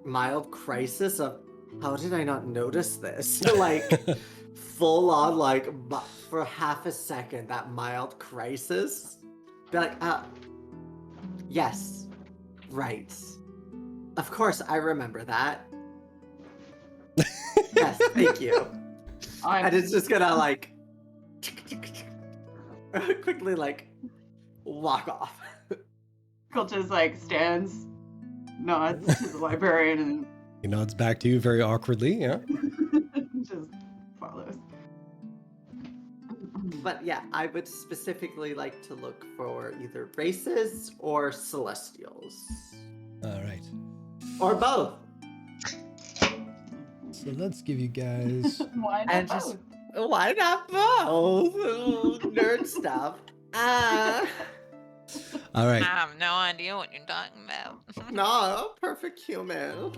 mild crisis of how did I not notice this? Like full on like for half a second that mild crisis. Be like, yes, right. Of course, I remember that. Yes, thank you. And it's just gonna like quickly like walk off. Colt just like stands, nods to the librarian, and He nods back to you very awkwardly, yeah. just follows. But yeah, I would specifically like to look for either races or celestials. All right. Or both. So let's give you guys... Why not And both? why not both? Nerd stuff. All right. I have no idea what you're talking about. No, perfect human.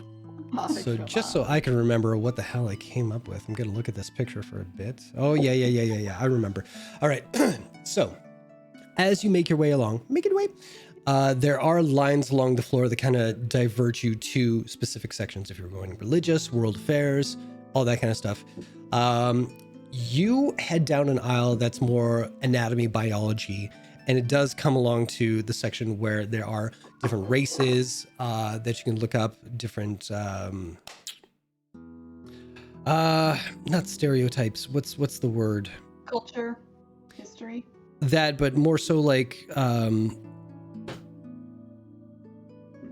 Perfect So human. just so I can remember what the hell I came up with, I'm going to look at this picture for a bit. Oh, yeah. I remember. All right. So as you make your way along, make it way. There are lines along the floor that kind of divert you to specific sections. If you're going religious, world affairs, all that kind of stuff. You head down an aisle that's more anatomy, biology, and it does come along to the section where there are different races that you can look up, different, not stereotypes. What's the word? Culture, history. That, but more so like,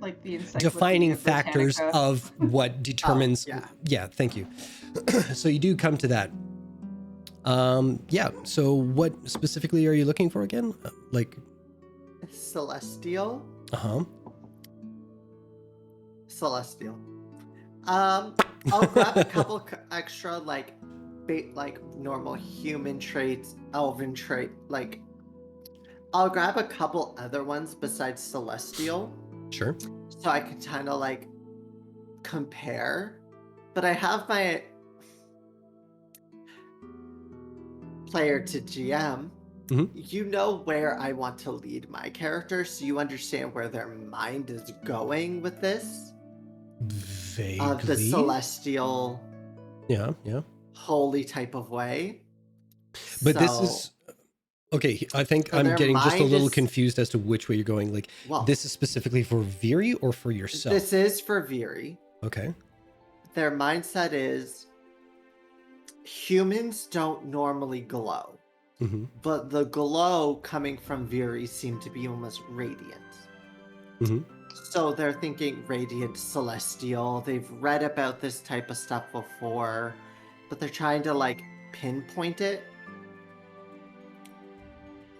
Like the defining Encyclopedia factors Britannica. of what determines. yeah. Thank you. So you do come to that. Yeah. So what specifically are you looking for again? Like, Celestial. Celestial. I'll grab a couple extra like normal human traits, elven trait. Like, I'll grab a couple other ones besides celestial, Sure. so I can kind of like compare. But I have my player to GM. Mhm. You know where I want to lead my character, so you understand where their mind is going with this. Vaguely. Of the celestial, Yeah. holy type of way. But this So- is okay. I think So I'm their getting just a mind little is- confused as to which way you're going. Like, well, this is specifically for Viri or for yourself? this is for Viri. Okay. Their mindset is humans don't normally glow, Mm-hmm. but the glow coming from Viri seemed to be almost radiant. Mhm. So they're thinking radiant celestial. They've read about this type of stuff before, but they're trying to like pinpoint it.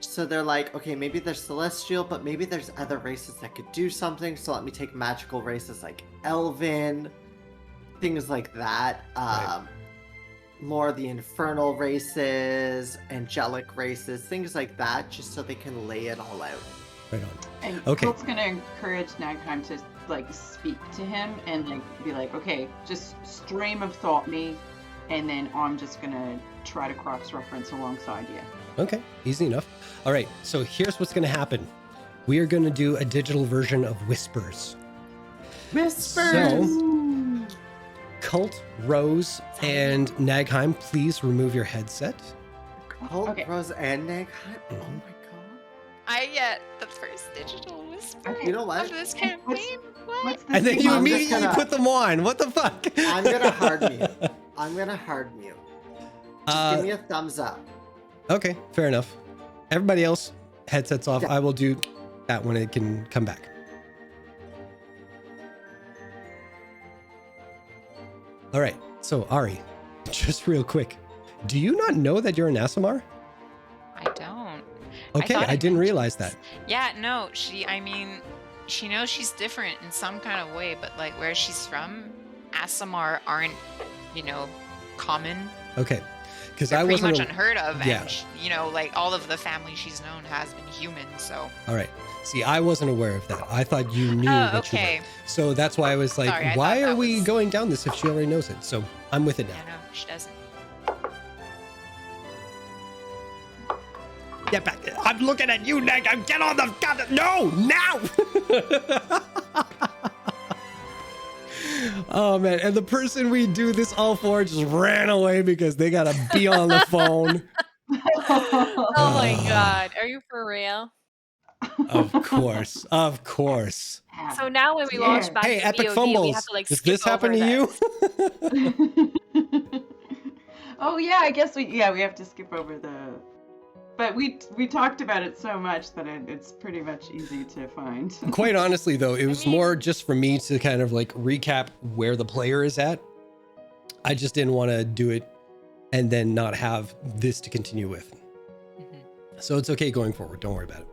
So they're like, okay, maybe they're celestial, but maybe there's other races that could do something. So let me take magical races like Elven, things like that. Right. More of the infernal races, angelic races, things like that, just so they can lay it all out. Right on. And Okay. Colt's gonna encourage Nagheim to like speak to him and like be like, okay, just stream of thought me, and then I'm just gonna try to cross-reference alongside you. Okay, easy enough. All right, so here's what's going to happen. We are going to do a digital version of Whispers. Whispers! So, Cult, Rose, and Nagheim, please remove your headset. Colt, Okay. Rose, and Nagheim? Oh my god. I get the first digital whisper Okay. You know what? of this campaign. What? What's the And then thing you on I'm just immediately gonna- put them on. What the fuck? I'm gonna hard mute. I'm gonna hard mute. Just give me a thumbs up. Okay, fair enough. Everybody else, headsets off. Yeah. I will do that when it can come back. All right, so Ari, just real quick. Do you not know that you're an Asimar? I don't. Okay, thought I it didn't mentioned- realize that. Yeah, no, she knows she's different in some kind of way, but like where she's from, Asimar aren't, common. Okay, because They're I pretty wasn't. much unheard of. Yeah. And, like all of the family she's known has been human, so. All right. See, I wasn't aware of that. I thought you knew Oh, what you okay. were. So that's why I was like, Sorry, I why thought are that we was- going down this if she already knows it? So I'm with it now. Yeah, no, she doesn't. Get back. I'm looking at you, Nick. I'm get on the goddamn. No, now. Oh man, and the person we do this all for just ran away because they gotta be on the phone. Oh my god, are you for real? Of course, of course. So now when we launch Yeah. back Hey, to Epic VOD, Fumbles. we have to like Does skip this happen over to you? this. Oh yeah, I guess we have to skip over the. But we talked about it so much that it's pretty much easy to find. Quite honestly, though, it was mean- more just for me to kind of like recap where the player is at. I just didn't want to do it and then not have this to continue with. So it's okay going forward. Don't worry about it.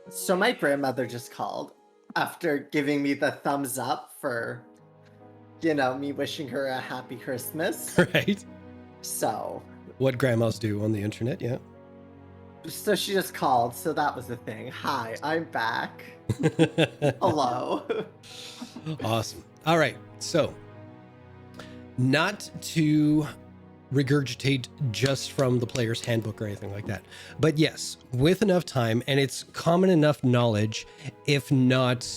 So my grandmother just called after giving me the thumbs up for, me wishing her a happy Christmas. Right? So What grandmas do on the internet, yeah. she just called, so that was the thing. Hi, I'm back. Hello. Awesome. All right. So, not to regurgitate just from the player's handbook or anything like that, but yes, with enough time and it's common enough knowledge, if not,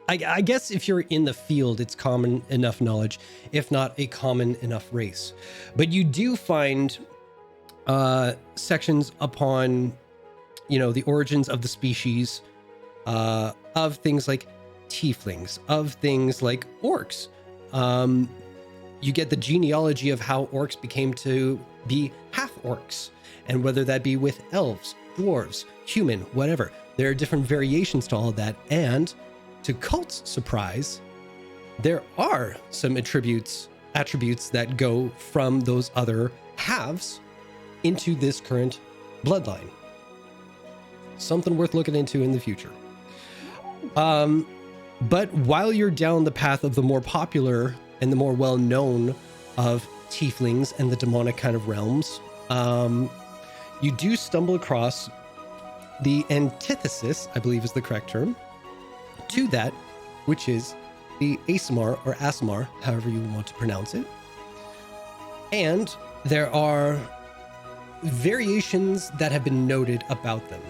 I guess if you're in the field, it's common enough knowledge, if not a common enough race. But you do find sections upon, the origins of the species, of things like tieflings, of things like orcs. You get the genealogy of how orcs became to be half orcs, and whether that be with elves, dwarves, human, whatever. There are different variations to all of that, and to Cult's surprise, there are some attributes that go from those other halves into this current bloodline. Something worth looking into in the future. But while you're down the path of the more popular and the more well-known of tieflings and the demonic kind of realms, you do stumble across the antithesis, I believe is the correct term, to that, which is the Asimar or Asimar, however you want to pronounce it. And there are variations that have been noted about them.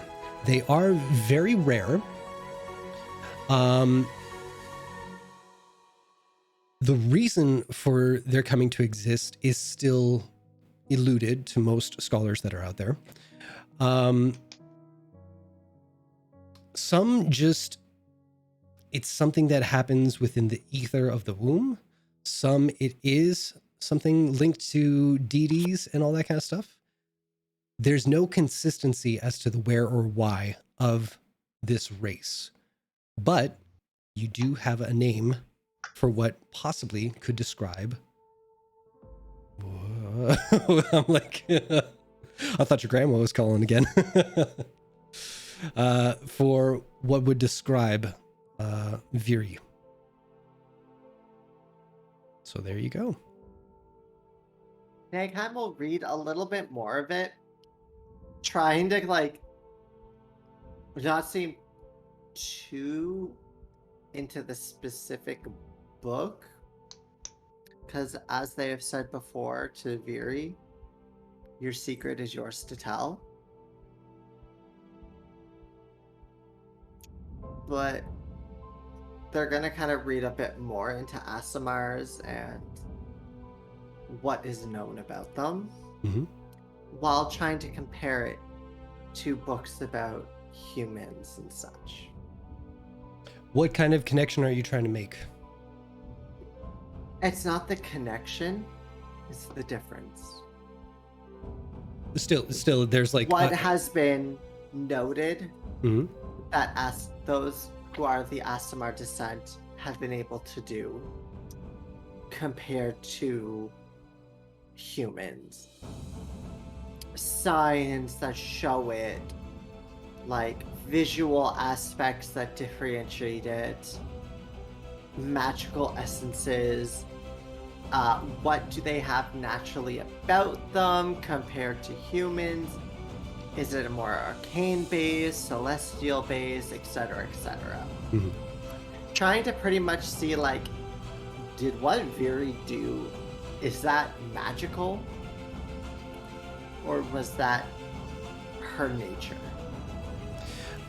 They are very rare. The reason for their coming to exist is still eluded to most scholars that are out there. Some just, it's something that happens within the ether of the womb. Some it is something linked to deities and all that kind of stuff. There's no consistency as to the where or why of this race, but you do have a name for what possibly could describe. I'm like, I thought your grandma was calling again. For what would describe Viri. So there you go. Nagheim will read a little bit more of it, trying to like not seem too into the specific book, because as they have said before to Viri, your secret is yours to tell. But they're gonna kind of read a bit more into Asimars and what is known about them, Mm-hmm. while trying to compare it to books about humans and such. What kind of connection are you trying to make? It's not the connection, it's the difference. Still, there's like What has been noted Mhm. that those who are the Asimar descent have been able to do compared to humans. Signs that show it, like visual aspects that differentiate it, magical essences, what do they have naturally about them compared to humans? Is it a more arcane base, celestial base, etc., etc.? Mhm. Trying to pretty much see, like, did what Viri do, is that magical? Or was that her nature?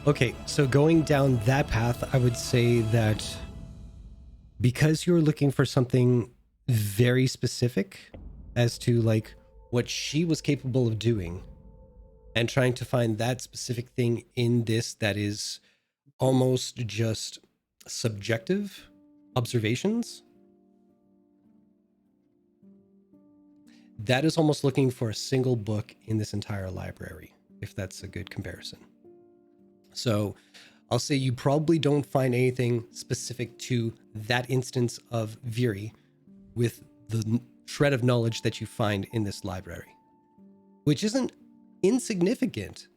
Okay, so going down that path, I would say that because you're looking for something very specific as to like what she was capable of doing and trying to find that specific thing in this that is almost just subjective observations, that is almost looking for a single book in this entire library, if that's a good comparison. So I'll say you probably don't find anything specific to that instance of Viri with the shred of knowledge that you find in this library, which isn't insignificant,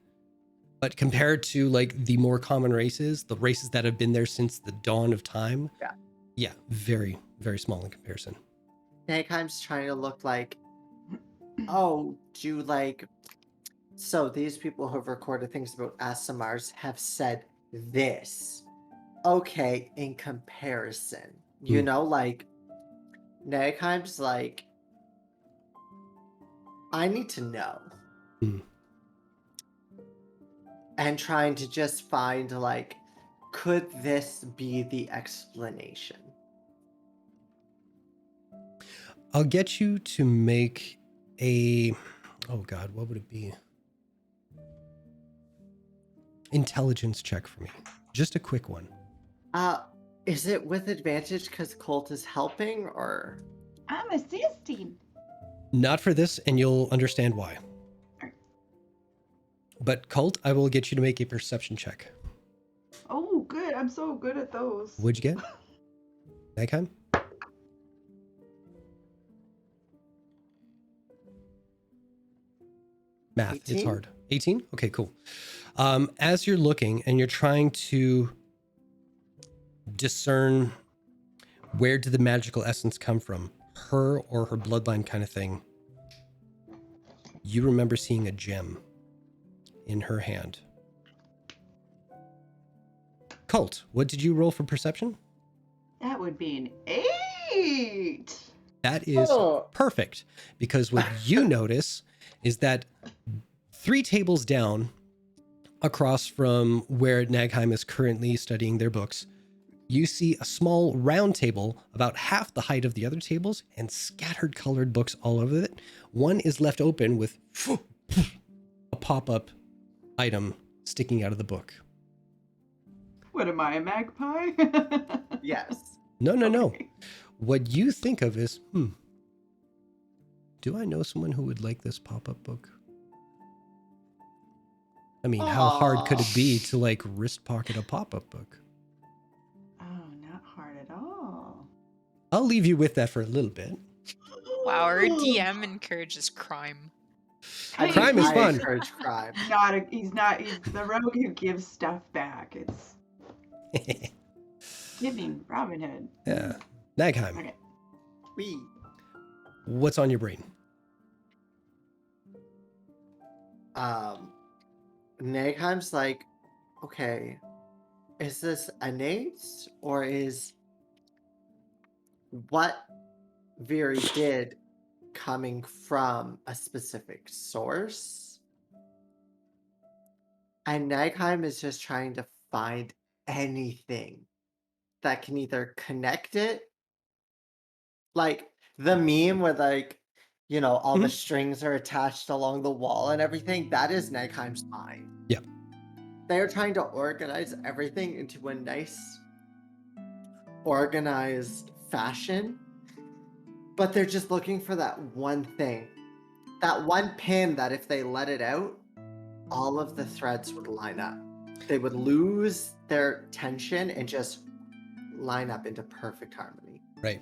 but compared to like the more common races, the races that have been there since the dawn of time, yeah, very, very small in comparison. Nagheim's trying to look like, oh, so these people who have recorded things about Asimars have said this. Okay, in comparison. You know, like, Nagheim's like, I need to know. And trying to just find, like, could this be the explanation? I'll get you to make a, oh God, what would it be? Intelligence check for me. Just a quick one. Is it with advantage because Colt is helping, or? I'm assisting. Not for this, and you'll understand why. But Colt, I will get you to make a perception check. Oh, good. I'm so good at those. What'd you get? Nagheim? Math, 18? It's hard. 18? Okay, cool. As you're looking and you're trying to discern where did the magical essence come from, her or her bloodline kind of thing, you remember seeing a gem in her hand. Colt, what did you roll for perception? That would be an 8. That is perfect, because what you notice is that 3 tables down across from where Nagheim is currently studying their books, you see a small round table about half the height of the other tables and scattered colored books all over it. One is left open with a pop-up item sticking out of the book. What am I, a magpie? Yes. No. What you think of is, do I know someone who would like this pop-up book? I mean, how hard could it be to like wrist pocket a pop-up book? Oh, not hard at all. I'll leave you with that for a little bit. Wow, our DM encourages crime. Hey, Crime is I fun. encourage crime. He's the rogue who gives stuff back. It's giving Robin Hood. Yeah. Nagheim, Okay. We. what's on your brain? Nagheim's like, okay, is this innate or is what Viri did coming from a specific source? And Nagheim is just trying to find anything that can either connect it, like the meme where like, you know, all the strings are attached along the wall and everything. That is Nagheim's mind. Yeah. They're trying to organize everything into a nice, organized fashion, but they're just looking for that one thing, that one pin that if they let it out, all of the threads would line up. They would lose their tension and just line up into perfect harmony. Right.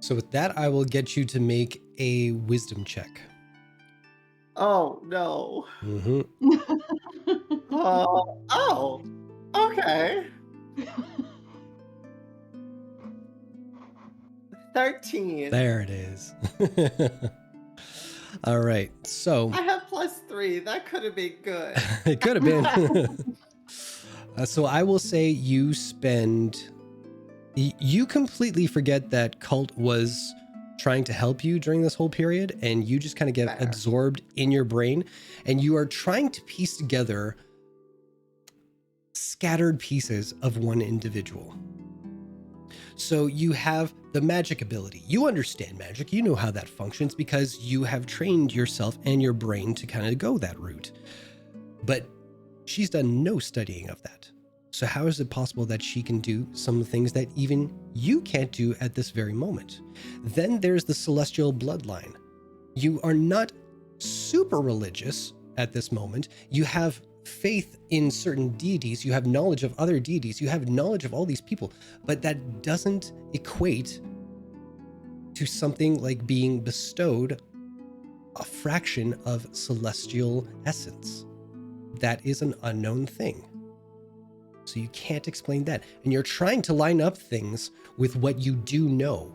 So with that, I will get you to make a wisdom check. Oh no. Mm-hmm. Oh, okay. 13. There it is. All right. So I have +3. That could have been good. it could have been. So I will say you spend. You completely forget that Cult was trying to help you during this whole period, and you just kind of get Fair. absorbed in your brain, and you are trying to piece together scattered pieces of one individual. So you have the magic ability. You understand magic. You know how that functions because you have trained yourself and your brain to kind of go that route. But she's done no studying of that. So how is it possible that she can do some things that even you can't do at this very moment? Then there's the celestial bloodline. You are not super religious at this moment. You have faith in certain deities. You have knowledge of other deities. You have knowledge of all these people, but that doesn't equate to something like being bestowed a fraction of celestial essence. That is an unknown thing. So you can't explain that. And you're trying to line up things with what you do know.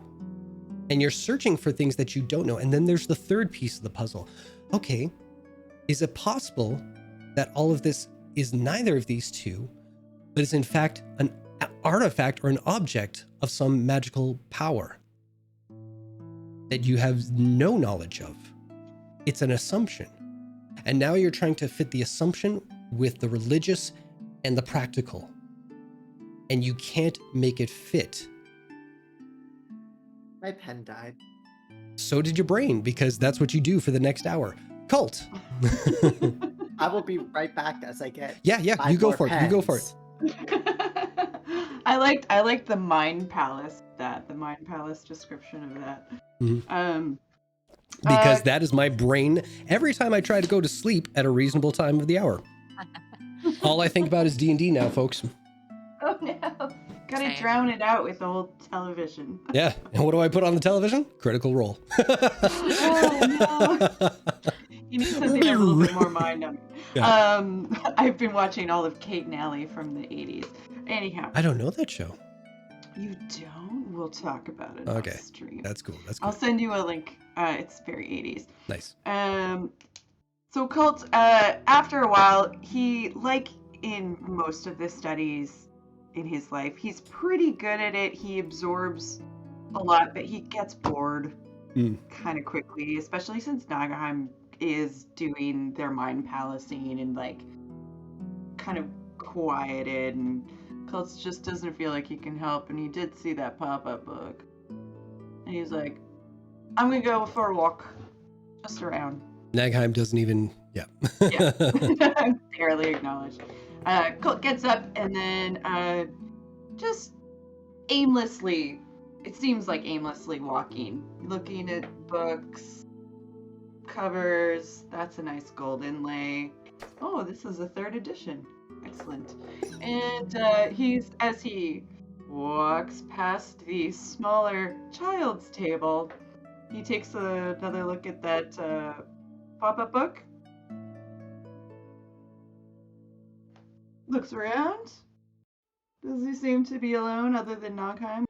And you're searching for things that you don't know. And then there's the third piece of the puzzle. Okay, is it possible that all of this is neither of these two, but is in fact an artifact or an object of some magical power that you have no knowledge of? It's an assumption. And now you're trying to fit the assumption with the religious and the practical, and you can't make it fit. My pen died. So did your brain, because that's what you do for the next hour. Cult. I will be right back as I get. Yeah, you 5 go more for it. You go for pens. it. I liked the Mind Palace, the Mind Palace description of that. Mhm. Because that is my brain every time I try to go to sleep at a reasonable time of the hour. All I think about is D&D now, folks. Oh no. Gotta Same. drown it out with old television. Yeah. And what do I put on the television? Critical Role. Oh no. You need something a little bit more mind-numbing. Yeah. I've been watching all of Kate and Allie from the 80s. Anyhow. I don't know that show. You don't? We'll talk about it Okay. off stream. That's cool. That's I'll cool. send you a link. It's very 80s. Nice. So Cult, after a while, he, like in most of the studies in his life, he's pretty good at it. He absorbs a lot, but he gets bored kind of quickly, especially since Nagheim is doing their mind palacing and like kind of quieted, and Cult just doesn't feel like he can help. And he did see that pop-up book, and he's like, I'm gonna go for a walk just around. Nagheim doesn't even, yeah. Yeah, barely acknowledged. Colt gets up and then just aimlessly, it seems like aimlessly walking, looking at books, covers. That's a nice gold inlay. Oh, this is a 3rd edition. Excellent. And as he walks past the smaller child's table, he takes another look at that pop-up book. Looks around. Does he seem to be alone other than Nogheim?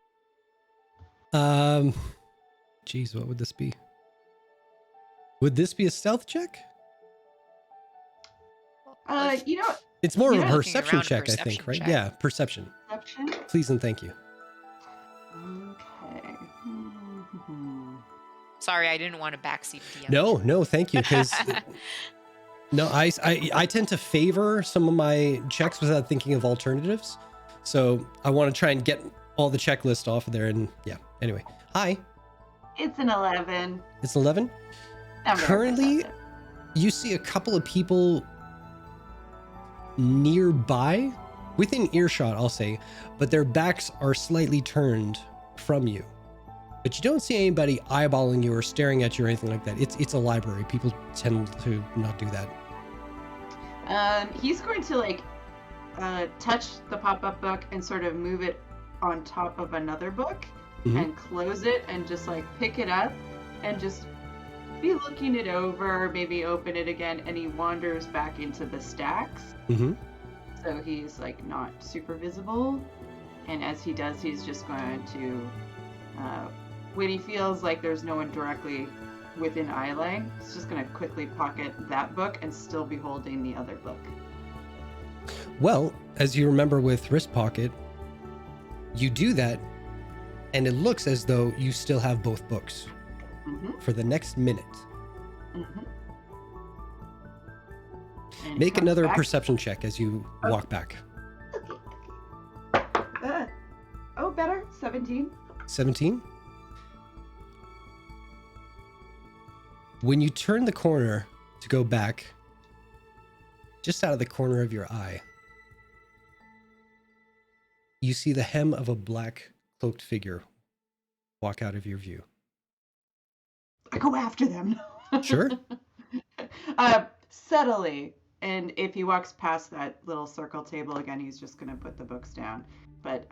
Geez, what would this be? Would this be a stealth check? You know, It's more of Yeah. a Looking perception around, a check, I think, perception right? check. Yeah, perception. perception. Please and thank you. Okay. Sorry, I didn't want to backseat DM. No, thank you. Because no, I tend to favor some of my checks without thinking of alternatives. So I want to try and get all the checklist off of there. And yeah, anyway. Hi, It's an 11. it's 11. I'm very Currently, perceptive. you see a couple of people nearby, within earshot, I'll say, but their backs are slightly turned from you. But you don't see anybody eyeballing you or staring at you or anything like that. It's a library. People tend to not do that. He's going to like touch the pop-up book and sort of move it on top of another book Mhm. and close it and just like pick it up and just be looking it over, maybe open it again, and he wanders back into the stacks. Mm-hmm. So he's like not super visible. And as he does, he's just going to, when he feels like there's no one directly within eye line, he's just going to quickly pocket that book and still be holding the other book. Well, as you remember with wrist pocket, you do that, and it looks as though you still have both books Mm-hmm. for the next minute. Mm-hmm. And he Make comes another back. perception check as you walk back. Oh, better. 17. 17. When you turn the corner to go back, just out of the corner of your eye, you see the hem of a black cloaked figure walk out of your view. I go after them. Sure. Subtly. And if he walks past that little circle table again, he's just gonna put the books down. But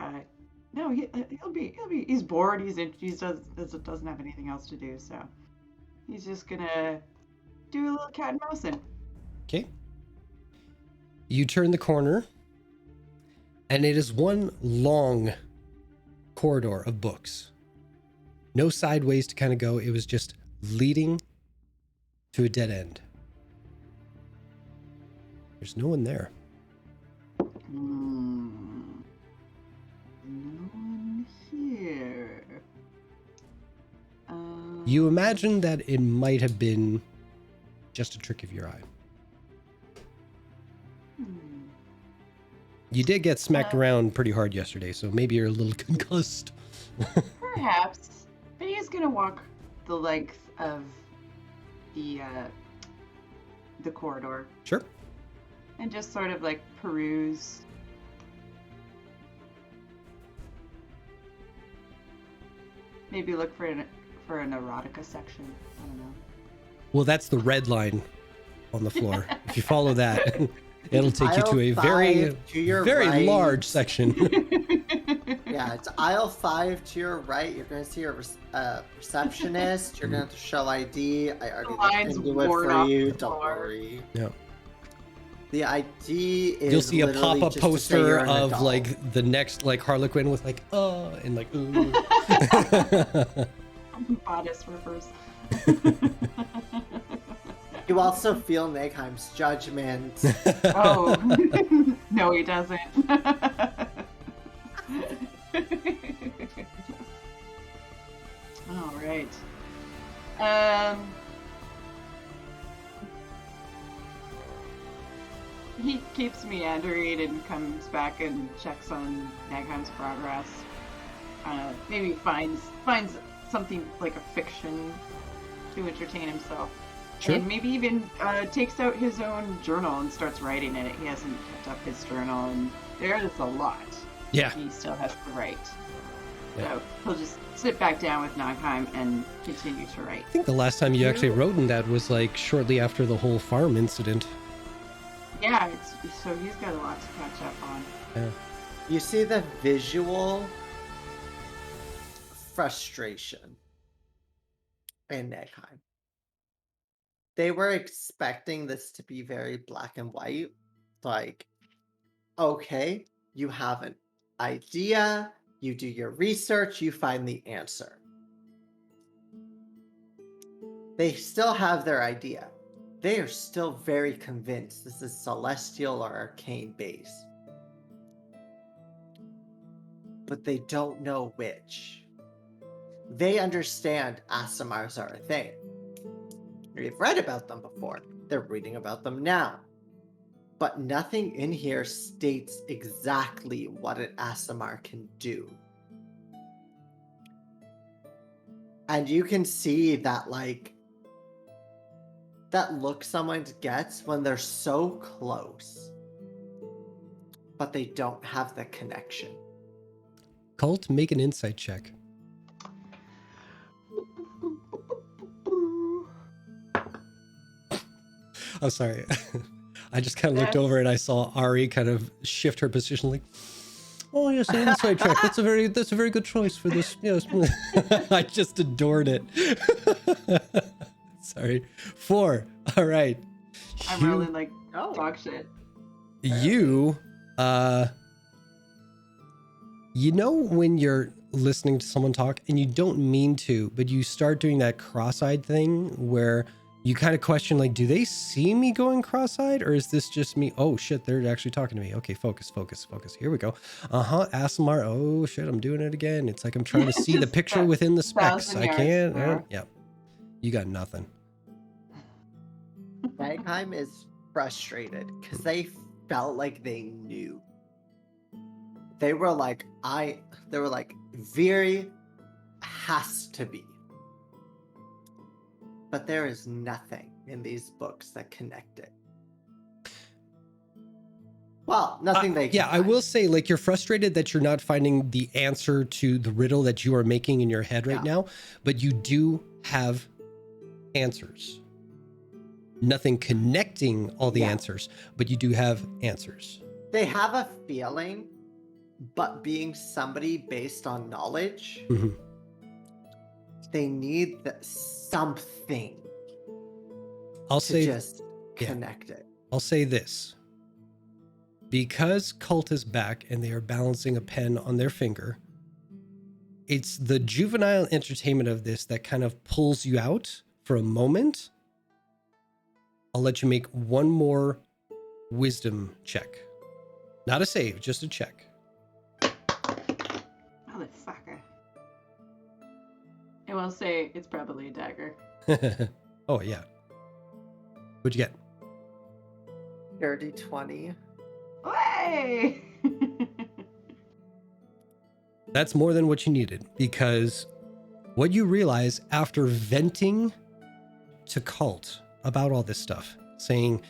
no, he'll be. He's bored. Doesn't have anything else to do, so he's just gonna do a little cat and mousing. Okay. You turn the corner, and it is one long corridor of books. No sideways to kind of go. It was just leading to a dead end. There's no one there. No one here. You imagine that it might have been just a trick of your eye. You did get smacked around pretty hard yesterday, so maybe you're a little concussed. Perhaps. But he's gonna walk the length of the corridor Sure. and just sort of like peruse. Maybe look for an erotica section. I don't know. Well, that's the red line on the floor. If you follow that, it'll take you to a Aisle very, 5 to your very right. large section. Yeah, it's aisle 5 to your right. You're going to see your receptionist. You're going to have to show ID. I already lines looked into it worn for off you. the Don't floor. worry. Yeah. The ID is You'll see a literally pop-up just to say poster you're an of adult. like the next like Harlequin with like and like ooh. Bodice reverse. You also feel Nagheim's judgment. Oh. No, he doesn't. All right. He keeps meandering and comes back and checks on Nagheim's progress. Maybe finds something like a fiction to entertain himself. Sure. And maybe even takes out his own journal and starts writing in it. He hasn't kept up his journal, and there is a lot Yeah. he still has to write. Yeah. So he'll just sit back down with Nogheim and continue to write. I think the last time you actually wrote in that was like shortly after the whole farm incident. Yeah, so he's got a lot to catch up on. Yeah. You see the visual frustration in Nagheim. they were expecting this to be very black and white. Like, okay, you have an idea, you do your research, you find the answer. They still have their idea. They are still very convinced this is celestial or arcane base. But they don't know which. They understand Asimars are a thing. They've read about them before. They're reading about them now. But nothing in here states exactly what an Asimar can do. And you can see that, like, that look someone gets when they're so close, but they don't have the connection. Cult, make an insight check. I'm sorry. I just kind of looked over and I saw Ari kind of shift her position, like, oh yes, an insight check. That's a very good choice for this. Yes. I just adored it. Sorry. 4. All right. I'm really like dog shit. You know when you're listening to someone talk and you don't mean to, but you start doing that cross-eyed thing where you kind of question, like, do they see me going cross-eyed, or is this just me? Oh shit, they're actually talking to me. Okay, focus. Here we go. Asimar. Oh shit, I'm doing it again. It's like I'm trying to see the picture within the specs. I can't. Yeah. You got nothing. Bagheim is frustrated because they felt like they knew. They were like, Viri has to be. But there is nothing in these books that connect it. Well, nothing they can Yeah, I will say, like, you're frustrated that you're not finding the answer to the riddle that you are making in your head right now, but you do have answers. Nothing connecting all the answers, but you do have answers. They have a feeling, but being somebody based on knowledge, they need something to just connect it. I'll say this. Because Cult is back and they are balancing a pen on their finger, it's the juvenile entertainment of this that kind of pulls you out for a moment. I'll let you make one more wisdom check. Not a save, just a check. Motherfucker. I will say it's probably a dagger. Oh, yeah. What'd you get? Dirty 20. Hey! That's more than what you needed, because what you realize after venting to Cult about all this stuff, saying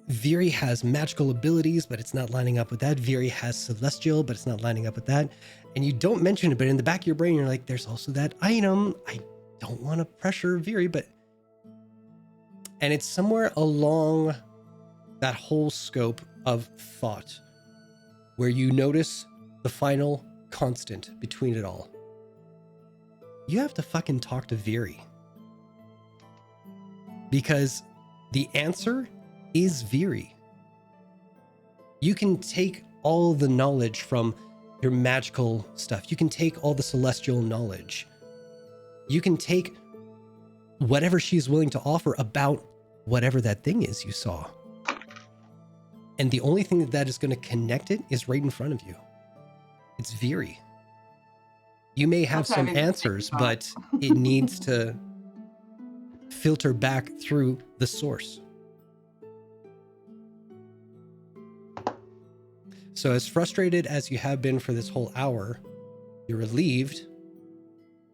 Viri has magical abilities, but it's not lining up with that. Viri has celestial, but it's not lining up with that. And you don't mention it, but in the back of your brain, you're like, there's also that item. I don't want to pressure Viri, but... And it's somewhere along that whole scope of thought where you notice the final constant between it all. You have to fucking talk to Viri. Because the answer is Viri. You can take all the knowledge from your magical stuff. You can take all the celestial knowledge. You can take whatever she's willing to offer about whatever that thing is you saw. And the only thing that is going to connect it is right in front of you. It's Viri. You may have some answers, but it needs to filter back through the source. So as frustrated as you have been for this whole hour, you're relieved.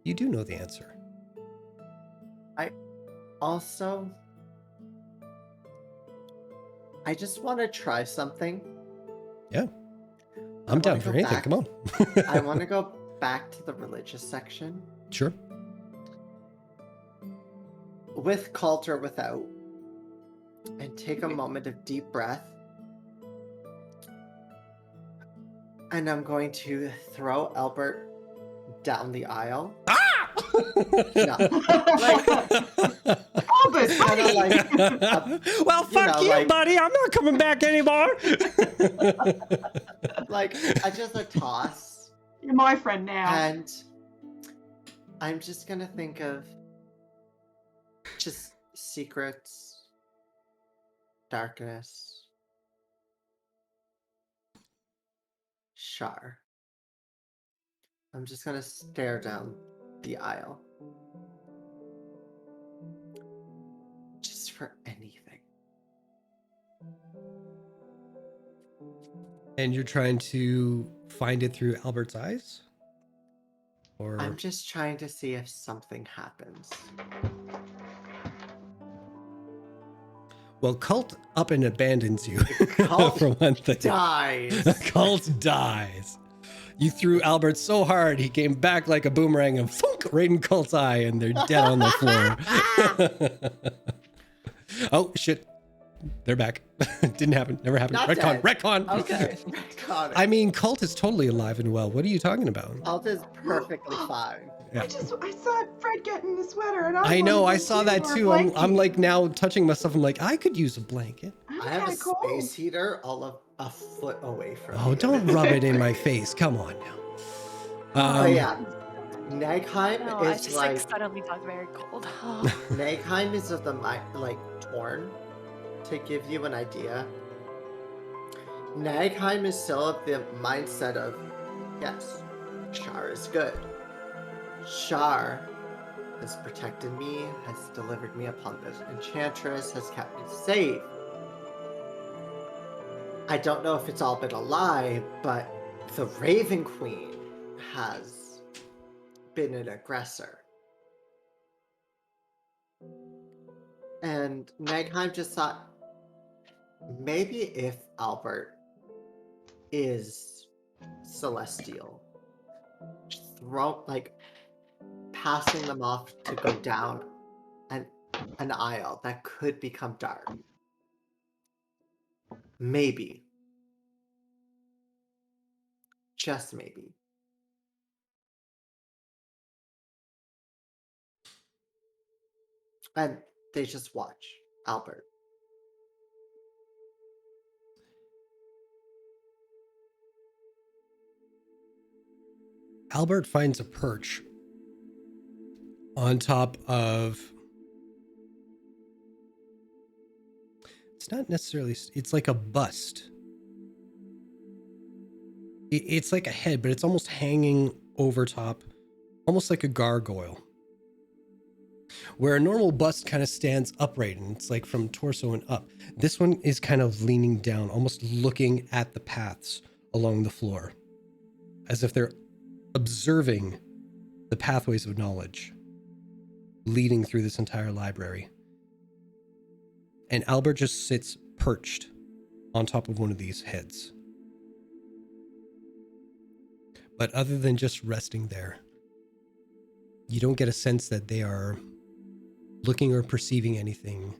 You do know the answer. I just want to try something. Yeah. I'm down for anything. Come on. I want to go back to the religious section. Sure. With cult or without. And take a moment of deep breath. And I'm going to throw Albert down the aisle. Ah! No. Like, Albus, Kinda buddy! Well, fuck you, like, buddy. I'm not coming back anymore. like just a toss, You're my friend now. and I'm just gonna think of just secrets, darkness, Shar. I'm just gonna stare down the aisle. Just for anything. And you're trying to find it through Albert's eyes? Or I'm just trying to see if something happens. well, Cult up and abandons you Cult for one thing. Dies. Cult dies. You threw Albert so hard he came back like a boomerang and thunk right in Cult's eye, and they're dead on the floor. Oh shit. They're back. Didn't happen. Never happened. Not Retcon. dead. Retcon. Okay. Got it. I mean, Cult is totally alive and well. What are you talking about? Alt is perfectly fine. Yeah. I saw Fred getting the sweater, and I know. wanted I to saw give that him a too. I'm blankie. like now touching myself. I'm like, I could use a blanket. I'm I have a kinda cold. space heater all of a foot away from Oh, me. don't rub it in my face. Come on now. But yeah, Nagheim No, I is just like suddenly got very cold. Nagheim is of the like torn. To give you an idea, Nagheim is still of the mindset of yes, Shar is good. Shar has protected me, has delivered me upon this enchantress, has kept me safe. I don't know if it's all been a lie, but the Raven Queen has been an aggressor. And Nagheim just thought, maybe if Albert is celestial, just passing them off to go down an aisle that could become dark. Maybe. Just maybe. And they just watch Albert. Albert finds a perch on top of. It's not necessarily. It's like a bust. It's like a head, but it's almost hanging over top, almost like a gargoyle. Where a normal bust kind of stands upright and it's like from torso and up. This one is kind of leaning down, almost looking at the paths along the floor, as if they're observing the pathways of knowledge leading through this entire library. And Albert just sits perched on top of one of these heads. But other than just resting there, you don't get a sense that they are looking or perceiving anything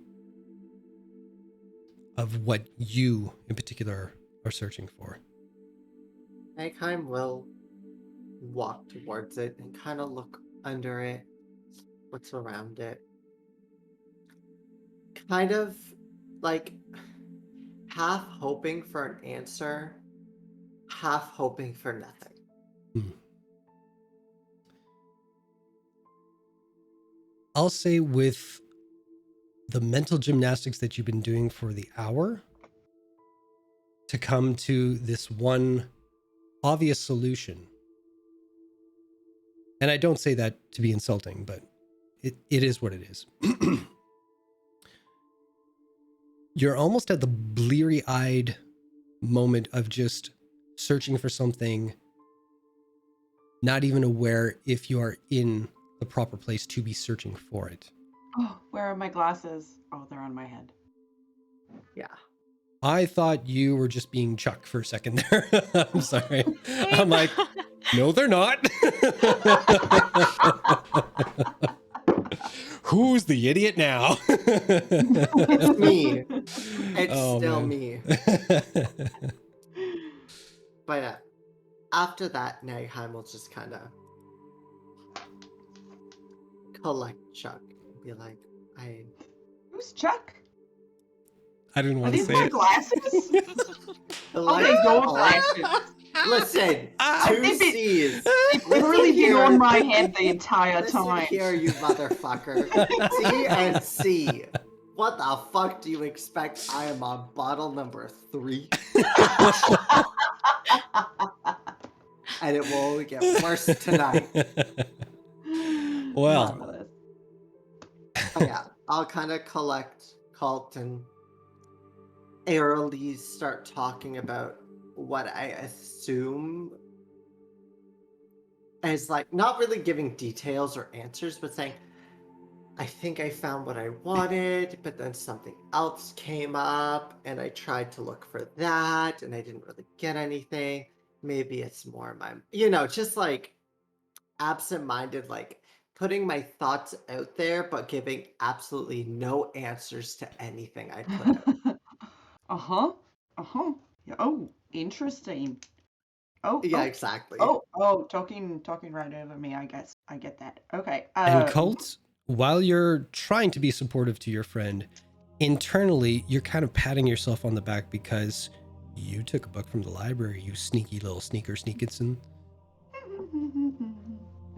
of what you in particular are searching for. Nagheim will walk towards it and kind of look under it, what's around it. Kind of like half hoping for an answer, half hoping for nothing. I'll say with the mental gymnastics that you've been doing for the hour to come to this one obvious solution. And I don't say that to be insulting, but it is what it is. You're almost at the bleary-eyed moment of just searching for something, not even aware if you are in the proper place to be searching for it. Oh, where are my glasses? Oh, they're on my head. Yeah. I thought you were just being Chuck for a second there. I'm sorry. I'm like, no, they're not. Who's the idiot now? It's me. It's Oh, still man. me. But after that, Nagheim will just kind of collect Chuck and be like, Who's Chuck? I didn't Are want to these say my it. glasses? The Okay, lights your are glasses. Listen, Ah, two they've been- C's. They've literally been here. on my head the entire Listen time. here, you motherfucker. C and C. What the fuck do you expect? I am on bottle number 3. And it will only get worse tonight. Well, Marvelous. But yeah, I'll kind of collect Cult and airily start talking about what I assume is like not really giving details or answers, but saying, I think I found what I wanted, but then something else came up and I tried to look for that and I didn't really get anything. Maybe it's more my, just like absent-minded, like putting my thoughts out there, but giving absolutely no answers to anything I put out. Uh-huh. Uh-huh. Yeah, oh, interesting. Oh, Yeah, oh, exactly. talking right over me, I guess. I get that. Okay. and Cult, while you're trying to be supportive to your friend, internally, you're kind of patting yourself on the back because you took a book from the library, you sneaky little sneakerson,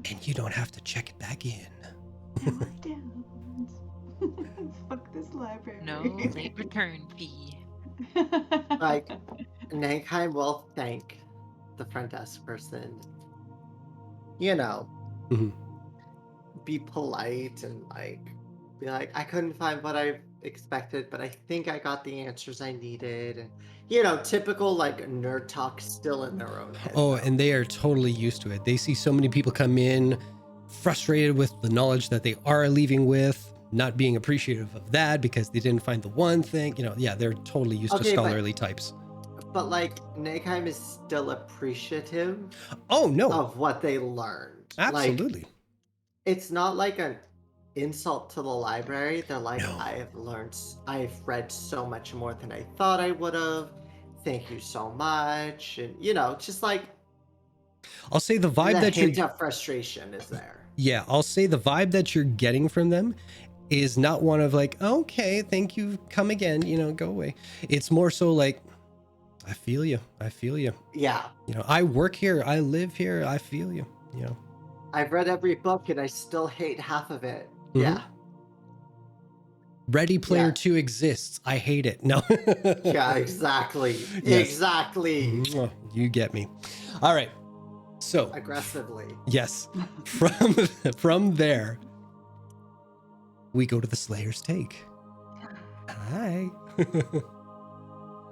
and you don't have to check it back in. No, I don't. Fuck this library. No late return fee. Like, Nankheim will thank the front desk person. Mhm. Be polite and be like, I couldn't find what I expected, but I think I got the answers I needed. And, typical like nerd talk still in their own head. Oh, though. and they are totally used to it. They see so many people come in frustrated with the knowledge that they are leaving with, not being appreciative of that because they didn't find the one thing. Yeah, they're totally used to Okay, but- scholarly types. But like Nankheim is still appreciative Oh, no. of what they learned. Absolutely. Like, it's not like an insult to the library. They're like, No. I've read so much more than I thought I would have. Thank you so much. And just like I'll say the vibe the that hint you're of frustration is there. Yeah, I'll say the vibe that you're getting from them is not one of like, okay, thank you, come again, go away. It's more so like, I feel you. Yeah. I work here, I live here, I feel you. I've read every book and I still hate half of it. Mhm. Yeah. Ready Player Yeah. 2 exists. I hate it. No. Yeah, exactly. Yes. Exactly. Mwah, you get me. All right. So, Aggressively. yes, from there, we go to the Slayer's Take. Hi.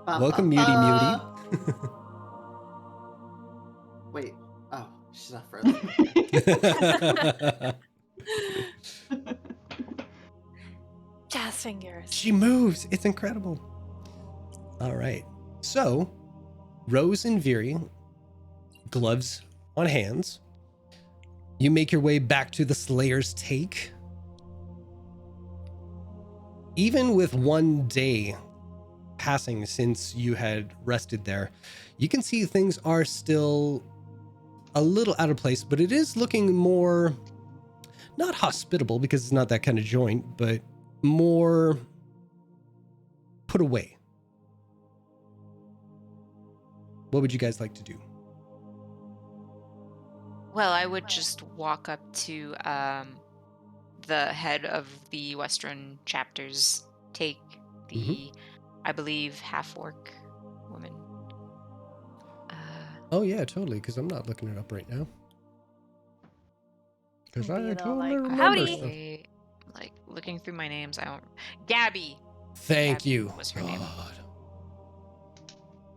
Welcome, Muty. Wait. Oh, she's not further. Jazz fingers. She moves. It's incredible. All right. So, Rose and Viri, gloves on hands. You make your way back to the Slayer's Take. Even with one day passing since you had rested there, you can see things are still a little out of place, but it is looking more, not hospitable because it's not that kind of joint, but more put away. What would you guys like to do? Well, I would just walk up to the head of the Western chapters, take the, I believe, half-orc woman. Oh yeah, totally, because I'm not looking it up right now. Because I Maybe they'll, totally like, remember howdy. stuff. Like, looking through my names, I don't... Gabby! Thank Gabby you. was her name. God.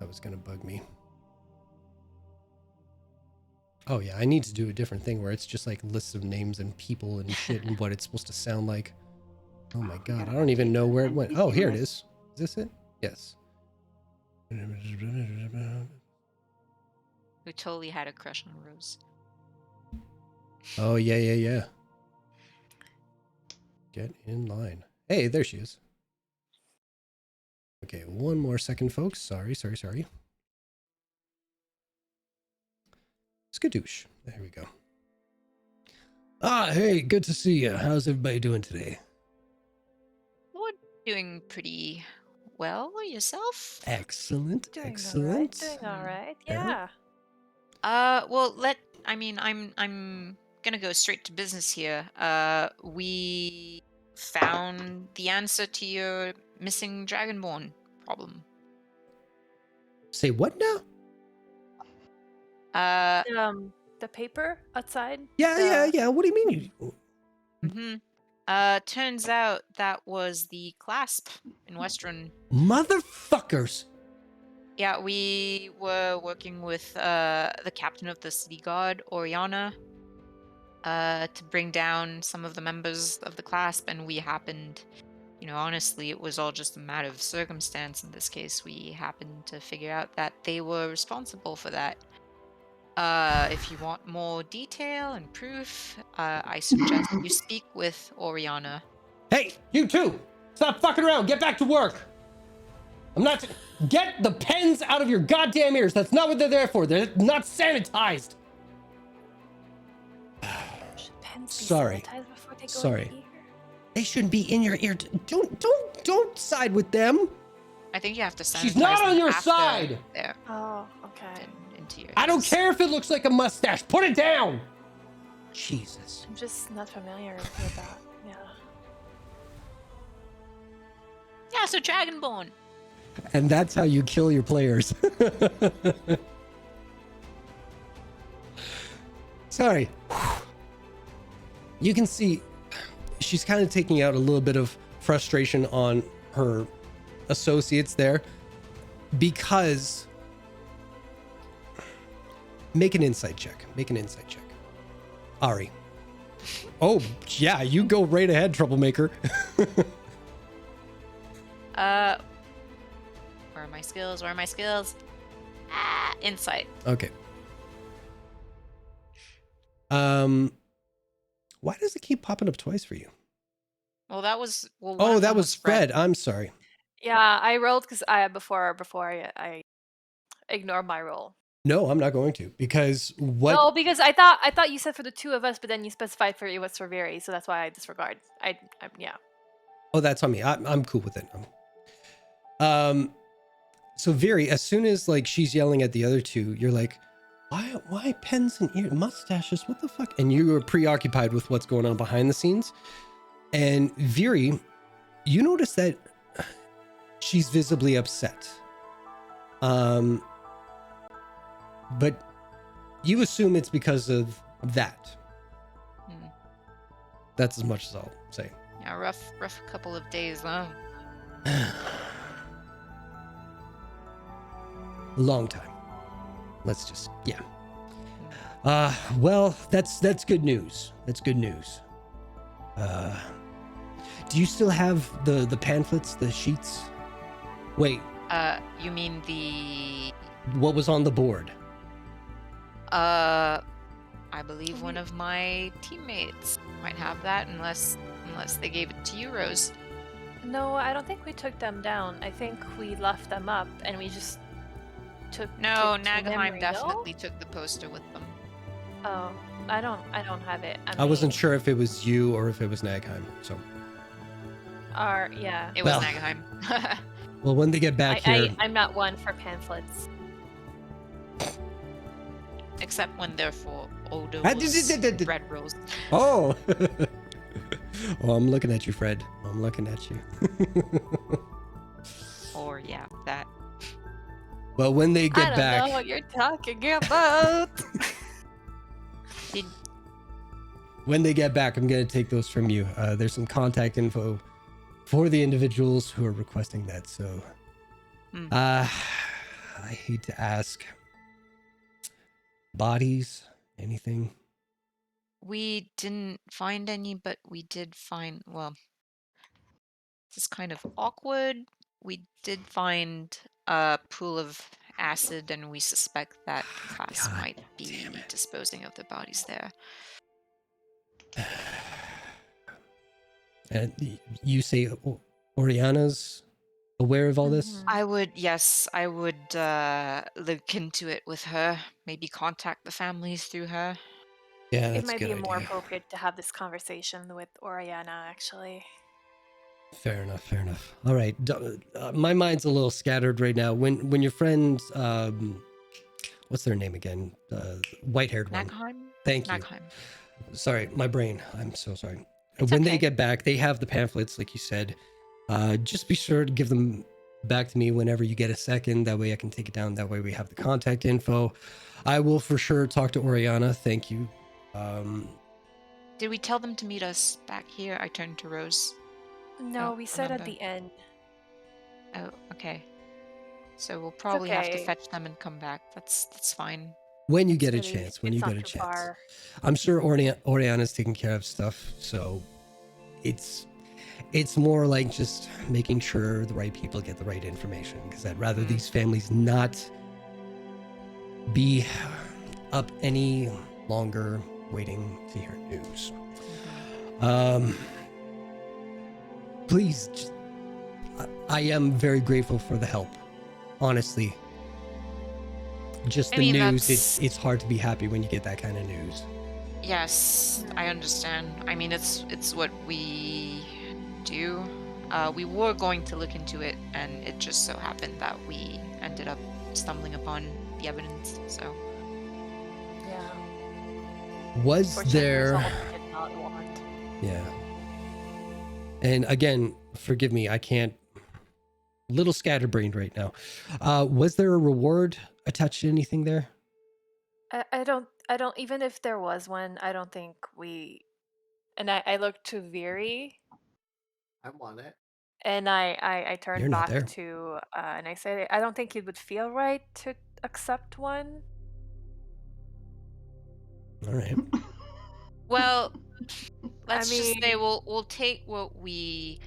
That was gonna bug me. Oh yeah, I need to do a different thing where it's just like lists of names and people and shit and what it's supposed to sound like. Oh my god, I don't even know where it went. Oh, here it is. Is this it? Yes. Who totally had a crush on Rose. Oh yeah. Get in line. Hey, there she is. Okay, one more second, folks. Sorry. Skadoosh. There we go. Ah, hey, good to see you. How's everybody doing today? Would Doing pretty well yourself. Excellent. Doing Excellent. Doing all right. Yeah. Yeah. Well, I'm gonna go straight to business here. We found the answer to your missing dragonborn problem. Say what now? The paper outside. Yeah. What do you mean? Turns out that was the clasp in Western. Motherfuckers. Yeah, we were working with the captain of the city guard, Oriana, to bring down some of the members of the clasp, and we happened, honestly, it was all just a matter of circumstance in this case. We happened to figure out that they were responsible for that. If you want more detail and proof, I suggest you speak with Oriana. Hey, you two! Stop fucking around. Get back to work. I'm not. Get the pens out of your goddamn ears. That's not what they're there for. They're not sanitized. Should pens be Sorry. sanitized before they go Sorry. in the ear? They shouldn't be in your ear. Don't side with them. I think you have to sanitize She's not on them your after side. they're Oh, okay. into your I don't ears. care if it looks like a mustache. Put it down. Jesus. I'm just not familiar with that. Yeah. Yeah, so Dragonborn. And that's how you kill your players. Sorry. You can see she's kind of taking out a little bit of frustration on her associates there because make an insight check. Ari. Oh, yeah, you go right ahead, troublemaker. Where are my skills? Insight. Okay. Why does it keep popping up twice for you? Well, that was one Oh, of that them was Fred. I'm sorry. Yeah, I rolled because before I ignored my roll. No, I'm not going to because what? No, because I thought you said for the two of us, but then you specified for it was for Viri, so that's why I disregard. Yeah. Oh, that's on me. I'm cool with it. So Viri, as soon as like she's yelling at the other two, you're like, why pens and ear mustaches? What the fuck? And you were preoccupied with what's going on behind the scenes. And Viri, you notice that she's visibly upset. But you assume it's because of that. That's as much as I'll say. Yeah, rough couple of days, huh? Long time. Let's just, yeah. Well, that's good news. That's good news. Do you still have the pamphlets, the sheets? Wait, You mean the what was on the board? I believe one of my teammates might have that unless they gave it to you, Rose. No, I don't think we took them down. I think we left them up and we just took. No, took to Nagheim memory, no? definitely took the poster with them. Oh, I don't have it. I wasn't sure if it was you or if it was Nagheim. So, Yeah. It was Well, Nagheim. well, when they get back here, I'm not one for pamphlets. Except when they're for Odo's red rose. oh, oh, I'm looking at you, Fred. I'm looking at you. Or yeah, that. Well, when they I get don't back, know what you're talking about. when they get back, I'm gonna take those from you. There's some contact info for the individuals who are requesting that. So, I hate to ask. Bodies, anything? We didn't find any, but we did find, well, this is kind of awkward. We did find a pool of acid, and we suspect that the class God might be damn it. disposing of the bodies there. And you say Oriana's aware of all this? I would look into it with her. Maybe contact the families through her. Yeah, It that's a might good be more idea. appropriate to have this conversation with Oriana, actually. Fair enough. Fair enough. All right. My mind's a little scattered right now. When your friend, what's their name again? White-haired one. Nagheim? Thank you. Nagheim. Sorry, my brain. I'm so sorry. It's When okay. they get back, they have the pamphlets, like you said. Just be sure to give them back to me whenever you get a second. That way I can take it down. That way we have the contact info. I will for sure talk to Oriana. Thank you. Did we tell them to meet us back here? I turned to Rose. No, Oh, we said at remember. the end. Oh, okay. So we'll probably have to okay. fetch them and come back. That's fine. When you get a Really, chance. When it's you not get a too chance. far. I'm sure Oriana's taking care of stuff. So it's more like just making sure the right people get the right information. Because I'd rather these families not be up any longer waiting to hear news. Please, I am very grateful for the help. Honestly, just the news. It's hard to be happy when you get that kind of news. Yes, I understand. I mean, it's what we do. We were going to look into it, and it just so happened that we ended up stumbling upon the evidence. So Yeah. Was Fortunately, there? result we did not want. Yeah. And again, forgive me, I can't. Little scatterbrained right now. Was there a reward attached to anything there? I don't even if there was one, I don't think we and I looked to Viri I want it. and I turned You're not back there. to and I said I don't think it would feel right to accept one. All right. well, let's just say mean- we'll take what we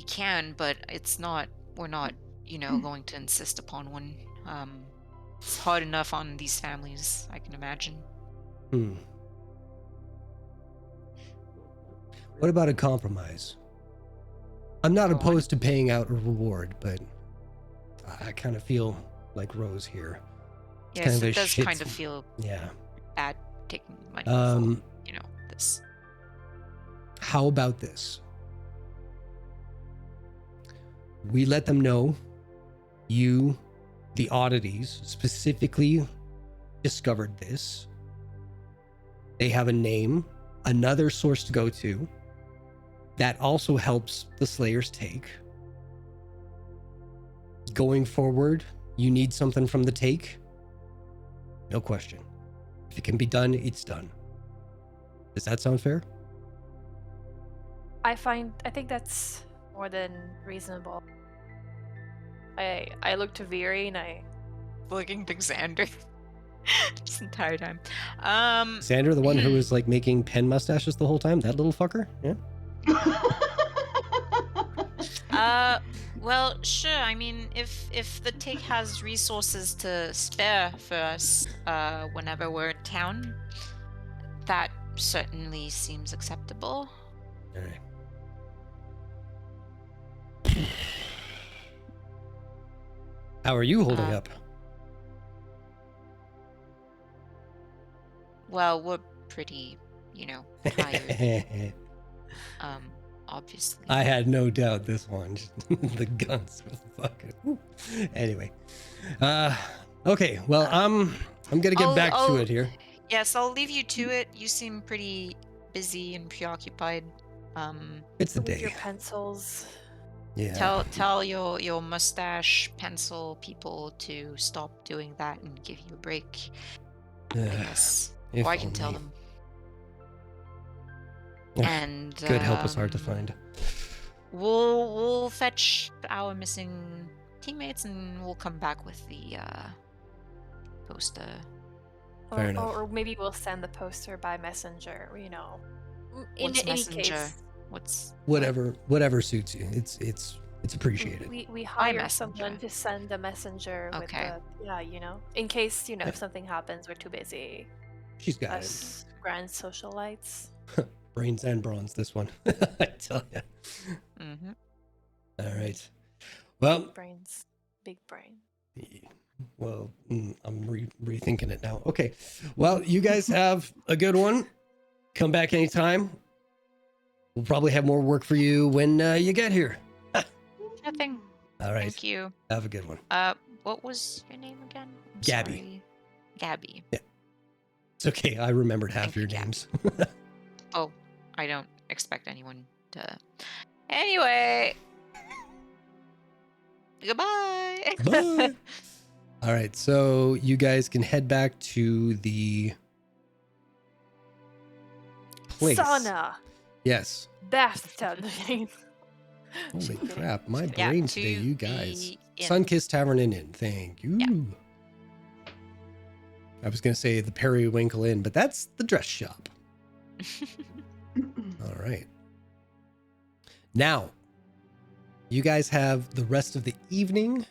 can, but we're not going to insist upon one. It's hard enough on these families, I can imagine. What about a compromise? I'm not Go opposed to paying out a reward, but I kind of feel like Rose here. It's Yes, kind of it a does shit- kind of feel Yeah. bad taking money Um, for, this. How about this? We let them know you, the Oddities, specifically discovered this. They have a name, another source to go to. That also helps the Slayers take. Going forward, you need something from the take? No question. If it can be done, it's done. Does that sound fair? I think that's more than reasonable. I looked to Viri and I Looking to Xander this entire time. Xander, the one who was like making pen mustaches the whole time? That little fucker? Yeah. Well, sure. I mean, if the take has resources to spare for us, whenever we're in town, that certainly seems acceptable. All right. How are you holding up? Well, we're pretty, tired. Obviously. I had no doubt this one. The guns was fucking. Woo. Anyway, okay. Well, I'm gonna get back to it here. Yes, I'll leave you to it. You seem pretty busy and preoccupied. It's the with day. your pencils. Yeah. Tell your mustache pencil people to stop doing that and give you a break. I guess. If Or I can tell only. them. Ugh, And Good help is hard to find. We'll fetch our missing teammates and we'll come back with the poster. Fair enough. Or maybe we'll send the poster by messenger, In What's any messenger? case, Whatever suits you. It's appreciated. we hire messenger. someone to send the messenger Okay. with in case, if something happens, we're too busy. She's got Us grand socialites. it. Brains and bronze, this one. I tell you. Mm-hmm. All right. Well, Brains. Big brain. well, I'm rethinking it now. Okay. Well, you guys have a good one. Come back anytime. We'll probably have more work for you when you get here. Nothing. All right. Thank you. Have a good one. What was your name again? I'm Gabby. sorry. Gabby. It's okay. I remembered half Thank you, your Gabby. names. Oh, I don't expect anyone to. Anyway. Goodbye. Bye. All right. So you guys can head back to the place. Sauna. Yes. Bathtub. Holy crap. My Yeah, brain to today, you guys. the inn. Sunkissed Tavern Inn. Thank you. Yeah. I was going to say the Periwinkle Inn, but that's the dress shop. All right. Now, you guys have the rest of the evening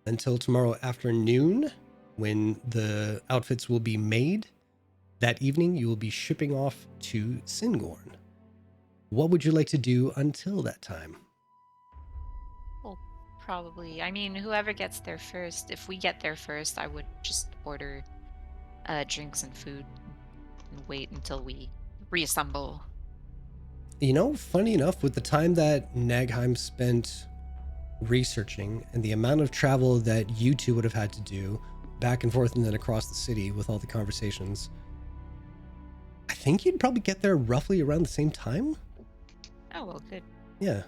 until tomorrow afternoon when the outfits will be made. That evening, you will be shipping off to Singorn. What would you like to do until that time? Probably. I mean, whoever gets there first. If we get there first, I would just order drinks and food and wait until we reassemble. You know, funny enough, with the time that Nagheim spent researching and the amount of travel that you two would have had to do back and forth and then across the city with all the conversations, I think you'd probably get there roughly around the same time. Oh, well, good. Yeah.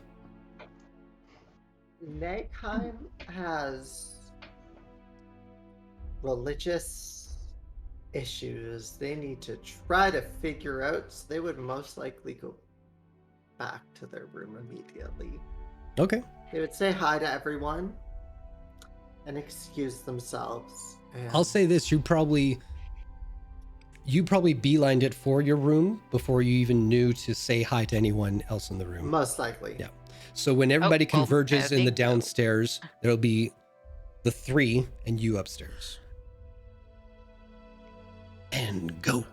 Nagheim has religious issues they need to try to figure out, so they would most likely go back to their room immediately. Okay. They would say hi to everyone and excuse themselves. And I'll say this, you probably beelined it for your room before you even knew to say hi to anyone else in the room. most likely. Yeah. So when everybody well, converges I in the think so. downstairs, there'll be the three and you upstairs. And go.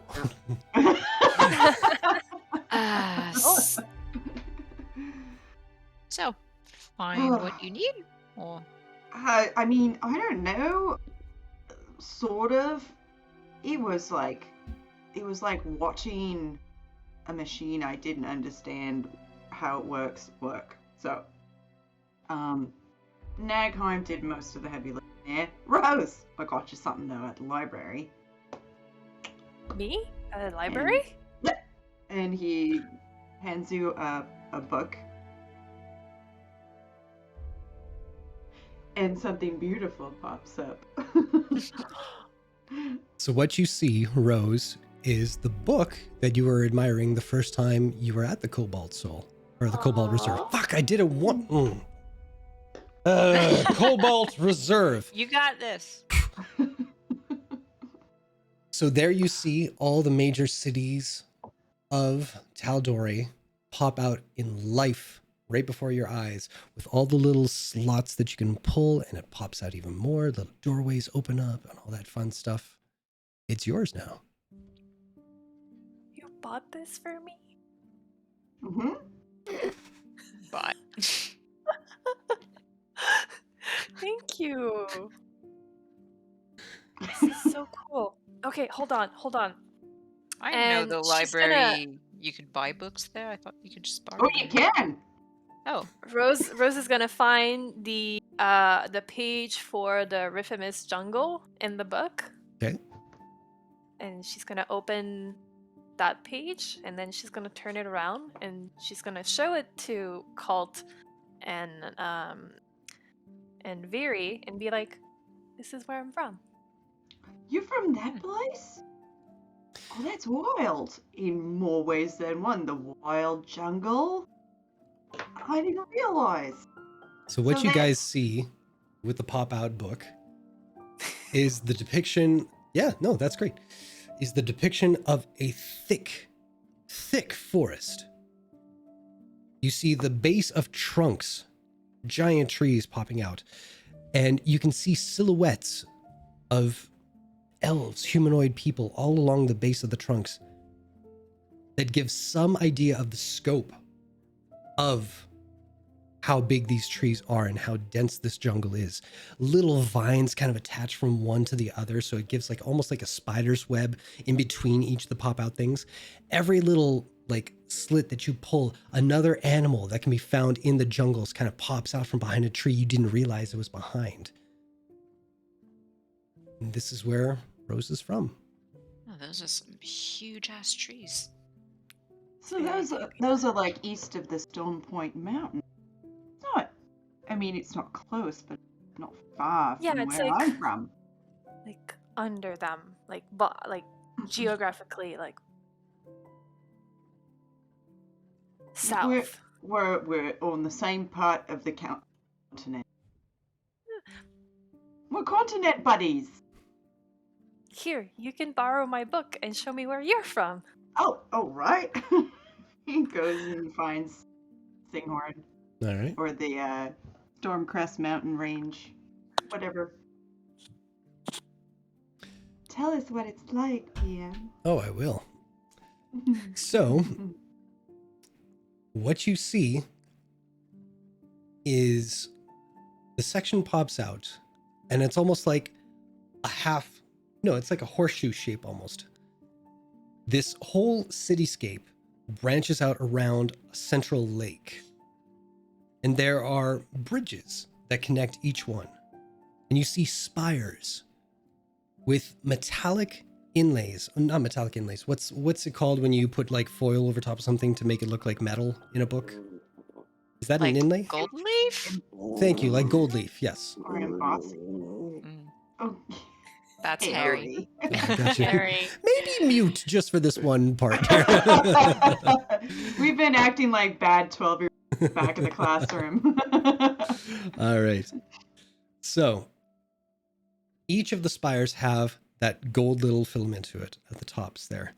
So, find what you need, or I mean, I don't know. Sort of. It was like watching a machine I didn't understand how it works work. So, Nagheim did most of the heavy lifting there. Rose, I got you something though at the library. Me? At a library? And he hands you a book. And something beautiful pops up. So what you see, Rose, is the book that you were admiring the first time you were at the Cobalt Soul. Or the Cobalt Reserve. Fuck, I did it one. Cobalt Reserve. you got this. So there you see all the major cities of Tal'Dorei pop out in life right before your eyes with all the little slots that you can pull, and it pops out even more. Little doorways open up and all that fun stuff. It's yours now. You bought this for me? Mm-hmm. But Thank you. This is so cool. Okay, hold on. I didn't know And the she's gonna- library you could buy books there. I thought you could just borrow. Oh, you can. Oh, Rose is gonna find the page for the Riffimus jungle in the book. Okay. And she's gonna open that page, and then she's gonna turn it around, and she's gonna show it to Cult and Viri, and be like, "This is where I'm from." You're from that place? Oh, that's wild. In more ways than one. The wild jungle? I didn't realize. So what So you that- guys see with the pop-out book is the depiction. Yeah, no, that's great. Is the depiction of a thick forest. You see the base of trunks, giant trees popping out, and you can see silhouettes of elves, humanoid people all along the base of the trunks that give some idea of the scope of how big these trees are and how dense this jungle is. Little vines kind of attached from one to the other, so it gives like almost like a spider's web in between each of the pop out things. Every little like slit that you pull, another animal that can be found in the jungles kind of pops out from behind a tree you didn't realize it was behind. And this is where Rose is from. Oh, those are some huge ass trees. So those are like east of the Stone Point Mountain. It's not. I mean, it's not close, but not far Yeah, from it's where like- I'm from. Like under them, like geographically, like south. We're on the same part of the continent. We're continent buddies. Here, you can borrow my book and show me where you're from. Oh, right. He goes and finds Singhorn All right. or the Stormcrest Mountain Range, whatever. Tell us what it's like, PM. Oh, I will. So, what you see is the section pops out, and it's almost like it's like a horseshoe shape almost. This whole cityscape branches out around a central lake, and there are bridges that connect each one, and you see spires with metallic inlays. Not metallic inlays. What's it called when you put like foil over top of something to make it look like metal in a book? Is that Like an inlay? gold leaf? Thank you, like gold leaf. Yes. Or embossing. Mm, Oh, that's hey, Harry. I got you. Harry. Maybe mute just for this one part. We've been acting like bad 12-year-olds back in the classroom. All right. So each of the spires have that gold little filament to it at the tops there.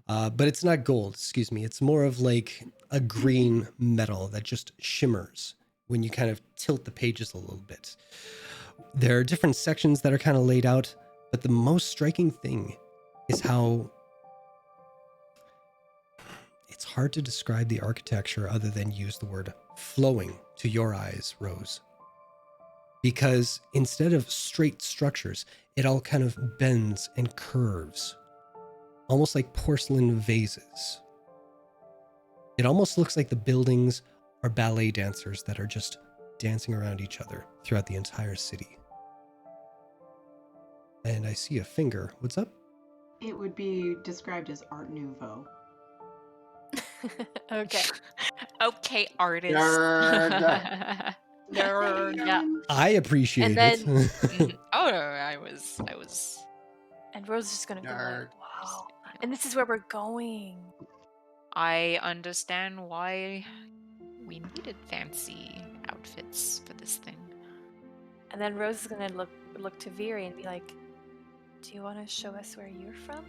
But it's not gold, excuse me. It's more of like a green metal that just shimmers when you kind of tilt the pages a little bit. There are different sections that are kind of laid out, but the most striking thing is how it's hard to describe the architecture other than use the word flowing to your eyes, Rose. Because instead of straight structures, it all kind of bends and curves, almost like porcelain vases. It almost looks like the buildings are ballet dancers that are just dancing around each other throughout the entire city. And I see a finger. What's up? It would be described as Art Nouveau. Okay. Okay, artist. Nerd. Nerd. Yeah. I appreciate And then- it. Mhm. Oh, no, I was. And Rose is just gonna be Nerd. like, wow. And this is where we're going. I understand why we needed fancy outfits for this thing. And then Rose is gonna look to Viri and be like, do you want to show us where you're from?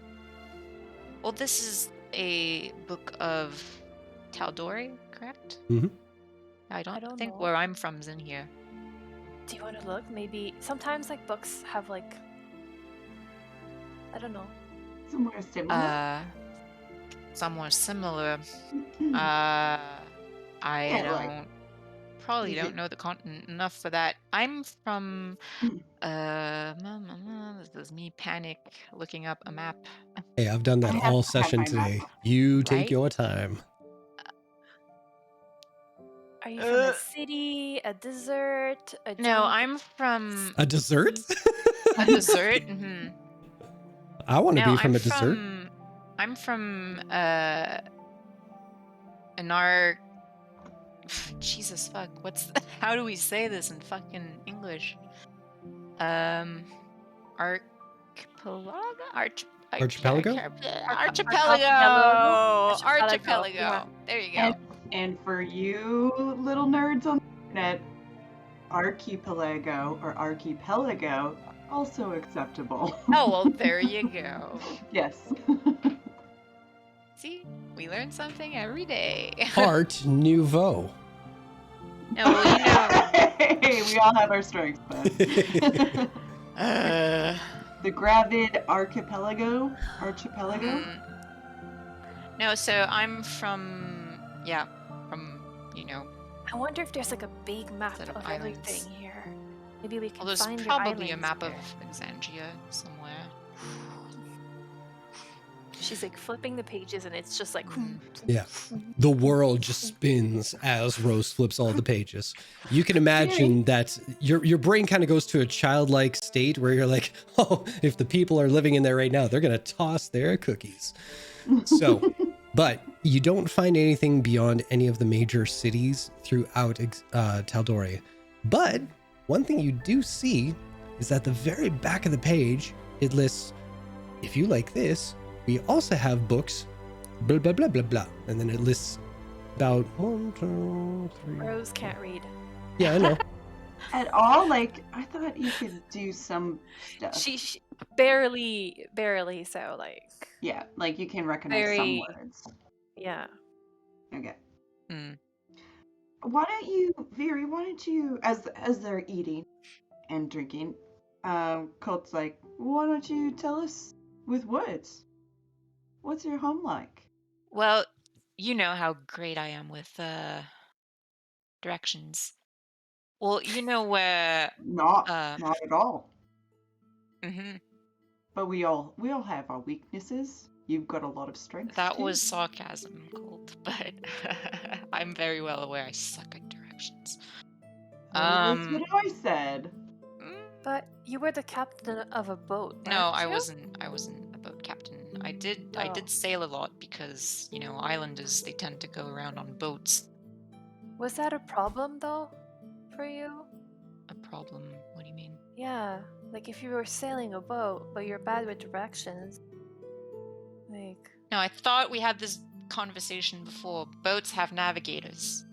Well, this is a book of TAL'DOREI, correct? Mhm. I don't think know. where I'm from's in here. Do you want to look? Maybe sometimes like books have like, I don't know. Somewhere similar. Somewhere similar. Hmm. I Yeah, like, probably is don't it- know the continent enough for that. I'm from Hmm. this is me panic looking up a map. Hey, I've done that I have all to have session my map today. up. You take Right? your time. Are you from a city, a desert, a No, drink? I'm from A dessert? a desert. Mhm. I want to No, be from I'm a dessert. I'm from an arc. Jesus fuck. How do we say this in fucking English? Archipelago? Archipelago? Archipelago. Archipelago, yeah. There you go. And for you little nerds on the internet, archipelago or archipelago also acceptable. Oh, well, there you go. Yes. See, we learn something every day. Art Nouveau. No, well, you know. Hey, we all have our strengths, bud. The Gravid Archipelago? Mm. No, so I'm from, I wonder if there's like a big map Set of of islands. everything here. Maybe we can well, there's find your probably a islands map of here. Exandria somewhere. She's like flipping the pages, and it's just like. Yeah. The world just spins as Rose flips all the pages. You can imagine that your brain kind of goes to a childlike state where you're like, oh, if the people are living in there right now, they're going to toss their cookies. So, but you don't find anything beyond any of the major cities throughout Tal'Dorei. But one thing you do see is at the very back of the page, it lists, if you like this, we also have books, blah, blah, blah, blah, blah. And then it lists about 1, 2, 3. Rose can't read. Yeah, I know. At all? Like, I thought you could do some stuff. She barely so like. Yeah, like you can recognize Very- some words. Yeah. Okay. Mm. Why don't you, Viri, as they're eating and drinking, Colt's like, why don't you tell us with words? What's your home like? Well, you know how great I am with directions. Well, you know where. Not at all. hmm But we all have our weaknesses. You've got a lot of strength. That too. was sarcasm, Colt, but I'm very well aware I suck at directions. Well, that's what I said. But you were the captain of a boat. No, weren't I you? wasn't. I wasn't a boat captain. I did Oh. sail a lot because islanders, they tend to go around on boats. Was that a problem though, for you? A problem? What do you mean? Yeah, like if you were sailing a boat, but you're bad with directions. Like, No, I thought we had this conversation before. Boats have navigators.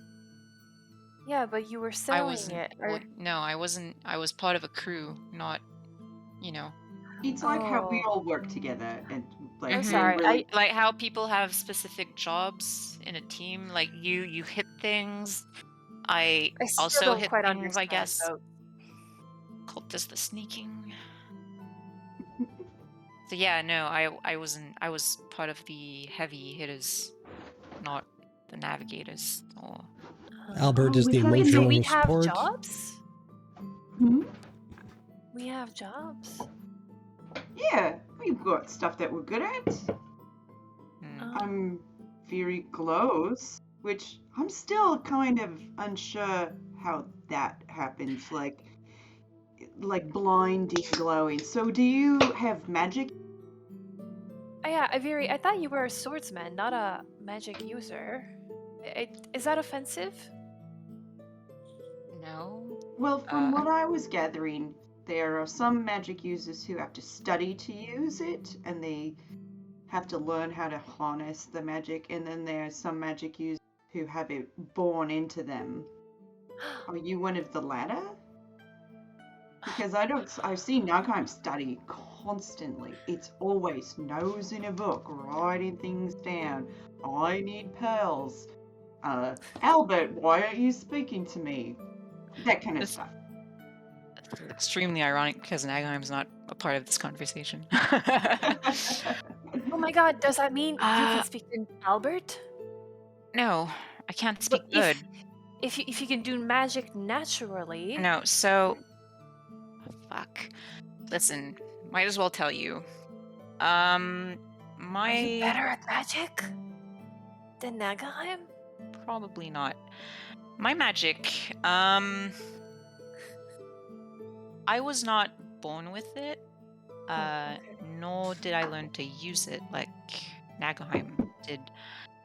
yeah, but you were I sailing wasn't. it. Well, no, I wasn't. I was part of a crew, not. It's like how we Oh. all work together and like. I'm Mhm. sorry, really- Like how people have specific jobs in a team. Like you hit things. I I still also don't hit quite things. understand I guess. boats. Colt does the sneaking. So yeah, no, I wasn't. I was part of the heavy hitters, not the navigators. Or Albert is we the thought you Wait, so emotional we have support. jobs? Hmm? We have jobs? Yeah, we've got stuff that we're good at. Hmm. I'm Fury glows, which I'm still kind of unsure how that happens. Like blinding glowing. So do you have magic? Oh, yeah, I thought you were a swordsman, not a magic user. Is that offensive? No. Well, from Uh, what I was gathering, there are some magic users who have to study to use it, and they have to learn how to harness the magic, and then there are some magic users who have it born into them. Are you one of the latter? Because I've seen Nagheim study constantly. It's always nose in a book, writing things down. I need pearls. Albert, why aren't you speaking to me? That kind of This- stuff. It's extremely ironic because Nagheim's not a part of this conversation. Oh my god, does that mean you can speak to Albert? No, I can't speak But good. if you can do magic naturally. No, so fuck. Listen, might as well tell you. Are you My better at magic than Nagaheim? probably not. My magic, I was not born with it. okay. Nor did I learn to use it like Nagaheim did.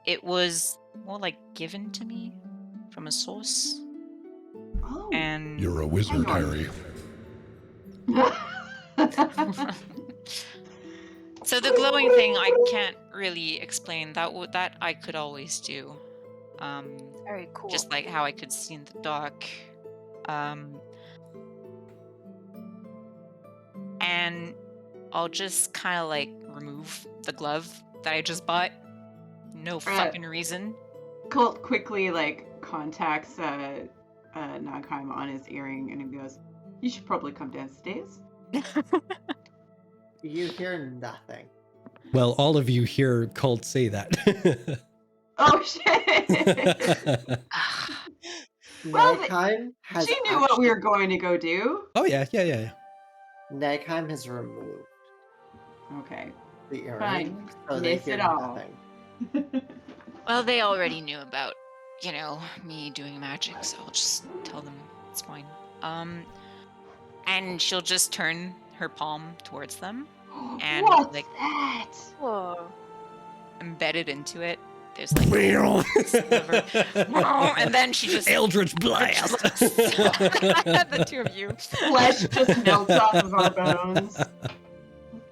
It was more like given to me from a source. Oh. And You're a wizard, Hang on. Harry. so the glowing thing I can't really explain. That I could always do. Very cool. Just like how I could see in the dark. And I'll just kind of like remove the glove that I just bought. No fucking reason. Colt quickly contacts Nagheim on his earring and he goes, "You should probably come downstairs." You hear nothing. Well, all of you hear Colt say that. Oh shit! Well, Nagheim has She knew what we were going to go do. Oh yeah. Nagheim has removed. Okay. the earring, Fine. so they Miss hear it all. nothing. Well, they already knew about, me doing magic, so I'll just tell them it's fine. And she'll just turn her palm towards them, and What's like that? Whoa. embedded into it, there's like sliver, and then she just Eldritch blast. the two of you. Flesh just melts off of our bones.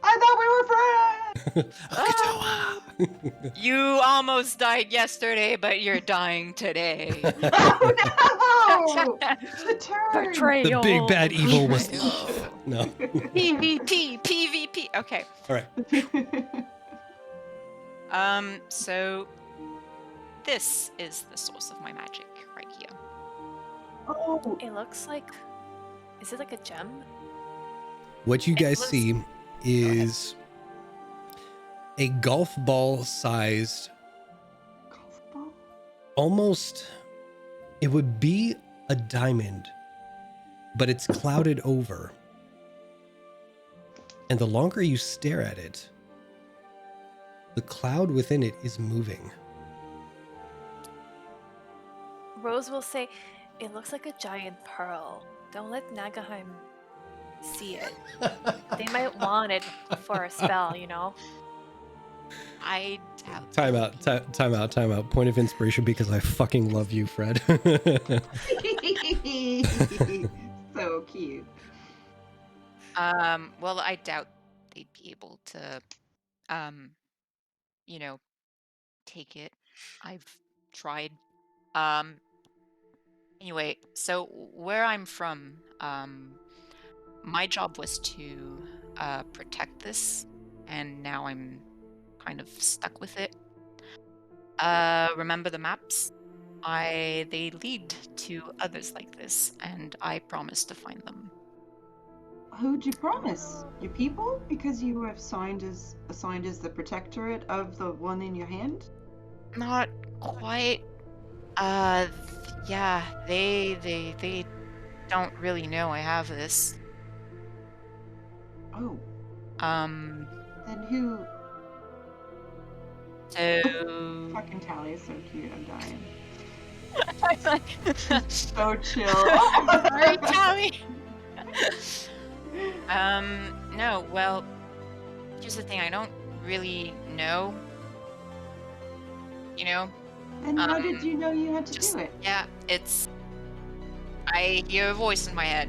I thought we were friends. Okatoa. You almost died yesterday, but you're dying today. Oh no! The turn. Betrayal. The big bad evil was love. No. PvP. Okay. All right. So this is the source of my magic right here. Oh, It looks like. Is it like a gem? What you guys looks- see is a golf ball sized, golf ball. almost, it would be a diamond, but it's clouded over. And the longer you stare at it, the cloud within it is moving. Rose will say, "It looks like a giant pearl. Don't let Nagaheim see it. They might want it for a spell, you know." I doubt. Time out, time out, time out. Point of inspiration because I fucking love you, Fred. So cute. Well, I doubt they'd be able to, take it. I've tried. Anyway, so where I'm from, my job was to protect this, and now I'm kind of stuck with it. Remember the maps? They lead to others like this, and I promise to find them. Who'd you promise? Your people? Because you were assigned as the protectorate of the one in your hand? Not quite. Yeah, they don't really know I have this. Oh, Um, then who? so Fucking Tally is so cute. I'm dying. I'm like, So chill. sorry, Tally. No, well, here's the thing, I don't really know. Then how did you know you had to Just, do it? yeah, I hear a voice in my head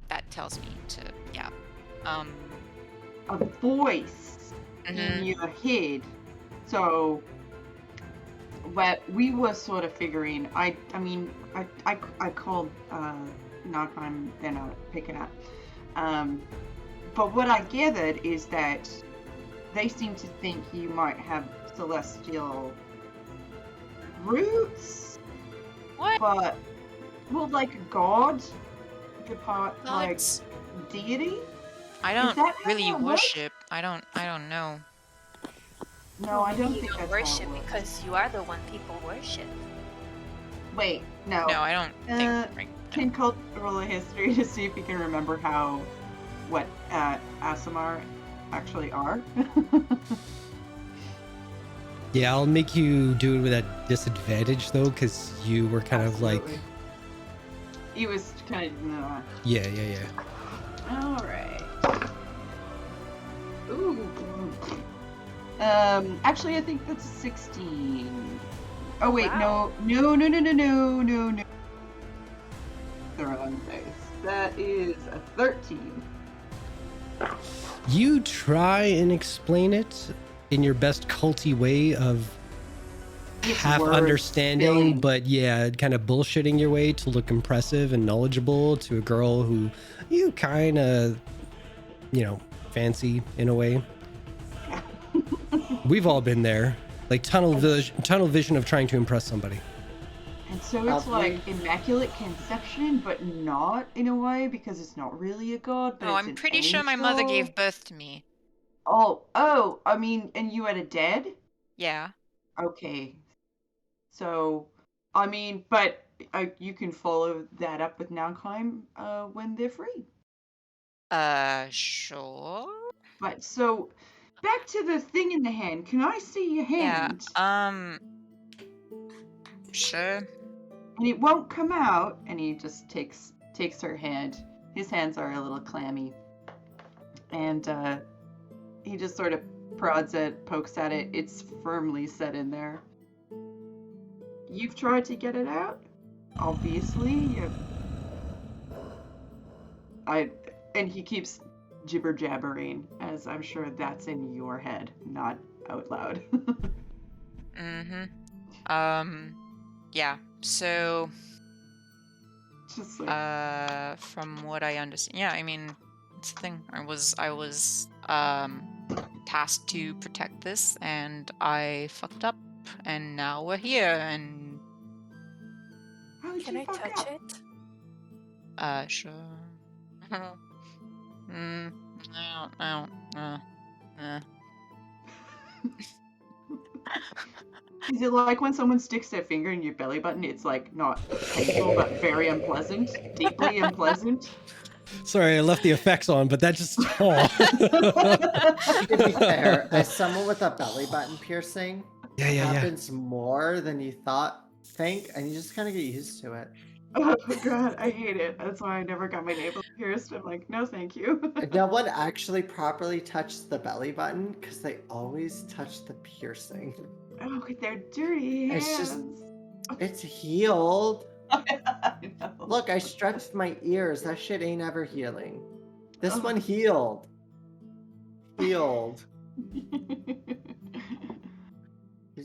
that tells me to, yeah. A voice in Mhm. your head. So, what we were sort of figuring, I called Knockheim, they're not picking up. But what I gathered is that they seem to think you might have celestial roots, What? but like a god, the part like Gods? deity. I don't that how really that works? worship. I don't know. No, I don't You think that's worship how it works. because you are the one people worship. Wait, no. No, I don't think. Right, Can Colt roll a history to see if he can remember what Asimar actually are? Yeah, I'll make you do it with a disadvantage though, because you were kind of like, Absolutely. He was kind of. yeah. All right. Ooh. Actually, I think that's a 16. Oh wait, Wow. no. They're on dice. That is a 13. You try and explain it in your best culty way of It's half words understanding, spilling. but yeah, kind of bullshitting your way to look impressive and knowledgeable to a girl who you kind of, fancy in a way. We've all been there, like tunnel vision of trying to impress somebody. And so it's Lovely. like immaculate conception, but not in a way because it's not really a god. But No, it's I'm an pretty sure my mother angel. gave birth to me. Oh, I mean, and you had a dead? Yeah. Okay. So, I mean, but you can follow that up with Naukheim when they're free. Sure. But so, back to the thing in the hand. Can I see your Yeah. hand? Sure. And it won't come out. And he just takes her hand. His hands are a little clammy. And he just sort of prods it, pokes at it. It's firmly set in there. You've tried to get it out? Obviously. And he keeps jibber jabbering, as I'm sure that's in your head, not out loud. Yeah. So, Just like, from what I understand, yeah, I mean, it's the thing. I was tasked to protect this, and I fucked up, and now we're here, and how did Can you I fuck touch up? it? sure. No. Is it like when someone sticks their finger in your belly button? It's like not painful, but very unpleasant, deeply unpleasant. Sorry, I left the effects on, but that just. Oh. To be fair, as someone with a belly button piercing, Yeah. it happens more than you think, and you just kind of get used to it. Oh god, I hate it. That's why I never got my navel pierced. I'm like, no, thank you. No one actually properly touched the belly button because they always touch the piercing. Oh, with their dirty hands. It's just, it's healed. I know. Look, I stretched my ears. That shit ain't ever healing. This one healed. Healed. You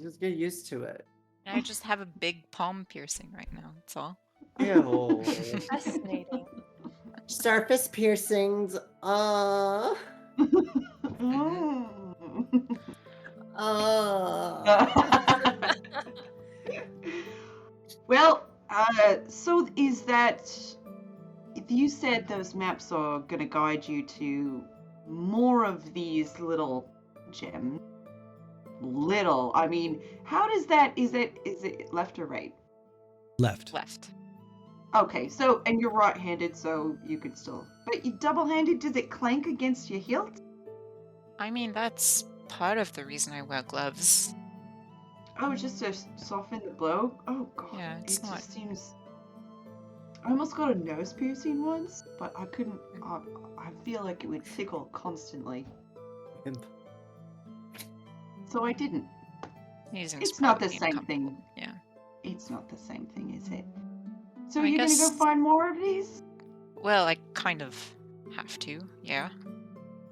just get used to it. I just have a big palm piercing right now. That's all. Ew. Fascinating. Surface piercings. Well, so is that if you said those maps are going to guide you to more of these little gems? Little, I mean, how does that, is it left or right? Left. Okay, so, and you're right-handed, so you could still, but you double-handed, does it clank against your hilt? I mean, that's part of the reason I wear gloves. Oh, just to soften the blow? Oh god, Yeah, it's not. just seems... I almost got a nose piercing once, but I couldn't, I feel like it would tickle constantly. So I didn't. Sneezing's It's not the probably same uncomfortable. thing. Yeah. It's not the same thing, is it? So I you're gonna go guess- find more of these? Well, I kind of have to. Yeah.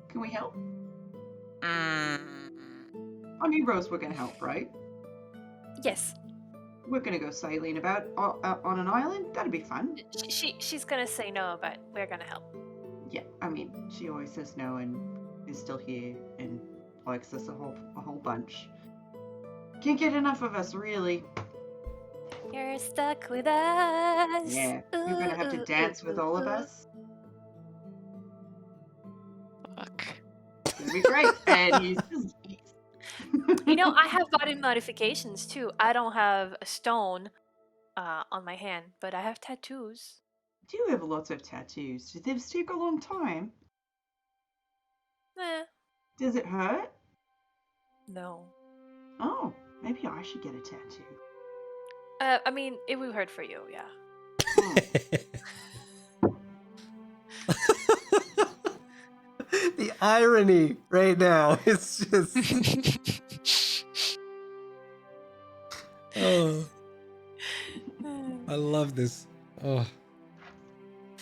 Can we help? Mm, I mean, Rose, we're gonna help, right? Yes. We're gonna go sailing about on an island. That'd be fun. She's gonna say no, but we're gonna help. Yeah, I mean, she always says no and is still here and likes us a whole bunch. Can't get enough of us, really. You're stuck with us. Yeah, you're gonna have to dance with all of us. fuck. It's gonna be great. And he's just... You know, I have body modifications too. I don't have a stone on my hand, but I have tattoos. Do you have lots of tattoos? Do they take a long time? Does it hurt? No. Oh, maybe I should get a tattoo. I mean, it will hurt for you, yeah. The irony right now. It's just. Oh, I love this. Oh.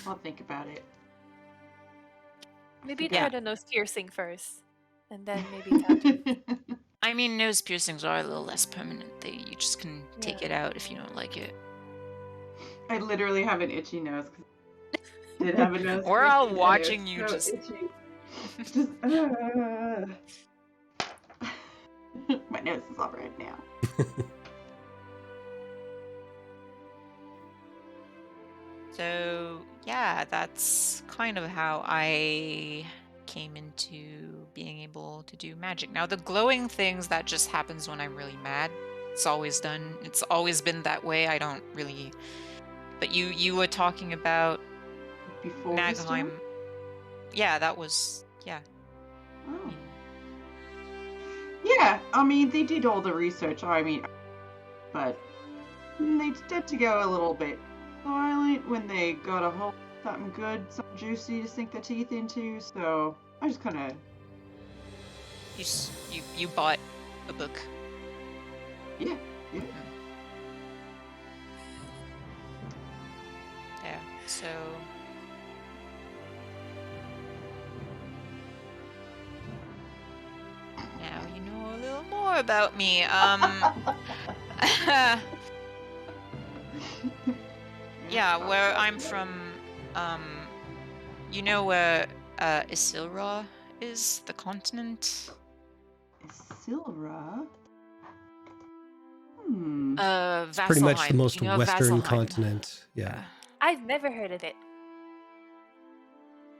I'll think about it. Maybe Yeah. try the nose piercing first, and then maybe tattoo. I mean, nose piercings are a little less permanent. You just can take it out if you don't like it. I literally have an itchy nose. 'Cause I did have a nose. We're all piercing, and watching it's you so just- itchy. Just, my nose is all red now. So, yeah, that's kind of how I came into being able to do magic. Now, the glowing things, that just happens when I'm really mad. It's always been that way. I don't really... But you were talking about Before the Nagheim. storm? yeah, that was yeah. Oh. Yeah, I mean, they did all the research. I mean, but they tend to go a little bit silent when they got a whole something good, something juicy to sink their teeth into. So I just kind of You bought a book. yeah. Yeah. So now you know a little more about me. Yeah, where I'm from, you know where Isilra is, the continent? Silra. It's pretty much the Vasselheim. most You know of western Vasselheim? continent. Yeah. I've never heard of it.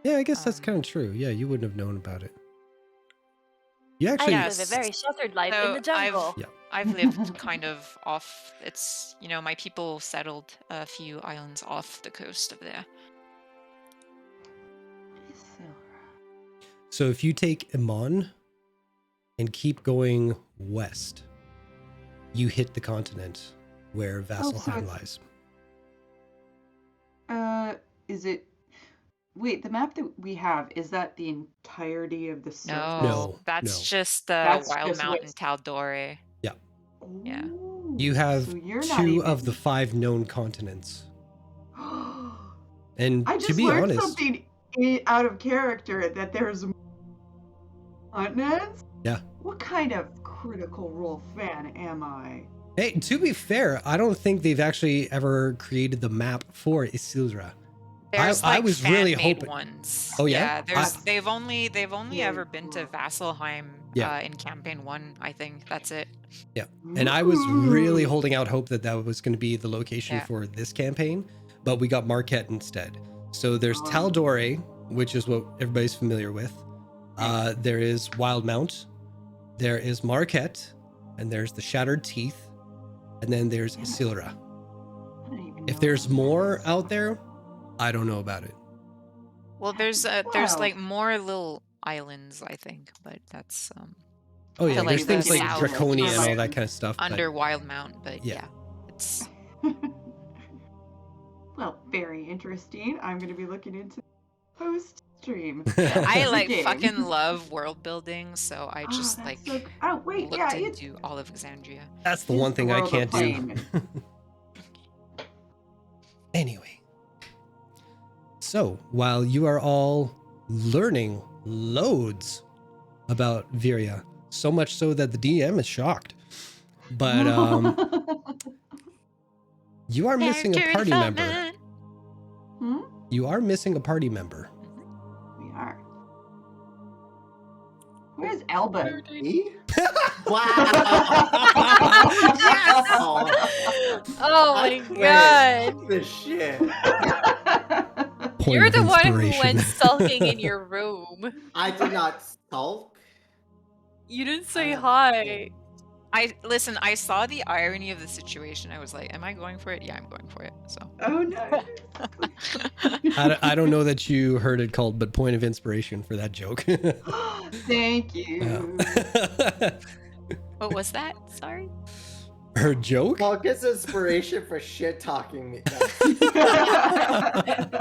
Yeah, I guess that's Um, kind of true. Yeah, you wouldn't have known about it. You I actually, live a very sheltered life in So the jungle. Yeah. I've lived kind of off. It's, you know, my people settled a few islands off the coast of there. so if you take Iman and keep going west, you hit the continent where Vasselheim it's- lies. Is it? Wait, the map that we have, is that the entirety of the surface? No, that's no. just the That's Wild just Mountain what's- Tal'Dorei. Yeah. Ooh, You have so you're not 2 even... of the 5 known continents. And I to just be learned honest, something out of character, that there's continents? Yeah. What kind of Critical Role fan am I? hey, to be fair, I don't think they've actually ever created the map for Isilra. There's I like was really fan-made hoping- ones. Oh, yeah? Yeah, there's they've only Very ever been to cool. Vasselheim Yeah. in campaign 1, I think. That's it. Yeah. And I was really Ooh. holding out hope that that was going to be the location Yeah. for this campaign, but we got Marquette instead. So there's Oh. Tal'Dorei, which is what everybody's familiar with. There is Wildmount, there is Marquette, and there's the Shattered Teeth, and then there's Yeah. Isilra. I don't even If know there's what that more is. out there, I don't know about it. Well, there's Wow. like more little islands, I think, but that's Oh yeah, To, there's like, things the like south Draconia and all termite. that kind of stuff. but- under Wild Mount, but Yeah. yeah, it's Well, very interesting. I'm going to be looking into post stream. I like Game. fucking love world building, so I Oh, just that's like so... Oh wait, looked yeah, it's into all of Exandria. That's the It's one the thing I world of can't do. Flame. Anyway, so while you are all learning loads about Viria, so much so that the DM is shocked, but you are missing a Character party member. development. Hmm? You are missing a party member. We are. Where's Elba? Me? Wow. Yes! Oh I my quit. god! Fuck this shit. Point You're of the one who inspiration. went sulking in your room. I did not sulk. You didn't say Uh, hi. I saw the irony of the situation. I was like, am I going for it? Yeah, I'm going for it. So Oh no. I don't know that you heard it called, but point of inspiration for that joke. Thank you. what was that? Sorry. Her joke? Paul gets inspiration for shit talking me.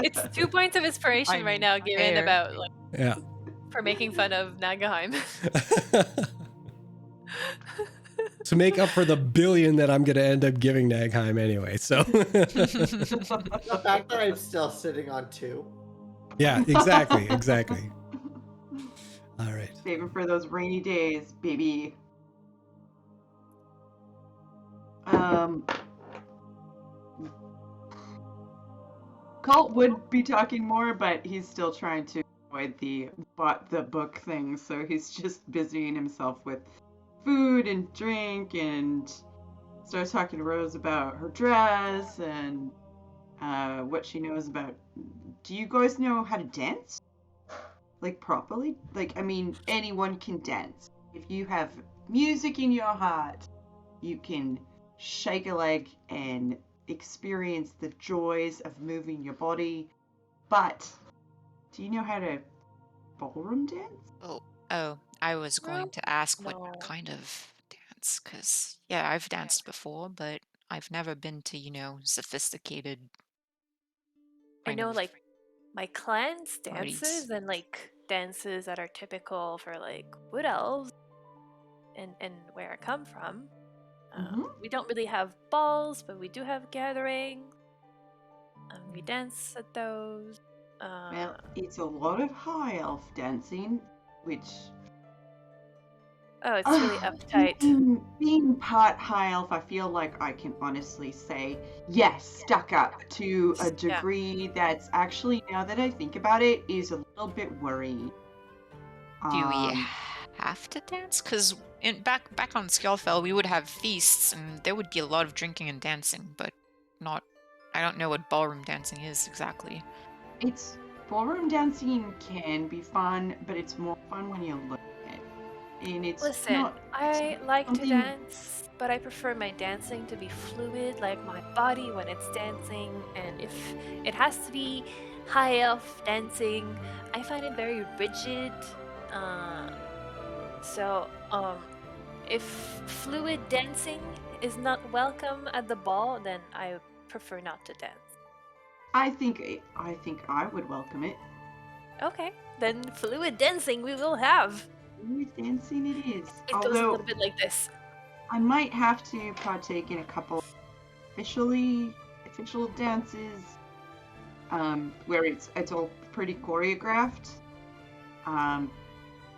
It's 2 points of inspiration I'm right now given fair. about like Yeah. for making fun of Nagaheim. To make up for the billion that I'm going to end up giving Nagheim anyway. So, The fact that I'm still sitting on 2. yeah, exactly. All right. Saving for those rainy days, baby. Colt would be talking more, but he's still trying to avoid the book thing, so he's just busying himself with food and drink, and starts talking to Rose about her dress and what she knows about. Do you guys know how to dance? Like properly? Like, I mean, anyone can dance. If you have music in your heart, you can shake a leg and experience the joys of moving your body. But do you know how to ballroom dance? Oh, I was going Well, to ask no. what kind of dance, because, yeah, I've danced before, but I've never been to, sophisticated I kind know of like my clan's parties. dances and like dances that are typical for like wood elves and where I come from. Mhm. We don't really have balls, but we do have gatherings. We dance at those. Well, it's a lot of high elf dancing, which Oh, it's really uptight. being part high elf, I feel like I can honestly say yes, stuck up to a Yeah. degree that's actually, now that I think about it, is a little bit worrying. Do we have to dance? Because back on Skellfell, we would have feasts, and there would be a lot of drinking and dancing, but not. I don't know what ballroom dancing is exactly. It's ballroom dancing can be fun, but it's more fun when you look at it. And it's Listen, not. I like to something- dance, but I prefer my dancing to be fluid, like my body when it's dancing. And if it has to be high elf dancing, I find it very rigid. So, if fluid dancing is not welcome at the ball, then I prefer not to dance. I think I would welcome it. Okay, then fluid dancing we will have. Fluid dancing it is. It goes a Although little bit like this. I might have to partake in a couple official dances, where it's all pretty choreographed.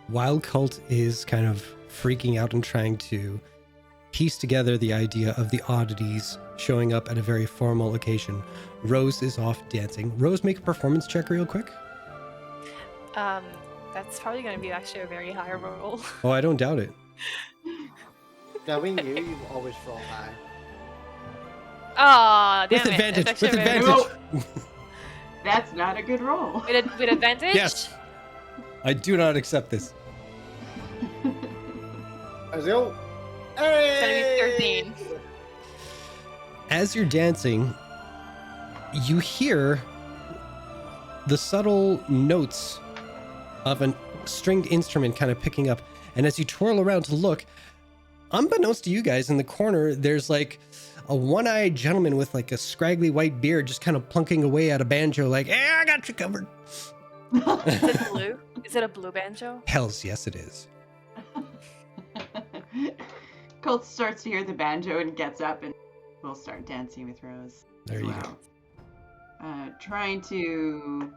While Cult is kind of freaking out and trying to piece together the idea of the oddities showing up at a very formal occasion, Rose is off dancing. Rose, make a performance check real quick. That's probably going to be actually a very high roll. Oh, I don't doubt it. Knowing you always roll high. Ah, damn With it. advantage, That's actually with very advantage. That's not a good roll. With advantage? Yes. I do not accept this. Let's go. It's gonna be 13. As you're dancing, you hear the subtle notes of a stringed instrument kind of picking up. And as you twirl around to look, unbeknownst to you guys, in the corner, there's like a one-eyed gentleman with like a scraggly white beard just kind of plunking away at a banjo like, "Yeah, I got you covered." Is it blue? Is it a blue banjo? Hells yes, it is. Colt starts to hear the banjo and gets up and will start dancing with Rose. There as you well. Trying to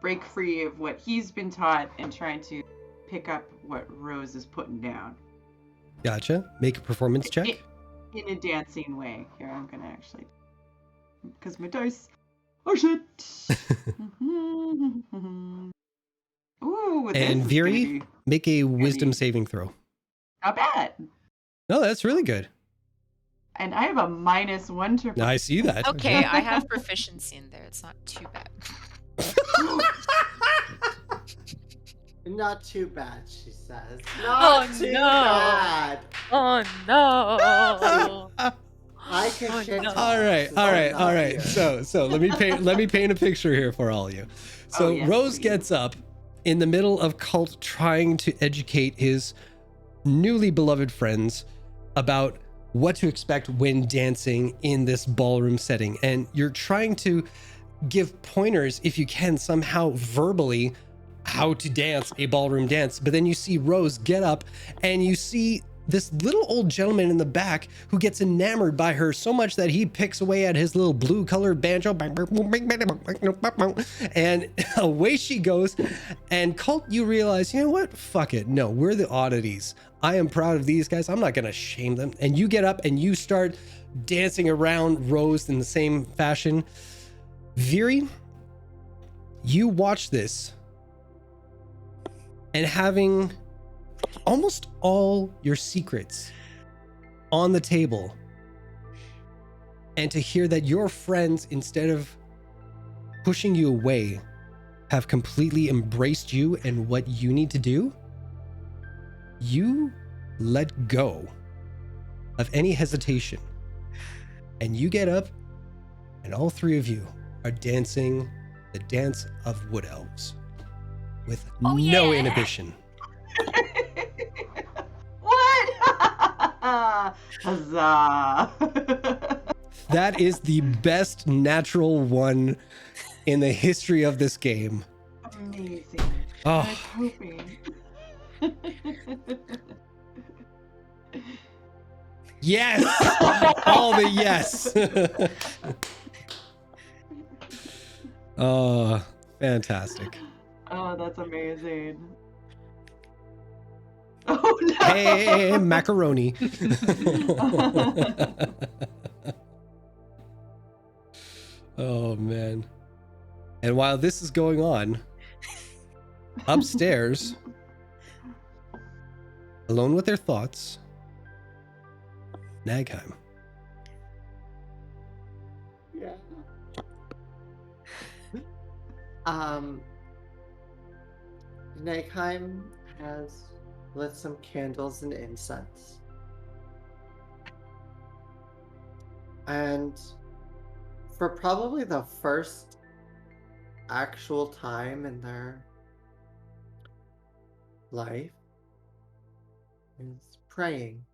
break free of what he's been taught and trying to pick up what Rose is putting down. Gotcha. Make a performance check. In a dancing way. Here, I'm gonna actually, because my dice. Oh shit! Ooh, this And is Viri, gonna be make a wisdom be- saving throw. not bad. No, that's really good. And I have a -1 to. I see that. Okay, I have proficiency in there. It's not too bad. Not too bad, she says. Oh, Not too no. bad. Oh no! I can Oh, shit no. talk, All right, so all I'm right, not all right. here. So let me paint a picture here for all of you. So Oh, yes, Rose please. gets up in the middle of Cult trying to educate his newly beloved friends about what to expect when dancing in this ballroom setting, and you're trying to give pointers, if you can, somehow verbally, how to dance a ballroom dance. But then you see Rose get up and you see this little old gentleman in the back who gets enamored by her so much that he picks away at his little blue colored banjo, and away she goes. And Cult, you realize, you know what? Fuck it. No, we're the oddities. I am proud of these guys. I'm not going to shame them. And you get up and you start dancing around Rose in the same fashion. Viri, you watch this, and having almost all your secrets on the table, and to hear that your friends, instead of pushing you away, have completely embraced you and what you need to do, you let go of any hesitation. And you get up, and all three of you are dancing the dance of wood elves. with Oh, no yeah. inhibition. What? Huzzah! That is the best natural one in the history of this game. Amazing. Oh. I was hoping. Yes! All the yes! Oh, fantastic. Oh, that's amazing. Oh no! Hey, macaroni. Oh, man. And while this is going on, upstairs, alone with their thoughts, Nagheim. Yeah. Nagheim has lit some candles and incense. And for probably the first actual time in their life, is praying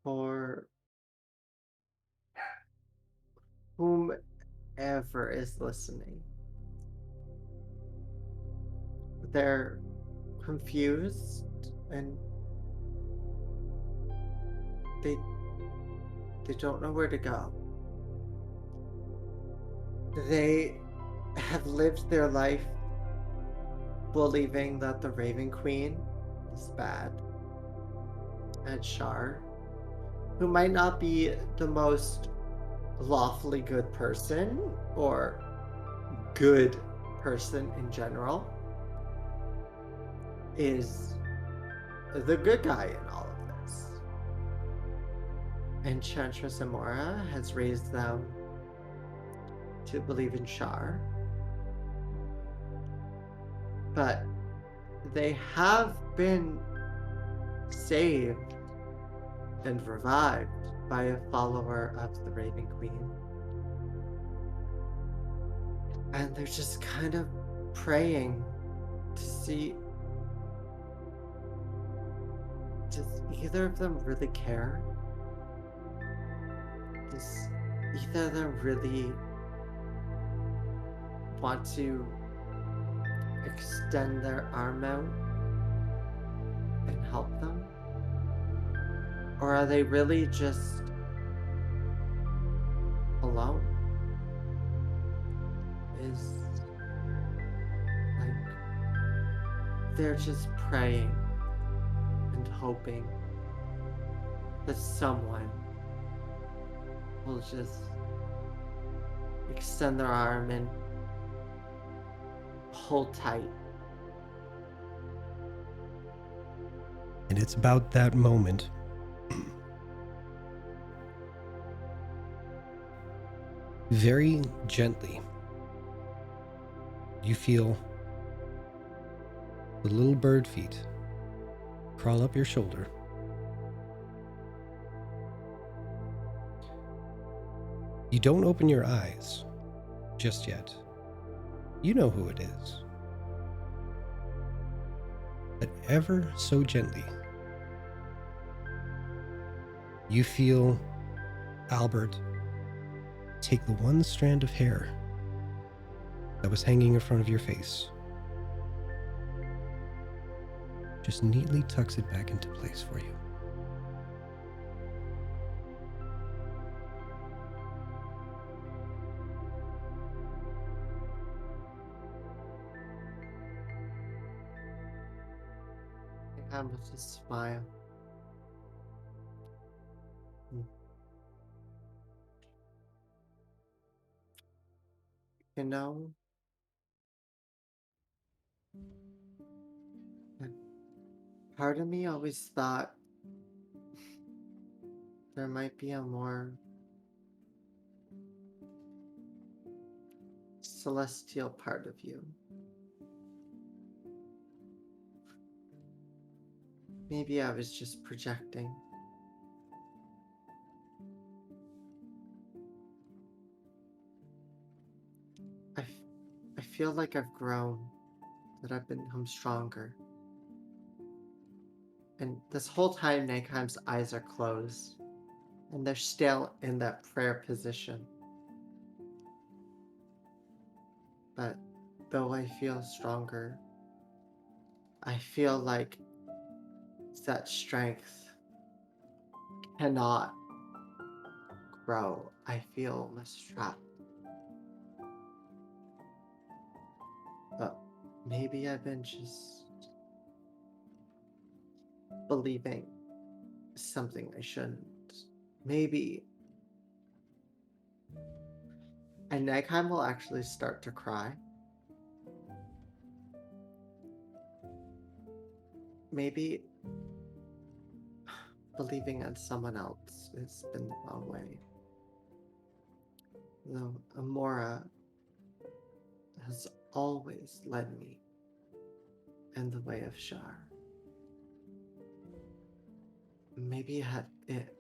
for whomever is listening. They're confused and they don't know where to go. They have lived their life believing that the Raven Queen is bad, and Shar, who might not be the most lawfully good person or good person in general, is the good guy in all of this. Enchantress Amora has raised them to believe in Shar, but they have been saved and revived by a follower of the Raven Queen. And they're just kind of praying to see, does either of them really care? Does either of them really want to extend their arm out and help them? Or are they really just alone? Is like they're just praying and hoping that someone will just extend their arm and hold tight. And it's about that moment very gently you feel the little bird feet crawl up your shoulder. You don't open your eyes just yet. You know who it is. But ever so gently, you feel Albert take the one strand of hair that was hanging in front of your face, just neatly tucks it back into place for you. I'm with a smile. You know, part of me always thought there might be a more celestial part of you. Maybe I was just projecting. feel like I've grown, that I've become stronger. And this whole time, Nagheim's eyes are closed, and they're still in that prayer position. But though I feel stronger, I feel like that strength cannot grow. I feel almost trapped. But maybe I've been just believing something I shouldn't. Maybe. And Nagheim will actually start to cry. Maybe believing in someone else has been the wrong way. Though Amora has always led me in the way of Shar. Maybe it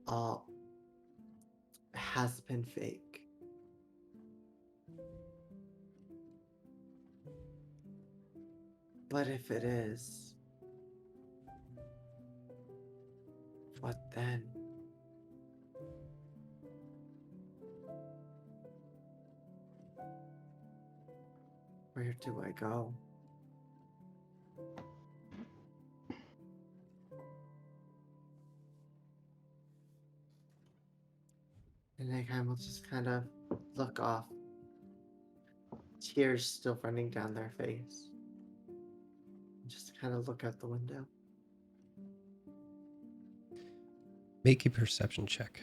all has been fake. But if it is, what then? Where do I go? And Nagheim will just kind of look off, tears still running down their face. And just kind of look out the window. Make a perception check.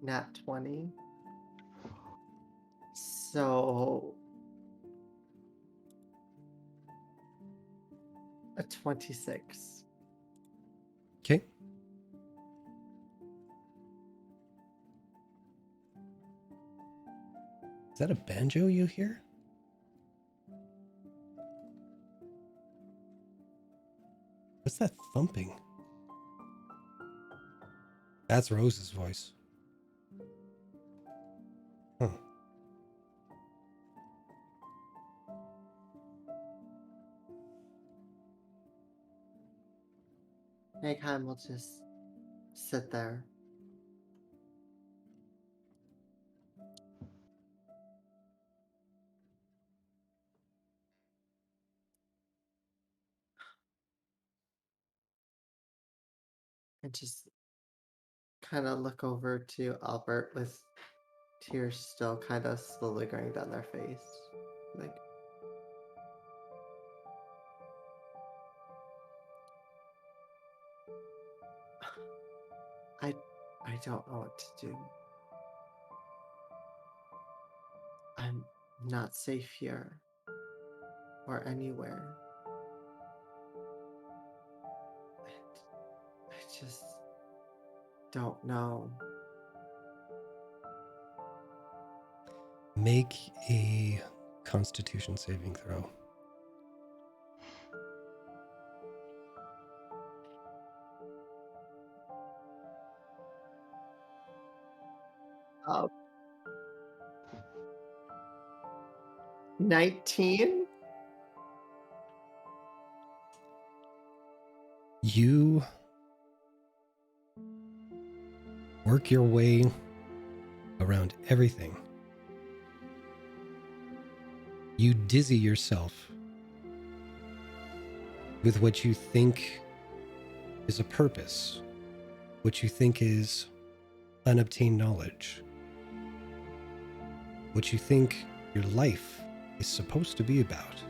Nat 20. So a 26. Okay. Is that a banjo you hear? What's that thumping? That's Rose's voice. Huh. Nagheim will just sit there. And just kind of look over to Albert with tears still kind of slowly going down their face. Like, I don't know what to do. I'm not safe here or anywhere. I just don't know. Make a Constitution saving throw. Uh, 19? You work your way around everything. You dizzy yourself with what you think is a purpose, what you think is unobtained knowledge, what you think your life is supposed to be about.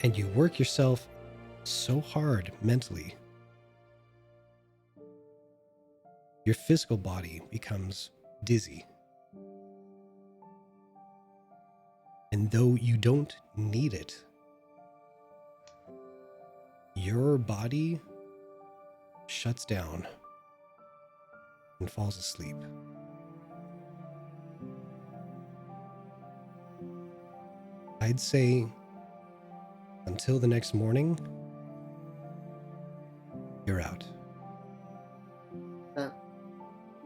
And you work yourself so hard mentally, your physical body becomes dizzy. And though you don't need it, your body shuts down and falls asleep. I'd say until the next morning, you're out.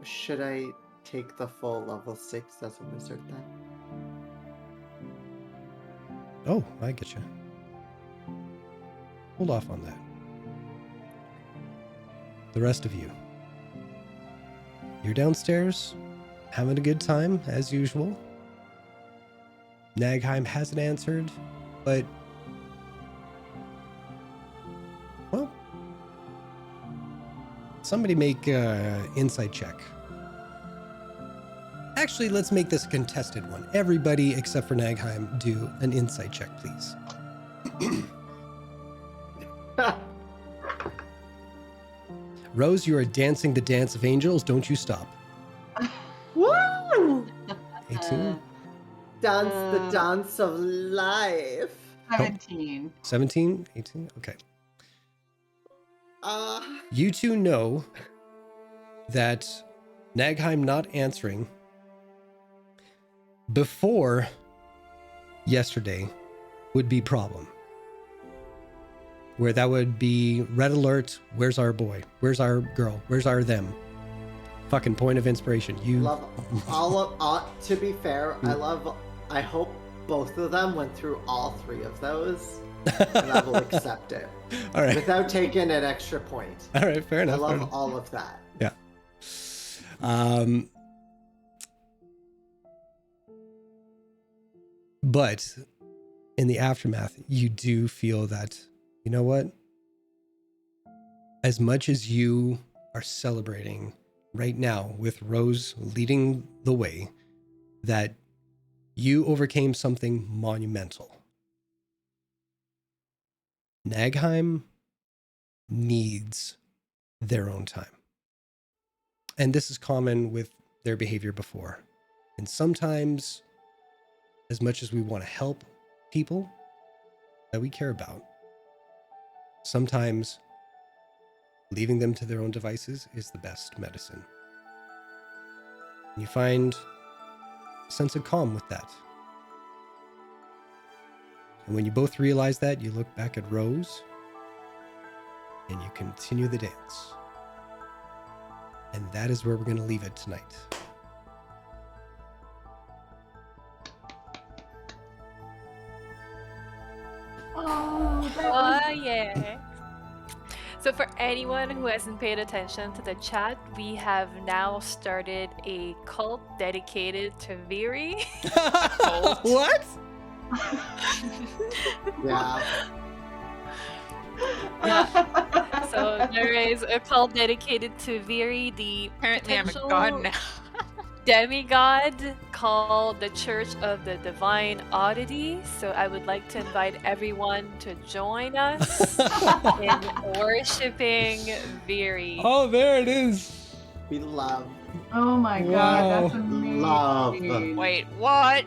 Should I take the full level 6 as a wizard then? Oh, I get you. Hold off on that. The rest of you. You're downstairs, having a good time, as usual. Nagheim hasn't answered, but... well... somebody make an insight check. Actually, let's make this a contested one. Everybody except for Nagheim do an insight check, please. Rose, you are dancing the dance of angels. Don't you stop. Woo! 18? Dance the dance of life. 17. 17? 18? Okay. Uh, You two know that Nagheim not answering before yesterday would be problem. Where that would be red alert, where's our boy? Where's our girl? Where's our them? Fucking point of inspiration. You love all of, to be fair, I hope both of them went through all 3 of those, and I will accept it. All right. Without taking an extra point. All right, fair enough. I fair love enough. all of that. Yeah. But in the aftermath, you do feel that, you know what? As much as you are celebrating right now with Rose leading the way, that you overcame something monumental. Nagheim needs their own time. And this is common with their behavior before. And sometimes, as much as we want to help people that we care about, sometimes leaving them to their own devices is the best medicine. And you find a sense of calm with that. And when you both realize that, you look back at Rose and you continue the dance. And that is where we're going to leave it tonight. Oh, that was Oh, yeah. So for anyone who hasn't paid attention to the chat, we have now started a cult dedicated to Viri. What? Yeah. So there is a cult dedicated to Viri, the Apparently, I'm a potential god now. demigod called the Church of the Divine Oddities. So I would like to invite everyone to join us in worshiping Viri. Oh, there it is. We love. Oh my Wow. god, that's amazing. Love. Wait, what?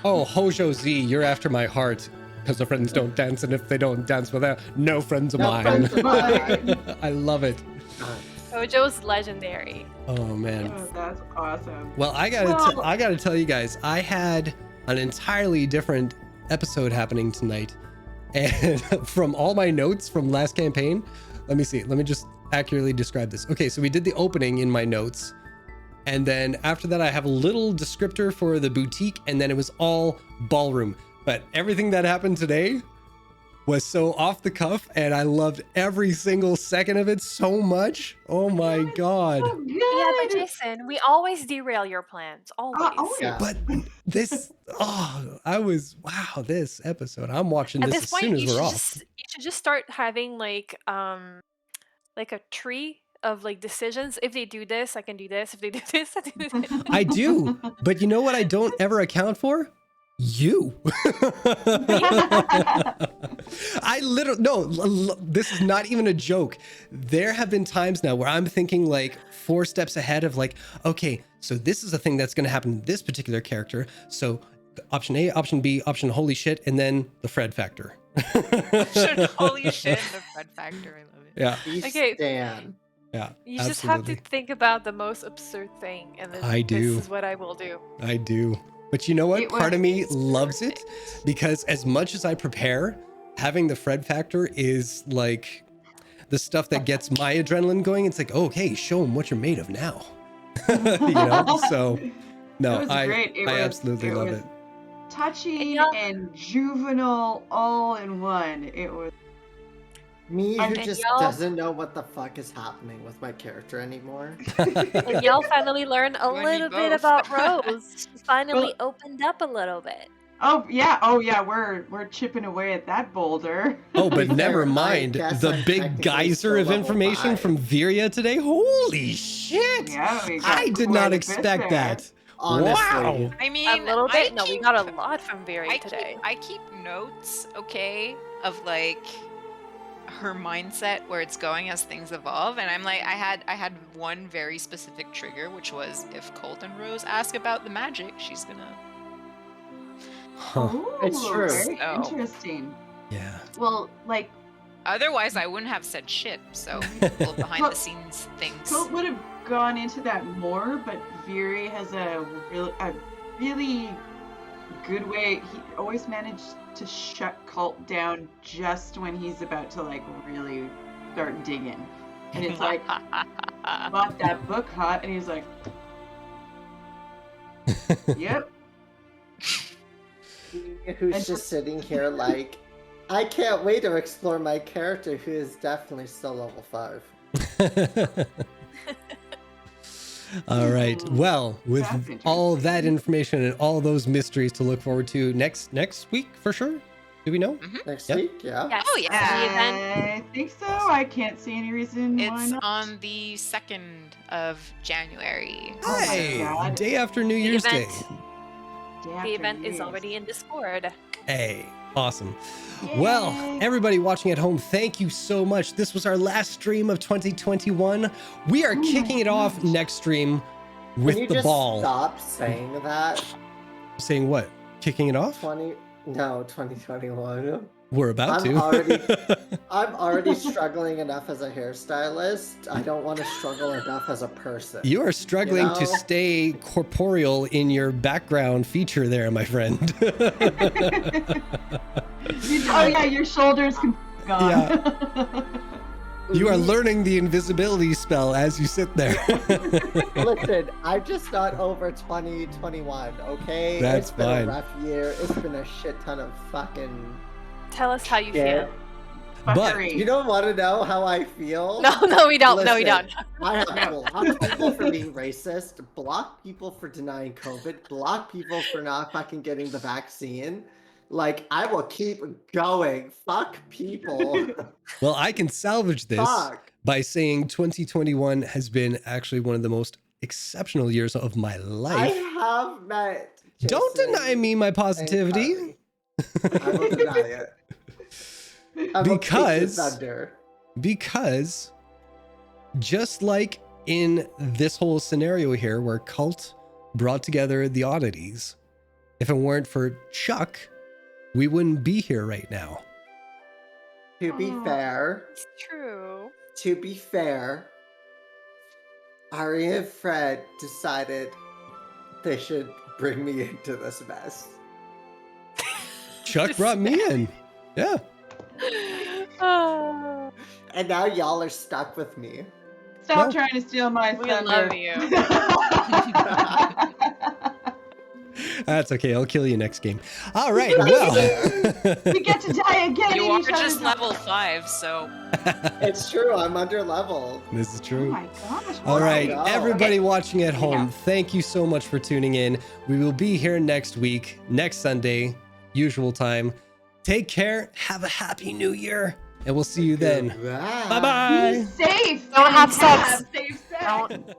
Oh, Hojo Z, you're after my heart. Because the friends don't dance, and if they don't dance with them, no friends of No mine. friends of mine. I love it. Hojo's legendary. Oh man. Oh, that's awesome. Well, I gotta tell you guys, I had an entirely different episode happening tonight, and from all my notes from last campaign, let me see. Let me just accurately describe this. Okay, so we did the opening in my notes, and then after that, I have a little descriptor for the boutique, and then it was all ballroom. But everything that happened today was so off the cuff, and I loved every single second of it so much. Oh my god. So good. Yeah, but Jason, we always derail your plans. Always. Yeah. But this, this episode, I'm watching At this this as point, soon as you we're should off. you should just start having like a tree of like decisions. If they do this, I can do this. If they do this, I can do this. I do, but you know what I don't ever account for? You. I literally, this is not even a joke. There have been times now where I'm thinking like 4 steps ahead of like, okay, so this is a thing that's going to happen to this particular character. So option A, option B, option holy shit, and then the Fred factor. Holy shit, the Fred factor. I love it. Yeah. Okay. Stan. Yeah. You just have to think about the most absurd thing, and then I do. this is what I will do. I do. But you know what? It Part of me was loves it because as much as I prepare, having the Fred factor is like the stuff that gets my adrenaline going. It's like, oh, okay, show them what you're made of now. You know? So, no, It was great. I absolutely love it. Touching Yeah. and juvenile all in one. It was. Me And who just y'all- doesn't know what the fuck is happening with my character anymore. And y'all finally learned a You and me little bit both. about Rose. She finally Well- opened up a little bit. Oh yeah, we're chipping away at that boulder. Oh, but Fair, never I mind guess the I'm big technically geyser still of level information 5. from Viria today. Holy shit! Yeah, we got I did quite not a bit expect there. that. Honestly. Wow. I mean, A little I bit? No, we keep- got a lot from Very I today. I keep notes, okay, of like her mindset, where it's going as things evolve, and I'm like, I had one very specific trigger, which was if Colt and Rose ask about the magic, she's gonna. Huh. Ooh, It's true. Very So- interesting. Yeah. Well, like Otherwise, I wouldn't have said shit. So little behind the scenes things. Colt would have gone into that more, but Viri has a really good way. He always managed to shut Colt down just when he's about to like really start digging, and it's like bought that book hot, and he's like, "Yep." Who's And just sitting here like, I can't wait to explore my character who is definitely still level 5. All right. Well, with That's interesting. all that information and all those mysteries to look forward to next week for sure. Do we know? Next Yep. week, yeah. Yes, Oh, yeah. the event. I think so. I can't see any reason why It's not. on the 2nd of January. Oh my Hey, God. day after New Year's Day. event. Day The after event is years. already in Discord. Hey, awesome. Well, Yay. everybody watching at home, thank you so much. This was our last stream of 2021. We are Oh my kicking it off gosh. next stream Can with you the just ball. stop saying that? Saying what? Kicking it off? 2021. We're about I'm to. I'm already struggling enough as a hairstylist. I don't want to struggle enough as a person. You are struggling to know? stay corporeal in your background feature there, my friend. Oh yeah, your shoulders can gone. You are learning the invisibility spell as you sit there. Listen, I'm just not over 2021, okay? That's it's been fine. a rough year. It's been a shit ton of fucking Tell us how you shit. feel. But- Fuckery. You don't want to know how I feel? No, we don't. No, we Listen, don't. I have blocked people for being racist, blocked people for denying COVID, blocked people for not fucking getting the vaccine. Like, I will keep going. Fuck people. Well, I can salvage this Fuck. by saying 2021 has been actually one of the most exceptional years of my I life. have met. Don't Jason deny me my and positivity. Carly. I will deny it. I will take Because- this under. Because just like in this whole scenario here where Cult brought together the Oddities, if it weren't for Chuck, we wouldn't be here right now. To be Oh. fair, It's true. Ari and Fred decided they should bring me into this mess. Chuck brought me in. Yeah. Oh, And now y'all are stuck with me. Stop Well, trying to steal my we thunder. love you. That's okay. I'll kill you next game. All right. Well. We get to die again. You in are each other's just level 5, so It's true, I'm under level. This is Oh true. my gosh. All right, wow. everybody watching at home, Yeah. thank you so much for tuning in. We will be here next week, next Sunday, usual time. Take care. Have a happy new year, and we'll see you then. Goodbye. Bye bye. Be safe. Don't have and sex. Safe sex. Don't